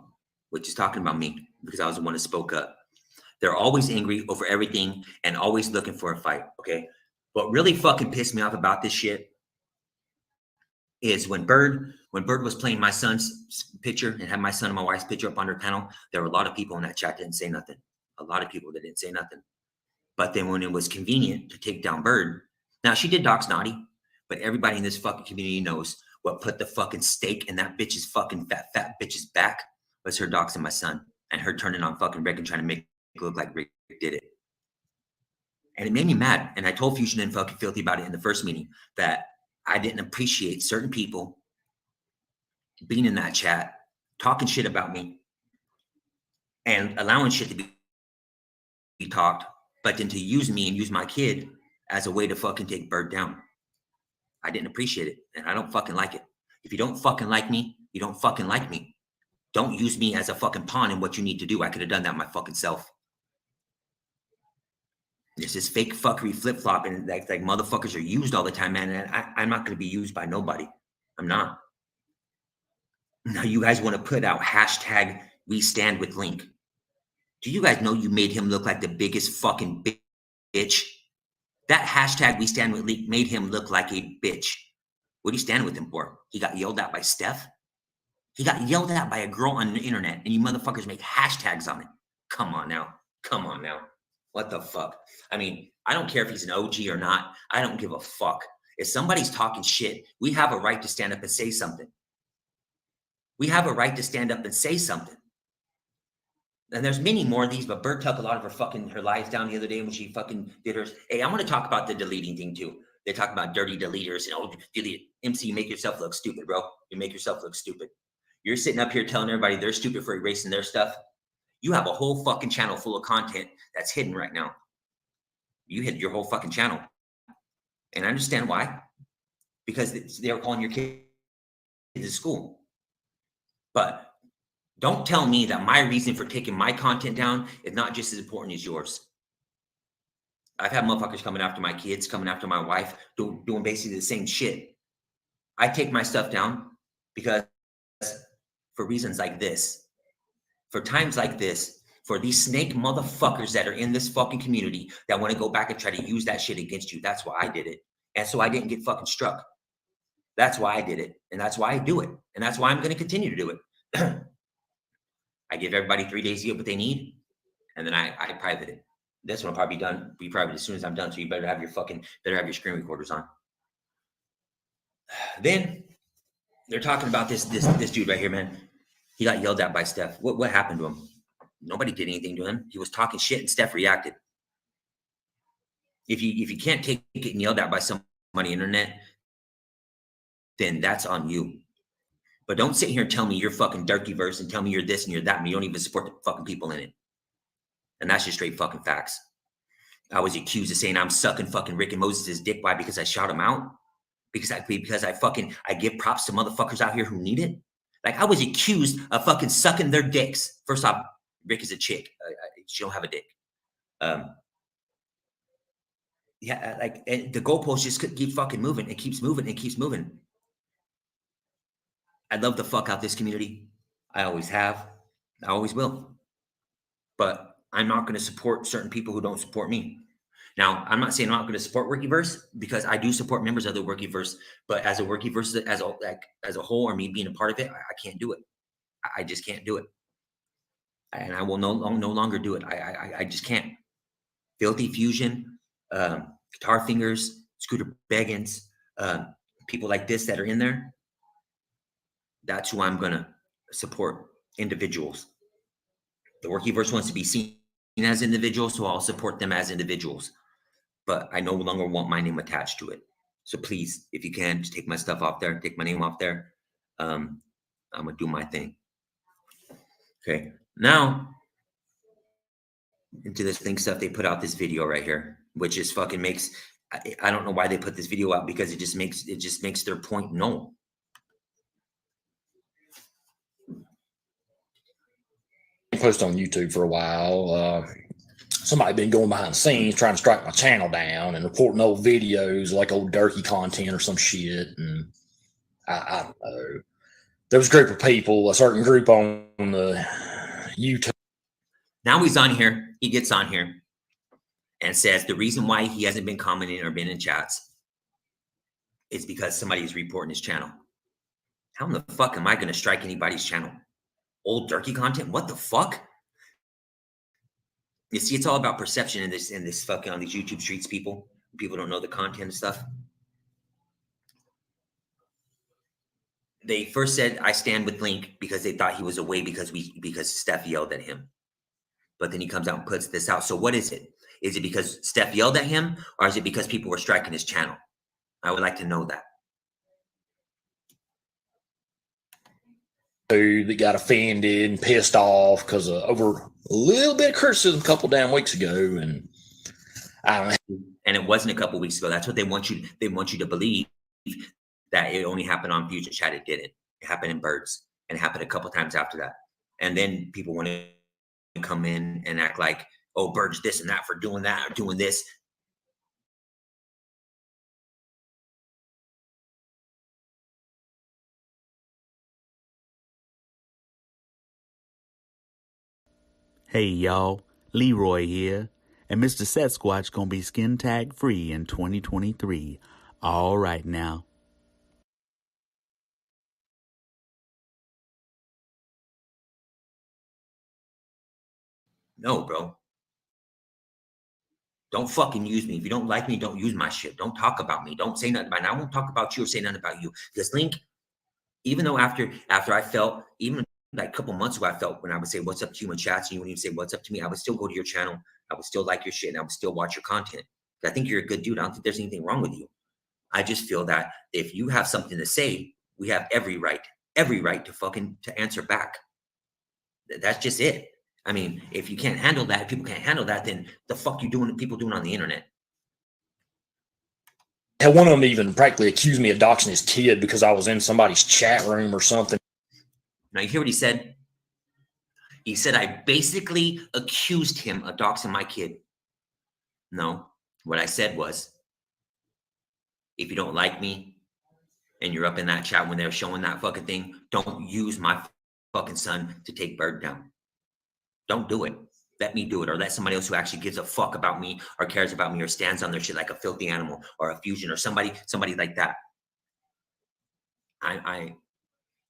which is talking about me, because I was the one that spoke up. They're always angry over everything and always looking for a fight, okay? What really fucking pissed me off about this shit is when Bird was playing my son's picture and had my son and my wife's picture up on her panel, there were a lot of people in that chat that didn't say nothing. A lot of people that didn't say nothing. But then when it was convenient to take down Bird, now she did dox Naughty, but everybody in this fucking community knows what put the fucking stake in that bitch's fucking fat bitch's back was her doxing my son and her turning on fucking Rick and trying to make it look like Rick did it. And it made me mad. And I told Fusion and fucking Filthy about it in the first meeting that I didn't appreciate certain people being in that chat, talking shit about me and allowing shit to be talked, but then to use me and use my kid as a way to fucking take Bird down. I didn't appreciate it, and I don't fucking like it. If you don't fucking like me, you don't fucking like me. Don't use me as a fucking pawn in what you need to do. I could have done that my fucking self. There's this fake fuckery flip-flop, and like motherfuckers are used all the time, man. And I'm not going to be used by nobody. I'm not. Now you guys want to put out hashtag we stand with Link. Do you guys know you made him look like the biggest fucking bitch? That hashtag we stand with Link made him look like a bitch. What are you standing with him for? He got yelled at by Steph. He got yelled at by a girl on the internet, and you motherfuckers make hashtags on it. Come on now. Come on now. What the fuck? I mean, I don't care if he's an OG or not. I don't give a fuck. If somebody's talking shit, we have a right to stand up and say something. We have a right to stand up and say something. And there's many more of these, but Bird took a lot of her lives down the other day when she fucking did hers. Hey, I want to talk about the deleting thing too. They talk about dirty deleters and oh, delete it. MC, you make yourself look stupid, bro. You make yourself look stupid. You're sitting up here telling everybody they're stupid for erasing their stuff. You have a whole fucking channel full of content that's hidden right now. You hid your whole fucking channel. And I understand why. Because they were calling your kids to school. But don't tell me that my reason for taking my content down is not just as important as yours. I've had motherfuckers coming after my kids, coming after my wife, doing basically the same shit. I take my stuff down because for reasons like this, for times like this, for these snake motherfuckers that are in this fucking community that want to go back and try to use that shit against you. That's why I did it. And so I didn't get fucking struck. That's why I did it. And that's why I do it. And that's why I'm going to continue to do it. I give everybody 3 days to get what they need. And then I private it. This one will probably be private as soon as I'm done. So you better have your screen recorders on. Then they're talking about this dude right here, man. He got yelled at by Steph. What happened to him? Nobody did anything to him. He was talking shit and Steph reacted. If you can't take getting yelled at by somebody on the internet, then that's on you. But don't sit here and tell me you're fucking Dirtyverse and tell me you're this and you're that, and you don't even support the fucking people in it. And that's just straight fucking facts. I was accused of saying I'm sucking fucking Rick and Moses' dick. Why? Because I shout him out? Because I give props to motherfuckers out here who need it? Like, I was accused of fucking sucking their dicks. First off, Rick is a chick. She don't have a dick. Yeah, like, and the goalpost just keep fucking moving. It keeps moving. It keeps moving. I love the fuck out this community. I always have. I always will. But I'm not going to support certain people who don't support me. Now, I'm not saying I'm not going to support Workyverse, because I do support members of the Workyverse. But as a Workyverse, as a whole, or me being a part of it, I can't do it. I just can't do it. And I will no longer do it. I just can't. Filthy Fusion, Guitar Fingers, Scooter Beggins, people like this that are in there. That's who I'm going to support, individuals. The Workyverse wants to be seen as individuals, so I'll support them as individuals. But I no longer want my name attached to it. So please, if you can, just take my stuff off there, take my name off there. I'm going to do my thing. Okay. Now, into this thing stuff, they put out this video right here, which just fucking makes, I don't know why they put this video out, because it just makes their point known. Post on YouTube for a while. Somebody been going behind the scenes trying to strike my channel down and reporting old videos, like old Durkee content or some shit. And I don't know. There was a group of people, a certain group on the YouTube. Now he's on here. He gets on here and says the reason why he hasn't been commenting or been in chats is because somebody is reporting his channel. How in the fuck am I going to strike anybody's channel? Old Durkee content? What the fuck? You see, it's all about perception in this fucking on these YouTube streets, people. People don't know the content and stuff. They first said I stand with Link because they thought he was away because Steph yelled at him. But then he comes out and puts this out. So what is it? Is it because Steph yelled at him, or is it because people were striking his channel? I would like to know that. That got offended and pissed off because over a little bit of criticism a couple damn weeks ago, and I don't know. And it wasn't a couple weeks ago. That's what they want you to believe, that it only happened on Fusion Chat. It didn't. It happened in Birds, and it happened a couple times after that. And then people want to come in and act like, oh, Birds this and that for doing that or doing this. Hey y'all, Leroy here, and Mr. Sasquatch gonna be skin tag free in 2023. All right now. No, bro. Don't fucking use me. If you don't like me, don't use my shit. Don't talk about me. Don't say nothing about me. I won't talk about you or say nothing about you. Because Link, even though after I felt, even like a couple months ago, I felt when I would say what's up to you in chats and you wouldn't even say what's up to me, I would still go to your channel. I would still like your shit and I would still watch your content. I think you're a good dude. I don't think there's anything wrong with you. I just feel that if you have something to say, we have every right to answer back. That's just it. I mean, if you can't handle that, if people can't handle that, then the fuck people doing on the internet? Hell, one of them even practically accused me of doxing his kid because I was in somebody's chat room or something. Now, you hear what he said? He said, I basically accused him of doxing my kid. No, what I said was, if you don't like me, and you're up in that chat when they're showing that fucking thing, don't use my fucking son to take Bird down. Don't do it. Let me do it, or let somebody else who actually gives a fuck about me or cares about me or stands on their shit like a filthy animal or a fusion or somebody like that.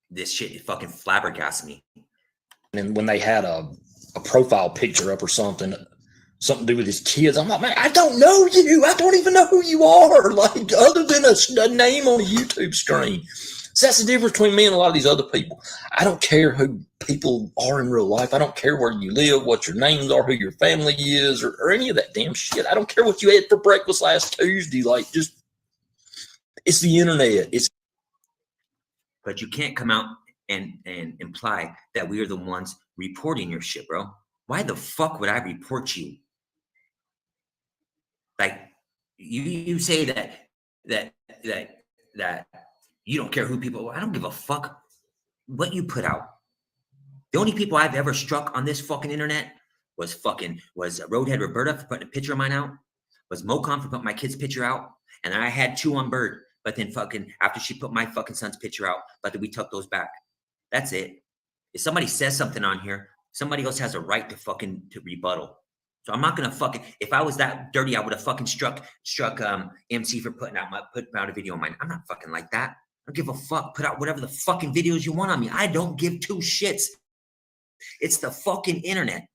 This shit fucking flabbergasts me. And when they had a profile picture up or something to do with his kids, I'm like, man, I don't know you. I don't even know who you are. Like, other than a name on a YouTube screen. So that's the difference between me and a lot of these other people. I don't care who people are in real life. I don't care where you live, what your names are, who your family is, or any of that damn shit. I don't care what you ate for breakfast last Tuesday. Like, just, it's the internet. But you can't come out and imply that we are the ones reporting your shit, bro. Why the fuck would I report you? Like, you say that you don't care who people. I don't give a fuck what you put out. The only people I've ever struck on this fucking internet was Roadhead Roberta for putting a picture of mine out, was Mocon for putting my kid's picture out, and I had 2 on Bird. But then fucking after she put my fucking son's picture out, but then we took those back. That's it. If somebody says something on here, somebody else has a right to rebuttal. So I'm not gonna fucking, if I was that dirty, I would have fucking struck MC for putting out a video of mine. I'm not fucking like that. I don't give a fuck. Put out whatever the fucking videos you want on me. I don't give 2 shits. It's the fucking internet.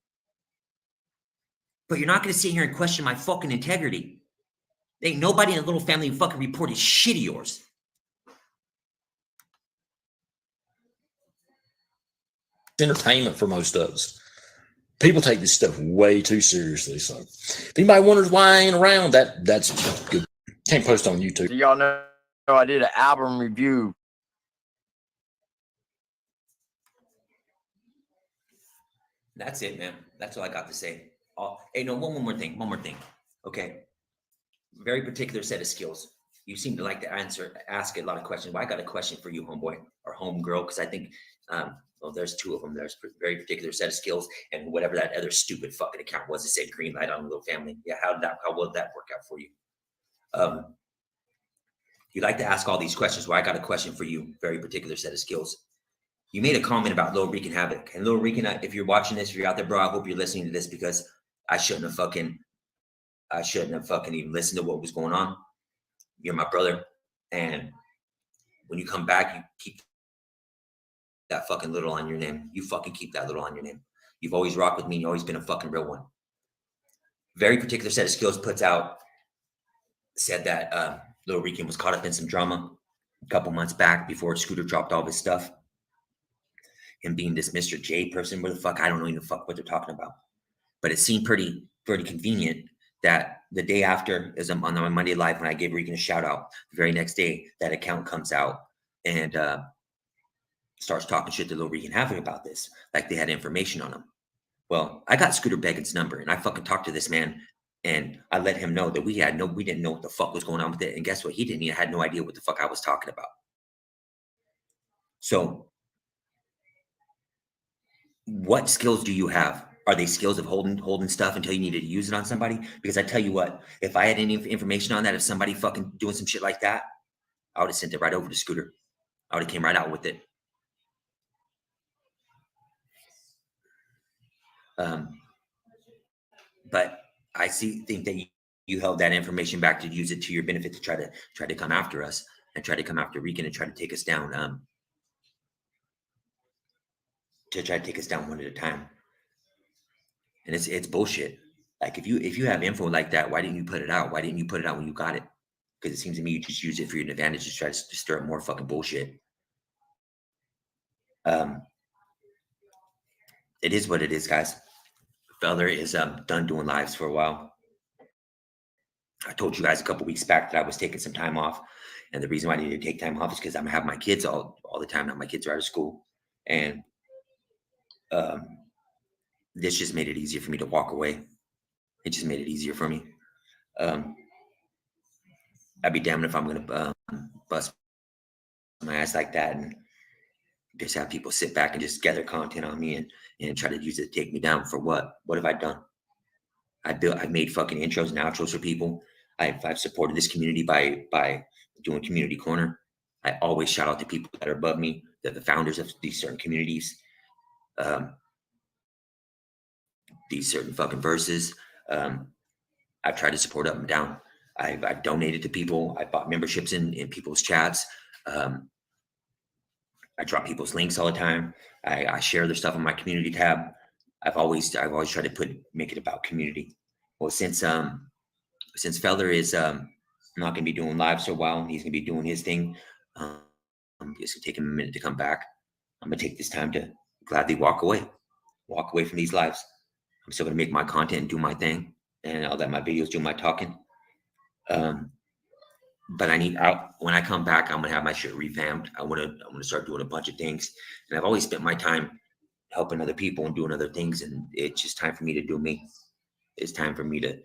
But you're not gonna sit here and question my fucking integrity. Ain't nobody in a little family who fucking reported shit of yours. It's entertainment for most of us. People take this stuff way too seriously. So if anybody wonders why I ain't around, that's good. Can't post on YouTube. So y'all know I did an album review. That's it, man. That's all I got to say. Hey, no, one more thing. Okay. Very particular set of skills. You seem to like to ask a lot of questions. Well, I got a question for you, homeboy or homegirl, because I think, there's 2 of them. There's a very particular set of skills, and whatever that other stupid fucking account was that said green light on a little family. Yeah, how will that work out for you? You like to ask all these questions. Well, I got a question for you. Very particular set of skills. You made a comment about Lil Rican Havoc, and Lil Rican, if you're watching this, if you're out there, bro, I hope you're listening to this, because I shouldn't have fucking even listened to what was going on. You're my brother. And when you come back, you keep that fucking little on your name. You fucking keep that little on your name. You've always rocked with me. You've always been a fucking real one. Very particular set of skills said that Lil Rican was caught up in some drama a couple months back before Scooter dropped all of his stuff. Him being this Mr. J person, where the fuck, I don't know even the fuck what they're talking about. But it seemed pretty convenient that the day after, is on my Monday Live, when I gave Rican a shout out, the very next day, that account comes out and starts talking shit to Lil Rican Havoc about this, like they had information on him. Well, I got Scooter Beggin's number, and I fucking talked to this man, and I let him know that we didn't know what the fuck was going on with it. And guess what? He had no idea what the fuck I was talking about. So what skills do you have? Are they skills of holding stuff until you needed to use it on somebody? Because I tell you what, if I had any information on that, if somebody fucking doing some shit like that, I would have sent it right over to Scooter. I would have came right out with it. But I think that you held that information back to use it to your benefit, to try to come after us and try to come after Rican and try to take us down. To try to take us down one at a time. And it's bullshit. Like, if you have info like that, why didn't you put it out? Why didn't you put it out when you got it? Because it seems to me you just use it for your advantage to try to stir up more fucking bullshit. It is what it is, guys. Feller is done doing lives for a while. I told you guys a couple weeks back that I was taking some time off, and the reason why I needed to take time off is because I'm having my kids all the time now. My kids are out of school, and this just made it easier for me to walk away. It just made it easier for me. I'd be damned if I'm gonna bust my ass like that and just have people sit back and just gather content on me and try to use it to take me down. For what? What have I done? I've made fucking intros and outros for people. I've supported this community by doing Community Corner. I always shout out to people that are above me, that the founders of these certain communities, these certain fucking verses. I've tried to support up and down. I've donated to people. I bought memberships in people's chats. I drop people's links all the time. I share their stuff on my community tab. I've always tried to make it about community. Well, since Feller is not going to be doing lives for a while, he's going to be doing his thing. It's going to take him a minute to come back. I'm going to take this time to gladly walk away from these lives. I'm still going to make my content and do my thing, and I'll let my videos do my talking. But when I come back, I'm going to have my shit revamped. I want to start doing a bunch of things, and I've always spent my time helping other people and doing other things, and it's just time for me to do me. It's time for me to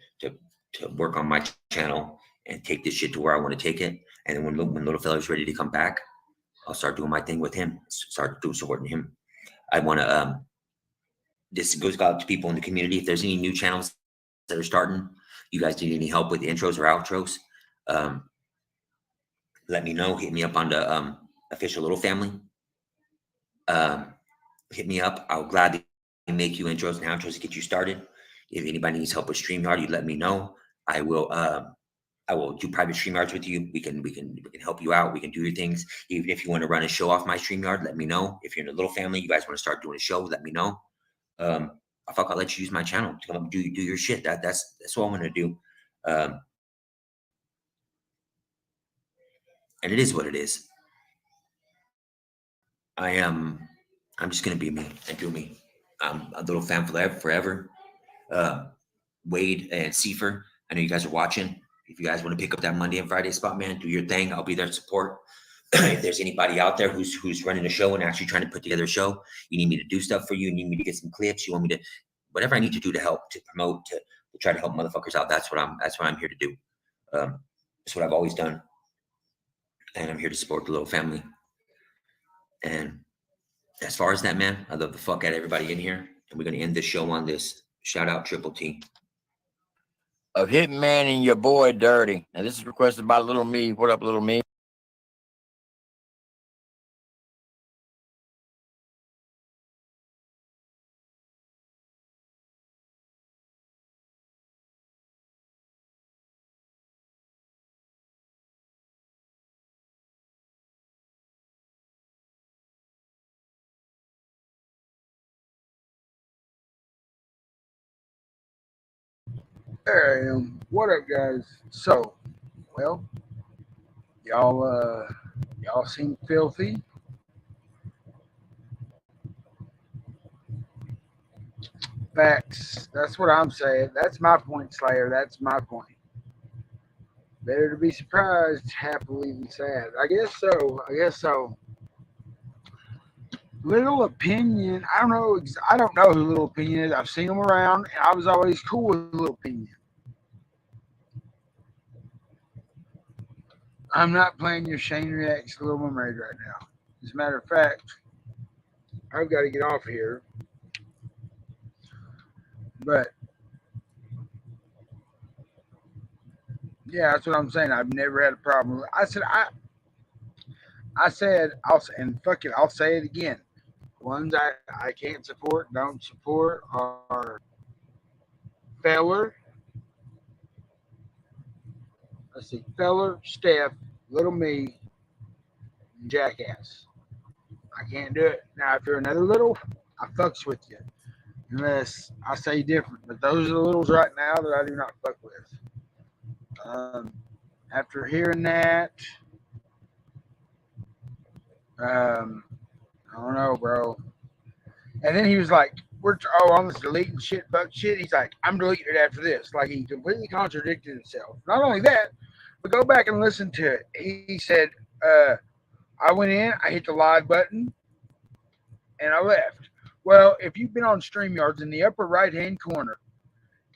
work on my channel and take this shit to where I want to take it. And then when Little Feller's ready to come back, I'll start doing my thing with him, start supporting him. I want to, this goes out to people in the community. If there's any new channels that are starting, you guys need any help with intros or outros, let me know. Hit me up on the official Little Family. Hit me up. I'll gladly make you intros and outros to get you started. If anybody needs help with StreamYard, you let me know. I will do private StreamYards with you. We can help you out. We can do your things. Even if you want to run a show off my StreamYard, let me know. If you're in a Little Family, you guys want to start doing a show, let me know. I'll let you use my channel to come up and do your shit. That's what I'm gonna do. And it is what it is. I'm just gonna be me and do me. I'm a Little Fam forever. Wade and Seifer, I know you guys are watching. If you guys want to pick up that Monday and Friday spot, man, do your thing. I'll be there to support. If there's anybody out there who's running a show and actually trying to put together a show, you need me to do stuff for you, you need me to get some clips, you want me to, whatever I need to do to help, to promote, to try to help motherfuckers out, that's what I'm here to do. That's what I've always done. And I'm here to support the Little Family. And as far as that, man, I love the fuck out of everybody in here. And we're gonna end this show on this. Shout out Triple T. Of Hitman and your boy Dirty. And this is requested by Little Me. What up, Little Me? There I am. What up, guys? So, well, y'all seem filthy. Facts. That's what I'm saying. That's my point, Slayer. That's my point. Better to be surprised, happily than sad. I guess so. Little Opinion. I don't know who Little Opinion is. I've seen them around, and I was always cool with Little Opinion. I'm not playing your Shane Reacts to Little Mermaid right now. As a matter of fact, I've got to get off here. But yeah, that's what I'm saying. I've never had a problem. I said I'll say it again. Ones I can't support, don't support are Feller. Let's see, Feller, Steph, Little Me, and Jackass. I can't do it. Now, if you're another little, I fucks with you. Unless I say different. But those are the littles right now that I do not fuck with. After hearing that, I don't know, bro. And then he was like, I'm just deleting shit, fuck shit. He's like, I'm deleting it after this. Like, he completely contradicted himself. Not only that, but go back and listen to it. He said, I went in, I hit the live button, and I left. Well, if you've been on StreamYards, in the upper right-hand corner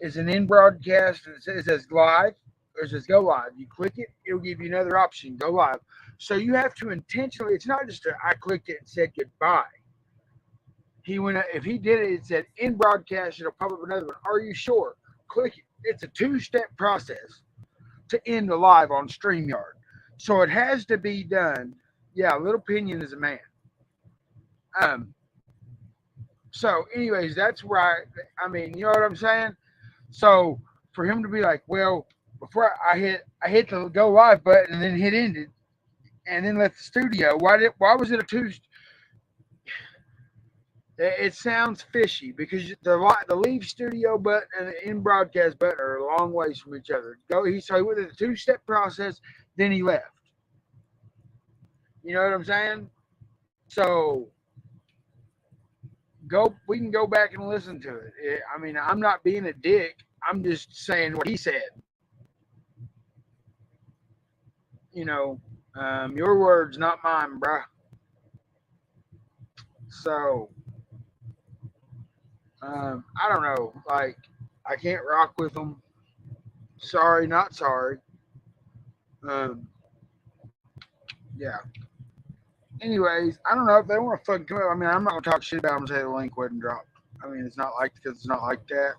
is an in-broadcast, and it says live, or it says go live. You click it, it'll give you another option, go live. So you have to intentionally, it's not just I clicked it and said goodbye. If he did it, it said in broadcast, it'll pop up another one. Are you sure? Click it. It's a two-step process to end the live on StreamYard. So it has to be done Yeah, Little Pinion is a man. So, anyways, that's right. I mean, you know what I'm saying? So, for him to be like, well, before I hit the go live button and then hit ended and then left the studio. Why was it a two? It sounds fishy because the leave studio button and the in broadcast button are a long ways from each other. So he went through the 2-step process, then he left. You know what I'm saying? So we can go back and listen to it. I mean, I'm not being a dick. I'm just saying what he said. You know, your words, not mine, bruh. So, I don't know. Like, I can't rock with them. Sorry, not sorry. Yeah. Anyways, I don't know if they want to fucking come up. I mean, I'm not gonna talk shit about them and say the link wasn't dropped. I mean, it's not like because it's not like that.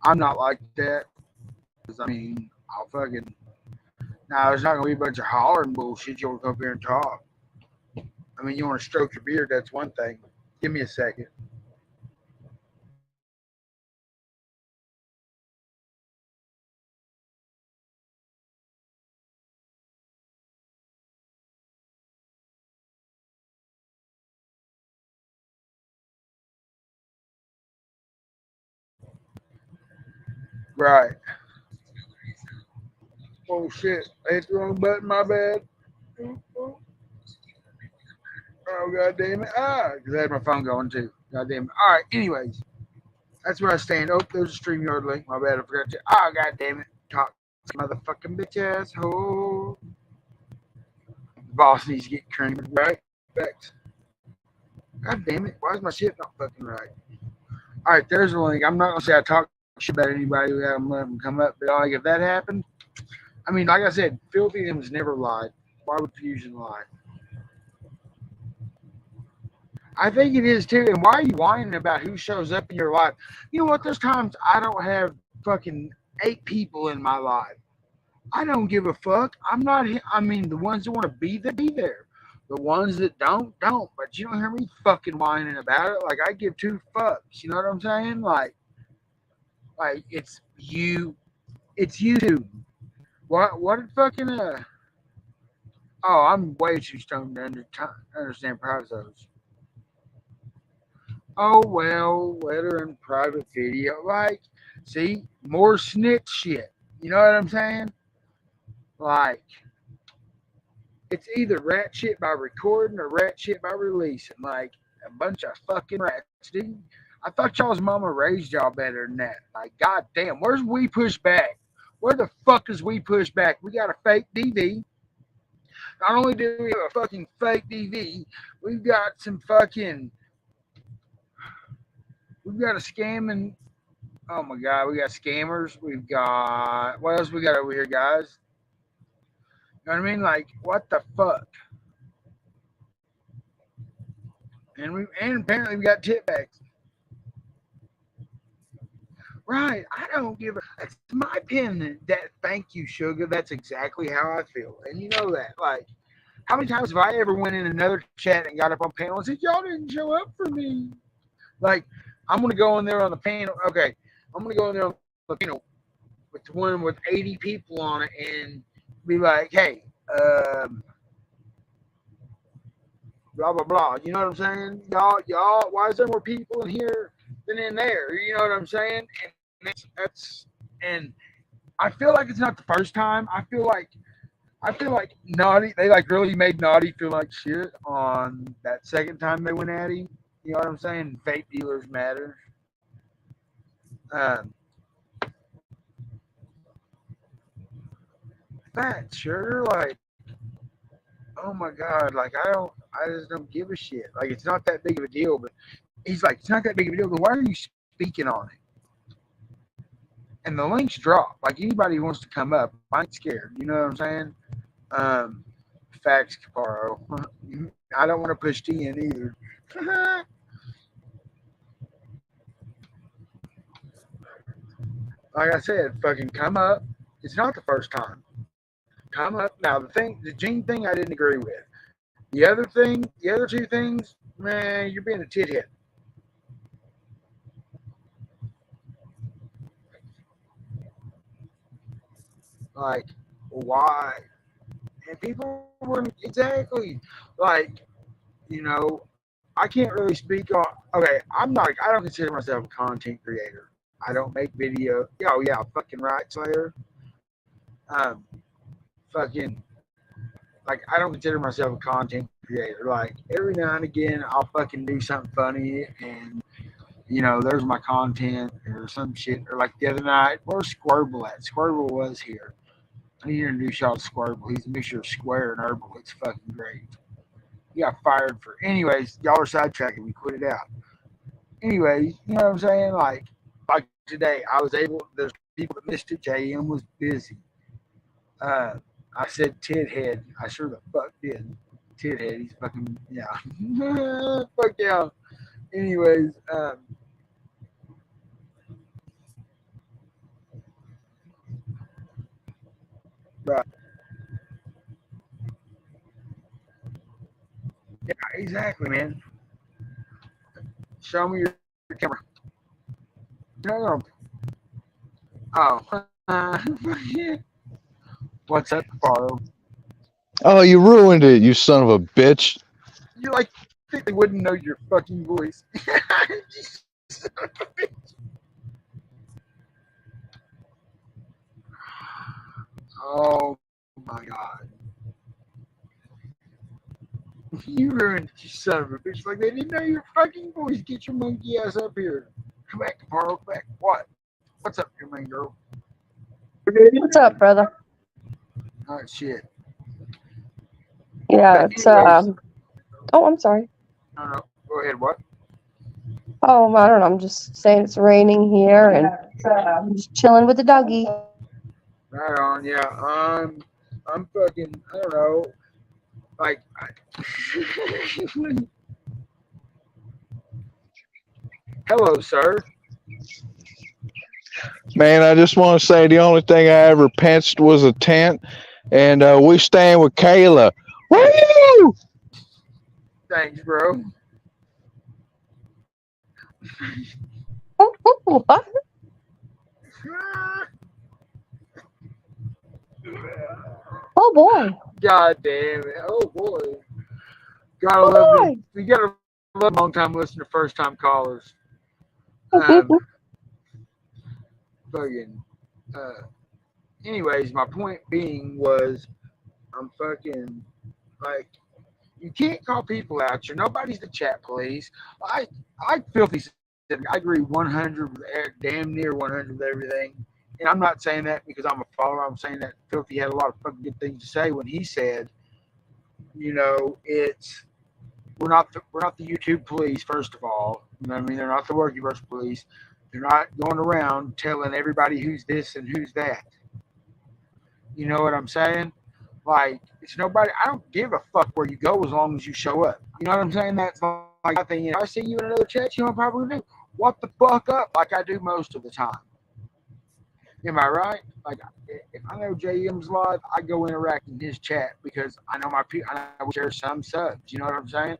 I'm not like that. Because I mean, I'll fucking. Now, there's not gonna be a bunch of hollering bullshit. You want to come up here and talk. I mean, you want to stroke your beard, that's one thing. Give me a second. Right. Oh shit. I hit the wrong button, my bad. Oh god damn it. Because I had my phone going too. God damn it. Alright, anyways. That's where I stand. Oh, there's a StreamYard link. My bad, I forgot to. Oh god damn it. Talk motherfucking bitch asshole. The boss needs to get creamed, right? Facts. God damn it. Why is my shit not fucking right? Alright, there's a link. I'm not gonna say I talk shit about anybody who haven't let them come up, but like if that happened, I mean, like I said, Filthy M's never lied. Why would Fusion lie? I think it is too. And why are you whining about who shows up in your life? You know what? There's times I don't have fucking 8 people in my life. I don't give a fuck. I'm not. I mean, the ones that want to be there, be there. The ones that don't. But you don't hear me fucking whining about it. Like I give 2 fucks. You know what I'm saying? Like it's you. It's YouTube. What did fucking Oh, I'm way too stoned to understand private zones. Oh well, let her in private video. Like, see, more snitch shit. You know what I'm saying? Like, it's either rat shit by recording or rat shit by releasing. Like a bunch of fucking rats, dude. I thought y'all's mama raised y'all better than that. Like, goddamn, where's We Push Back? Where the fuck is We Push Back? We got a fake DV. Not only do we have a fucking fake DV, we've got some fucking. We've got a scamming. Oh my god, we got scammers. We've got what else we got over here, guys? You know what I mean? Like, what the fuck? And apparently we got tip bags. Right. I don't give a. That's my opinion. That thank you, sugar. That's exactly how I feel, and you know that. Like, how many times have I ever went in another chat and got up on panel and said, "Y'all didn't show up for me"? Like, I'm gonna go in there on the panel. Okay, I'm gonna go in there on the panel with the one with 80 people on it and be like, "Hey, blah blah blah." You know what I'm saying? Y'all. Why is there more people in here than in there? You know what I'm saying? And and I feel like it's not the first time. I feel like Naughty. They like really made Naughty feel like shit on that second time they went at him. You know what I'm saying? Fake dealers matter. That sure, like, oh my god, like I just don't give a shit. Like it's not that big of a deal, but he's like, it's not that big of a deal. But why are you speaking on it? And the links drop. Like anybody who wants to come up, I ain't scared. You know what I'm saying? Facts, Caparo. I don't want to push T in either. Like I said, fucking come up. It's not the first time. Come up. Now the Gene thing I didn't agree with. The other two things, man, you're being a tithead. Like, why? And people weren't exactly like, you know, I can't really speak on. Okay, I don't consider myself a content creator. I don't make video. Oh yeah, fucking right, Slayer. Fucking like I don't consider myself a content creator. Like every now and again, I'll fucking do something funny, and you know, there's my content or some shit. Or like the other night, where's Squirble at? Squirble was here. I need to introduce y'all to Squirble. He's a mixture of Square and Herbal. It's fucking great. He got fired for. Anyways, y'all are sidetracking. We quit it out. Anyways, you know what I'm saying? Like today, I was able. There's people that missed it. JM was busy. I said Tidhead. I sure the fuck did. Tidhead. He's fucking yeah. Fuck yeah. Anyways, right. Yeah, exactly, man. Show me your camera. No. Oh. What's up, Barrow? Oh, you ruined it, you son of a bitch. You like think they wouldn't know your fucking voice. Oh my god. You ruined it, you son of a bitch. Like they didn't know your fucking voice. Get your monkey ass up here. Come back, Barrow. Come back. What? What's up, your main girl? What's up, brother? Oh shit. Yeah, it's oh, I'm sorry. No. Go ahead. What? Oh, I don't know. I'm just saying it's raining here and I'm just chilling with the doggy. Right on. Yeah. I'm fucking. I don't know. Like. Hello, sir. Man, I just want to say the only thing I ever pinched was a tent, and we stand with Kayla. Woo! Thanks, bro. What? Oh boy. God damn it. Oh boy. Gotta love it. You gotta love long time listener, first time callers. Fucking anyways, my point being was I'm fucking like you can't call people out. Nobody's the chat police. I filthy. I agree 100 with damn near 100 with everything. And I'm not saying that because I'm a follower. I'm saying that Filthy had a lot of fucking good things to say when he said, you know, we're not the YouTube police, first of all. You know what I mean? They're not the Workyverse police. They're not going around telling everybody who's this and who's that. You know what I'm saying? Like, it's nobody. I don't give a fuck where you go as long as you show up. You know what I'm saying? That's like I think. If I see you in another chat, you know what I'm probably gonna do? What the fuck up? Like I do most of the time. Am I right? Like, if I know JM's live, I go interact in his chat because I know my people. I will share some subs. You know what I'm saying?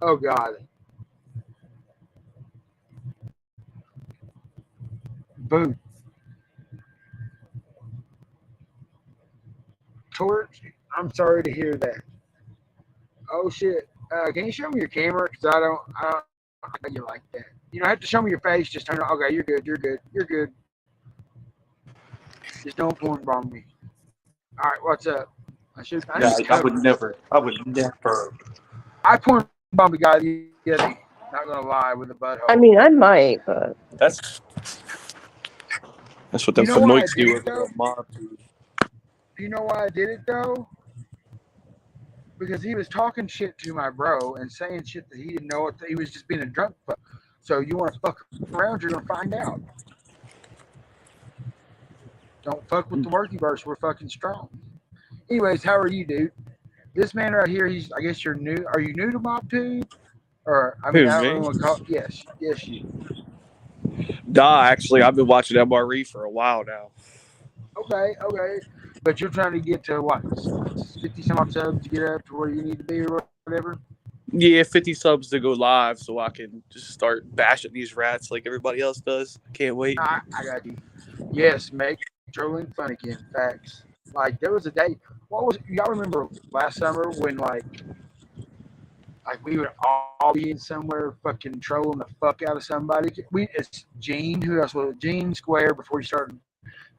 Oh God. Boo. Torch. I'm sorry to hear that. Oh shit. Can you show me your camera? Because I don't know you like that. You don't have to show me your face. Just turn it. Okay, you're good. You're good. Just don't porn bomb me. All right, what's up? I would never. I porn bomb a guy the other day. Not gonna lie, with a butthole. I mean, I might, but that's what them Fanoiks do with their mob. Do you know why I did it though? Because he was talking shit to my bro and saying shit that he didn't know. He was just being a drunk fuck. So you want to fuck around, you're gonna find out. Don't fuck with the Workyverse. We're fucking strong. Anyways, how are you, dude? This man right here, I guess you're new. Are you new to MobTube? Or I mean, I don't know what to call. Yes, you. Nah, actually, I've been watching MRE for a while now. Okay. But you're trying to get to what, 50 some odd subs to get up to where you need to be or whatever? Yeah, 50 subs to go live so I can just start bashing these rats like everybody else does. Can't wait. I got you. Yes, make trolling fun again. Facts. Like there was a day. What was y'all remember last summer when like we would all be in somewhere fucking trolling the fuck out of somebody. It's Gene. Who else was it? Gene Square before he started,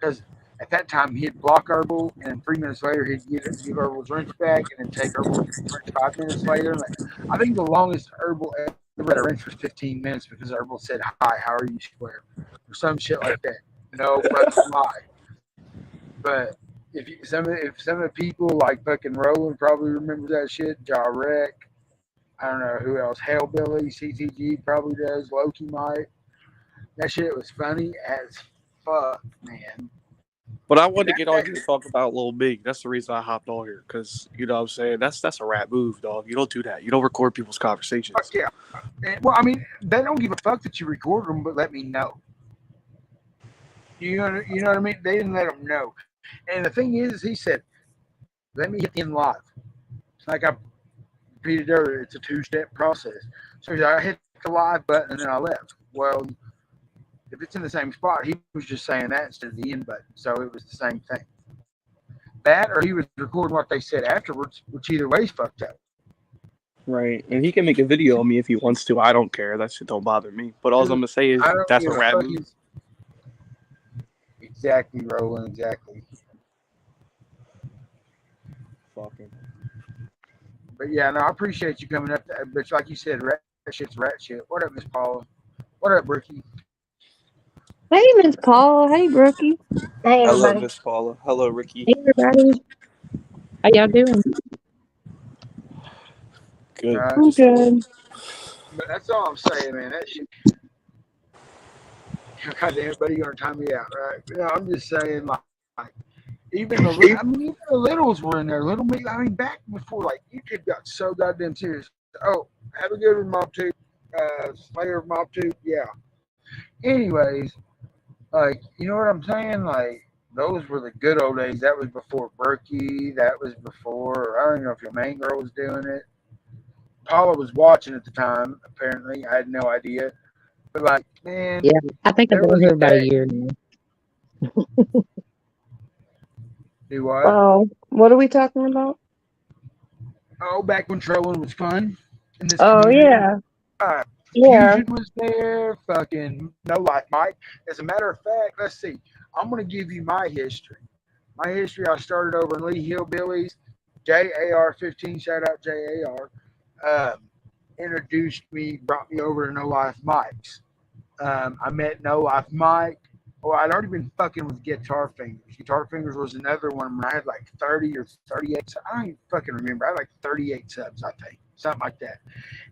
because at that time he'd block Herbal, and 3 minutes later he'd give Herbal's wrench back, and then take Herbal's wrench 5 minutes later. Like, I think the longest Herbal ever had a wrench was 15 minutes because Herbal said, "Hi, how are you, Square?" or some shit like that. No fucking lie. But if some of the people like fucking Roland probably remember that shit. Jarek. I don't know who else. Hellbilly, CTG probably does. Loki might. That shit was funny as fuck, man. But I wanted to get on here to talk about Lil Big. That's the reason I hopped on here, because you know what I'm saying, that's a rap move, dog. You don't do that. You don't record people's conversations. Fuck yeah. And, well, I mean, they don't give a fuck that you record them, but let me know. You know what I mean? They didn't let them know. And the thing is, he said, "Let me hit the end live." It's like I repeated earlier, it's a 2-step process. So I hit the live button and then I left. Well, if it's in the same spot, he was just saying that instead of the end button. So it was the same thing. That or he was recording what they said afterwards, which either way is fucked up. Right. And he can make a video of me if he wants to. I don't care. That shit don't bother me. But all I'm going to say is that's a rap move. Exactly, Roland. Exactly. Fucking. But yeah, no, I appreciate you coming up. But like you said, rat shit's rat shit. What up, Miss Paula? What up, Ricky? Hey, Miss Paula. Hey, Brookie. Hey, Hello, everybody. Miss Paula. Hello, Ricky. Hey, everybody. How y'all doing? Good. I'm good. But that's all I'm saying, man. That shit. Goddamn, buddy, you're gonna time me out, right? You know, I'm just saying, like even the littles were in there. Little me, I mean, back before like YouTube got so goddamn serious. Oh, have a good one, Mob 2. Slayer of Mob 2, yeah. Anyways, like, you know what I'm saying? Like, those were the good old days. That was before Berkey. That was before, I don't even know if your main girl was doing it. Paula was watching at the time, apparently. I had no idea. But, like, man. Yeah, I think I've been here about a year now. Do what? Oh, what are we talking about? Oh, back when trolling was fun. In this Oh, community. yeah. Yeah. Fusion was there. Fucking No Life Mike. As a matter of fact, let's see. I'm going to give you my history. My history, I started over in Lee Hillbillies. JAR15, shout out JAR. Introduced me, brought me over to No Life Mike's. I met No Life Mike. Oh, I'd already been fucking with Guitar Fingers. Guitar Fingers was another one when I had like 30 or 38. I don't even fucking remember. I had like 38 subs, I think. Something like that.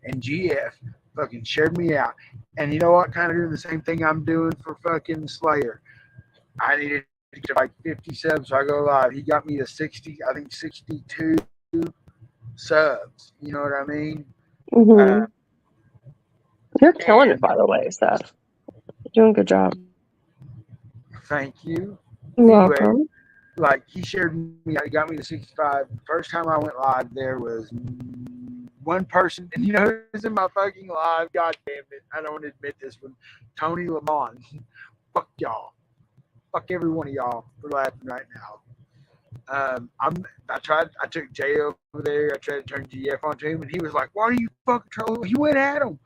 And GF fucking shared me out. And you know what? Kind of doing the same thing I'm doing for fucking Slayer. I needed to get like 50 subs, so I go live. He got me to 60, I think 62 subs. You know what I mean? Mm-hmm. You're killing it, by the way, Seth. You're doing a good job. Thank you. You're Anyway, welcome. like he shared me, he got me to 65. First time I went live, there was one person, and you know who's in my fucking live? God damn it. I don't want to admit this one. Tony Lamont. Fuck y'all. Fuck every one of y'all for laughing right now. I took Jay over there. I tried to turn GF onto him, and he was like, "Why are you fucking trolling?" He went at him.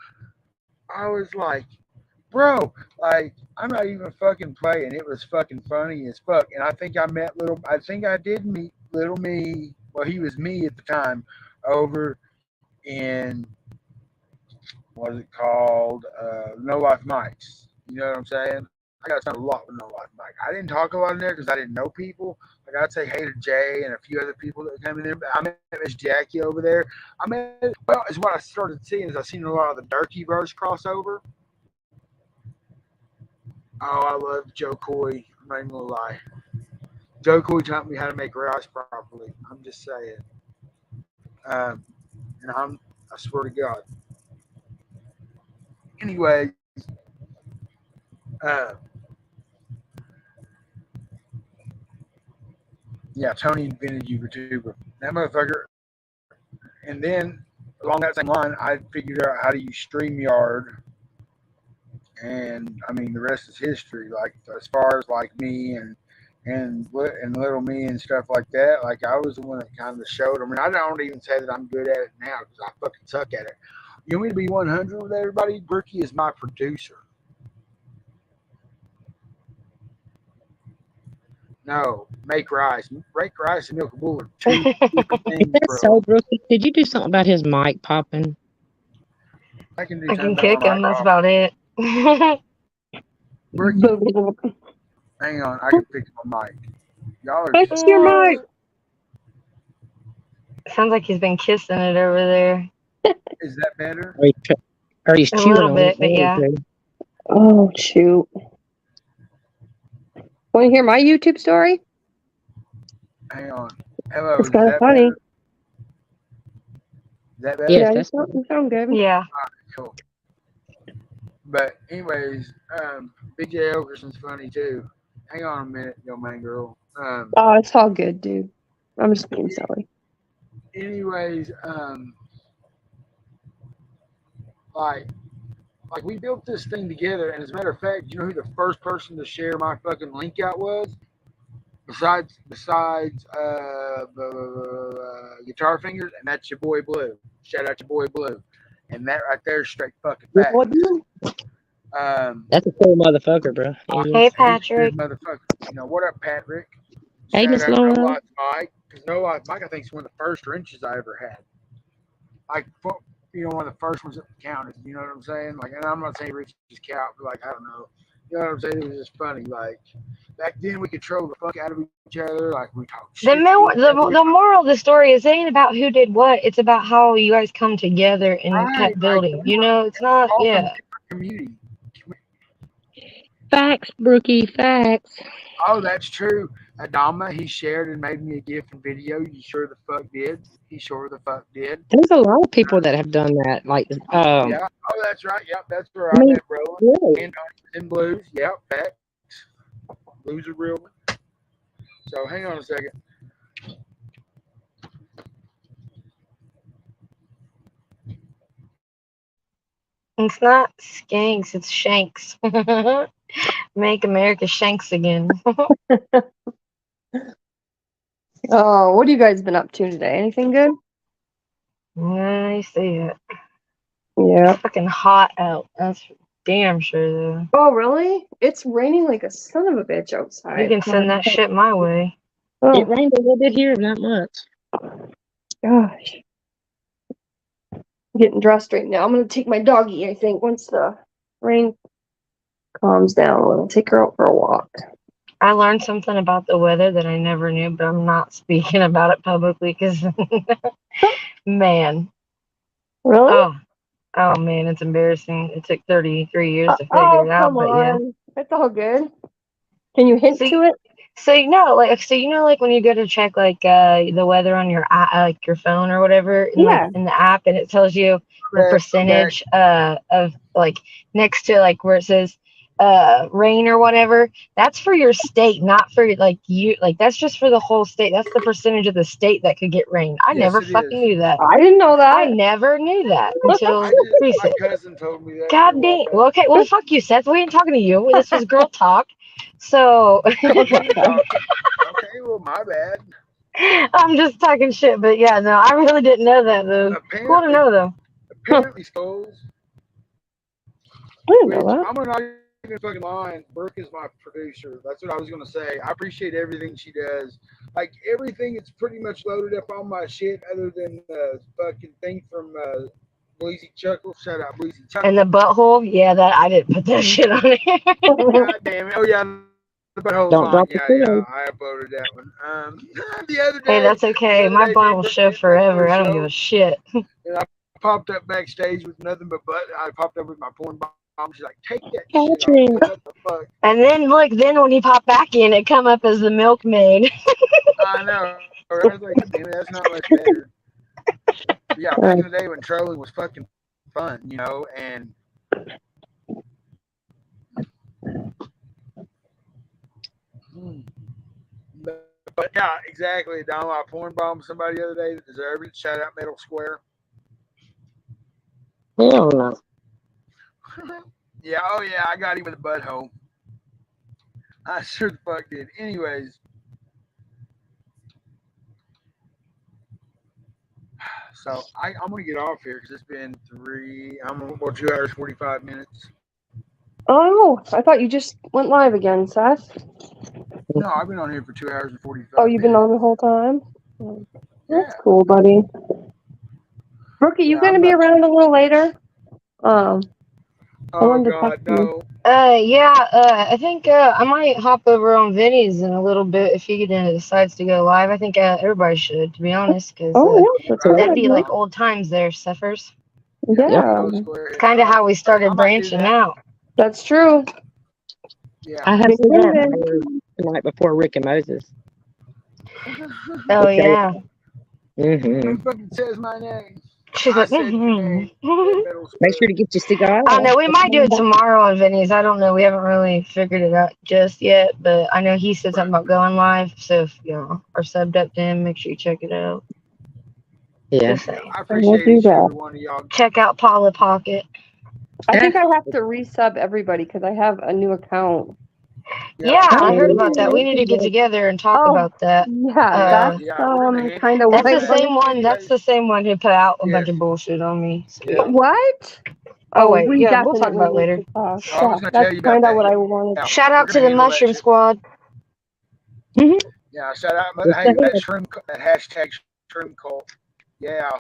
I was like, bro, like, I'm not even fucking playing. It was fucking funny as fuck. And I think I did meet Little Me. Well, he was me at the time over in, what is it called? No Life Mike's. You know what I'm saying? I got to talk a lot with No Life Mike. I didn't talk a lot in there because I didn't know people. Like, I'd say hey to Jay and a few other people that came in there. But I met Miss Jackie over there. It's what I started seeing is I seen a lot of the Durkeyverse crossover. Oh, I love Joe Coy. I'm not even gonna lie. Joe Coy taught me how to make rice properly. I'm just saying. And I swear to God. Anyway, Yeah, Tony invented YouTuber. That motherfucker. And then along that same line, I figured out how to use StreamYard, and I mean the rest is history. Like as far as like me and little me and stuff like that. Like I was the one that kind of showed. I mean, I don't even say that I'm good at it now because I fucking suck at it. You want me to be 100 with everybody? Brookie is my producer. No, make rice. Break rice and milk a bull are two different things, bro. So, Brookie, did you do something about his mic popping? I can do I something can kick about him. my That's mic about it. Brookie, hang on. I can fix my mic. Y'all are Fix just your mic. Sounds like he's been kissing it over there. Is that better? Or he's A chewing little on bit, it. but yeah. Oh shoot! Want to hear my YouTube story? Hang on. Hello. It's Is kind of that funny. better? Is that better? Yeah, you sound good. Yeah. Cool. But anyways, BJ Okerson's funny too. Hang on a minute, yo man girl. Oh, it's all good, dude. I'm just being silly. Anyways, like we built this thing together, and as a matter of fact, you know who the first person to share my fucking link out was? Besides Guitar Fingers, and that's your boy Blue. Shout out your boy Blue. And that right there is straight fucking facts. That's a cool motherfucker, bro. Hey, Patrick. Motherfucker. You know, what up, Patrick? Hey, Shout Miss out No Laura. Lies Mike. Because No Lies Mike, I think, is one of the first wrenches I ever had. Like, you know, one of the first ones that counted. You know what I'm saying? Like, and I'm not saying wrenches count, but like, I don't know. You know what I'm saying? It was just funny. Like, back then we could troll the fuck out of each other. Like, we talked shit. The moral of the story is it ain't about who did what. It's about how you guys come together and kept building. You know, it's not. Yeah. Community. Facts, Brookie, facts. Oh, that's true. Adama, he shared and made me a GIF and video. You sure the fuck did. He sure the fuck did. There's a lot of people that have done that. Like, Yeah. Oh, that's right. Yep. That's where I met Roland. really? And in Blues. Yep. Facts. Blues are real. So hang on a second. It's not skanks, it's shanks. Make America shanks again. Oh, what have you guys been up to today? Anything good? I see it. Yeah. It's fucking hot out. That's damn sure though. Oh, really? It's raining like a son of a bitch outside. You can send that shit my way. It rained a little bit here, not much. Gosh. I'm getting dressed right now. I'm going to take my doggie, I think, once the rain calms down a little. Take her out for a walk. I learned something about the weather that I never knew, but I'm not speaking about it publicly because, man. Really? Oh, man, it's embarrassing. It took 33 years to figure it out, come but yeah. on. It's all good. Can you hint to it? So you know, like when you go to check the weather on your like your phone or whatever, in the app, and it tells you the percentage of like next to like where it says rain or whatever. That's for your state, not for like you. Like that's just for the whole state. That's the percentage of the state that could get rain. I never fucking knew that. I didn't know that. I never knew that until recent. My cousin told me that. God dang. Well, okay. Well, fuck you, Seth. We ain't talking to you. This was girl talk. So. Okay, well, my bad. I'm just talking shit, but yeah, no, I really didn't know that though. Cool to know though. Apparently, Skulls. I didn't know that. I'm not even fucking lying. Brooke is my producer. That's what I was gonna say. I appreciate everything she does. Like everything is pretty much loaded up on my shit, other than the fucking thing from Bleezy Chuckle. Shout out Bleezy Chuckle. And the butthole, yeah, that I didn't put that shit on it. God damn it! Oh yeah, the butthole's Don't on. drop Yeah, the yeah, pillow. I uploaded that one. The other day. Hey, that's okay. the My other day, butt will show forever. I don't give a shit. And I popped up backstage with nothing but butt. I popped up with my porn bomb. She's like, take that shit off. What the fuck? And then look, when he popped back in, it come up as the milkmaid. I know. I was like, damn it, that's not much better. Yeah, back in the day when trolling was fucking fun, you know, and But yeah, exactly. Don, I porn bombed somebody the other day that deserved it. Shout out Metal Square. Hell no. Yeah, oh yeah, I got him with a butthole. I sure the fuck did. Anyways. So I'm gonna get off here because it's been 2 hours 45 minutes. Oh, I thought you just went live again, Seth. No, I've been on here for 2 hours and 45 Oh, you've been on the whole time? That's cool, buddy. Brookie, you gonna be around a little later? I wanted to talk to you. I think I might hop over on Vinny's in a little bit if he decides to go live. I think everybody should, to be honest, because that'd be like old times there, Suffers. Yeah. It's kind of how we started branching out. That's true. Yeah. I have seen that tonight before Rick and Moses. Oh, yeah. Mm-hmm. Who fucking says my name? She's like, Make sure to get your cigar. I don't know. We might do it tomorrow on Vinny's. I don't know. We haven't really figured it out just yet, but I know he said something about going live. So if y'all are subbed up to him, make sure you check it out. Yeah. Just saying. I appreciate each and every one of y'all. Check out Paula Pocket. I think I have to resub everybody because I have a new account. Yeah, I heard about that. We need to get together and talk about that. Yeah, that's kind of That's the same one. That's the same one who put out a bunch of bullshit on me. So. What? Oh wait, we yeah, we'll talk about it later. That's kind of what I wanted. Shout out to the Mushroom Squad. Yeah, shout out. Hey, that hashtag shroom cult. Yeah.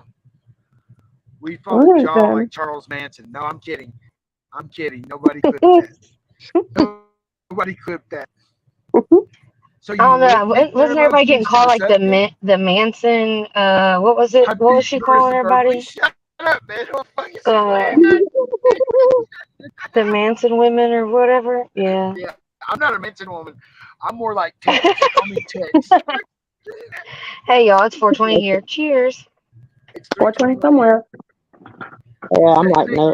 We fucking jaw like Charles Manson. No, I'm kidding. Nobody clipped that. Nobody clipped that. So I don't know. Wasn't everybody getting called like the Manson? What was it? What was she calling everybody? Shut up, man. The Manson women or whatever. Yeah. Yeah. I'm not a Manson woman. I'm more like Tex. Call me Tex. Hey y'all, it's 420 here. Cheers. It's 420 somewhere. Yeah, I'm like, no.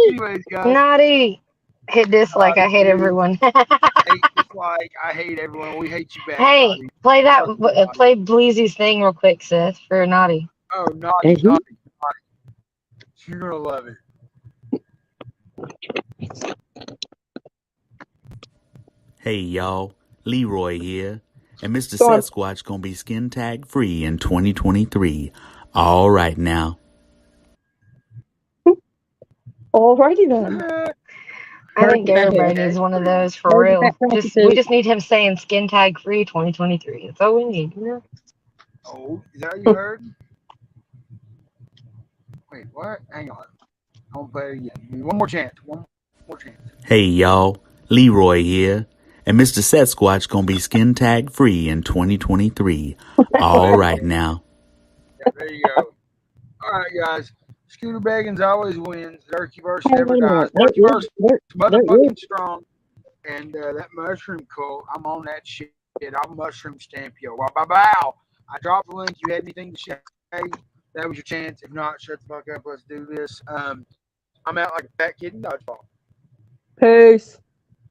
Anyways, guys. Naughty. Hit dislike. I hate everyone. Dislike. I hate everyone. We hate you back. Hey, play Bleezy's thing real quick, Seth, for Naughty. Oh, naughty. You're gonna love it. Hey y'all, Leroy here, and Mr. Sasquatch gonna be skin tag free in 2023. All right now. Alrighty then. I think everybody needs one of those for real. We just need him saying skin tag free 2023. That's all we need, you know? Oh, is that what you heard? Wait, what? Hang on. I'll play it again. One more chance. Hey y'all, Leroy here, and Mr. Sasquatch gonna be skin tag free in 2023. All right now. Yeah, there you go. All right, guys. Scooter Beggins always wins. Durkeyverse never dies. Durkeyverse motherfucking strong. And that mushroom cult, I'm on that shit. I'll mushroom stamp you. Wow, bow. I dropped the link. You had anything to say? That was your chance. If not, shut the fuck up. Let's do this. I'm out like a fat kid in dodgeball. Peace.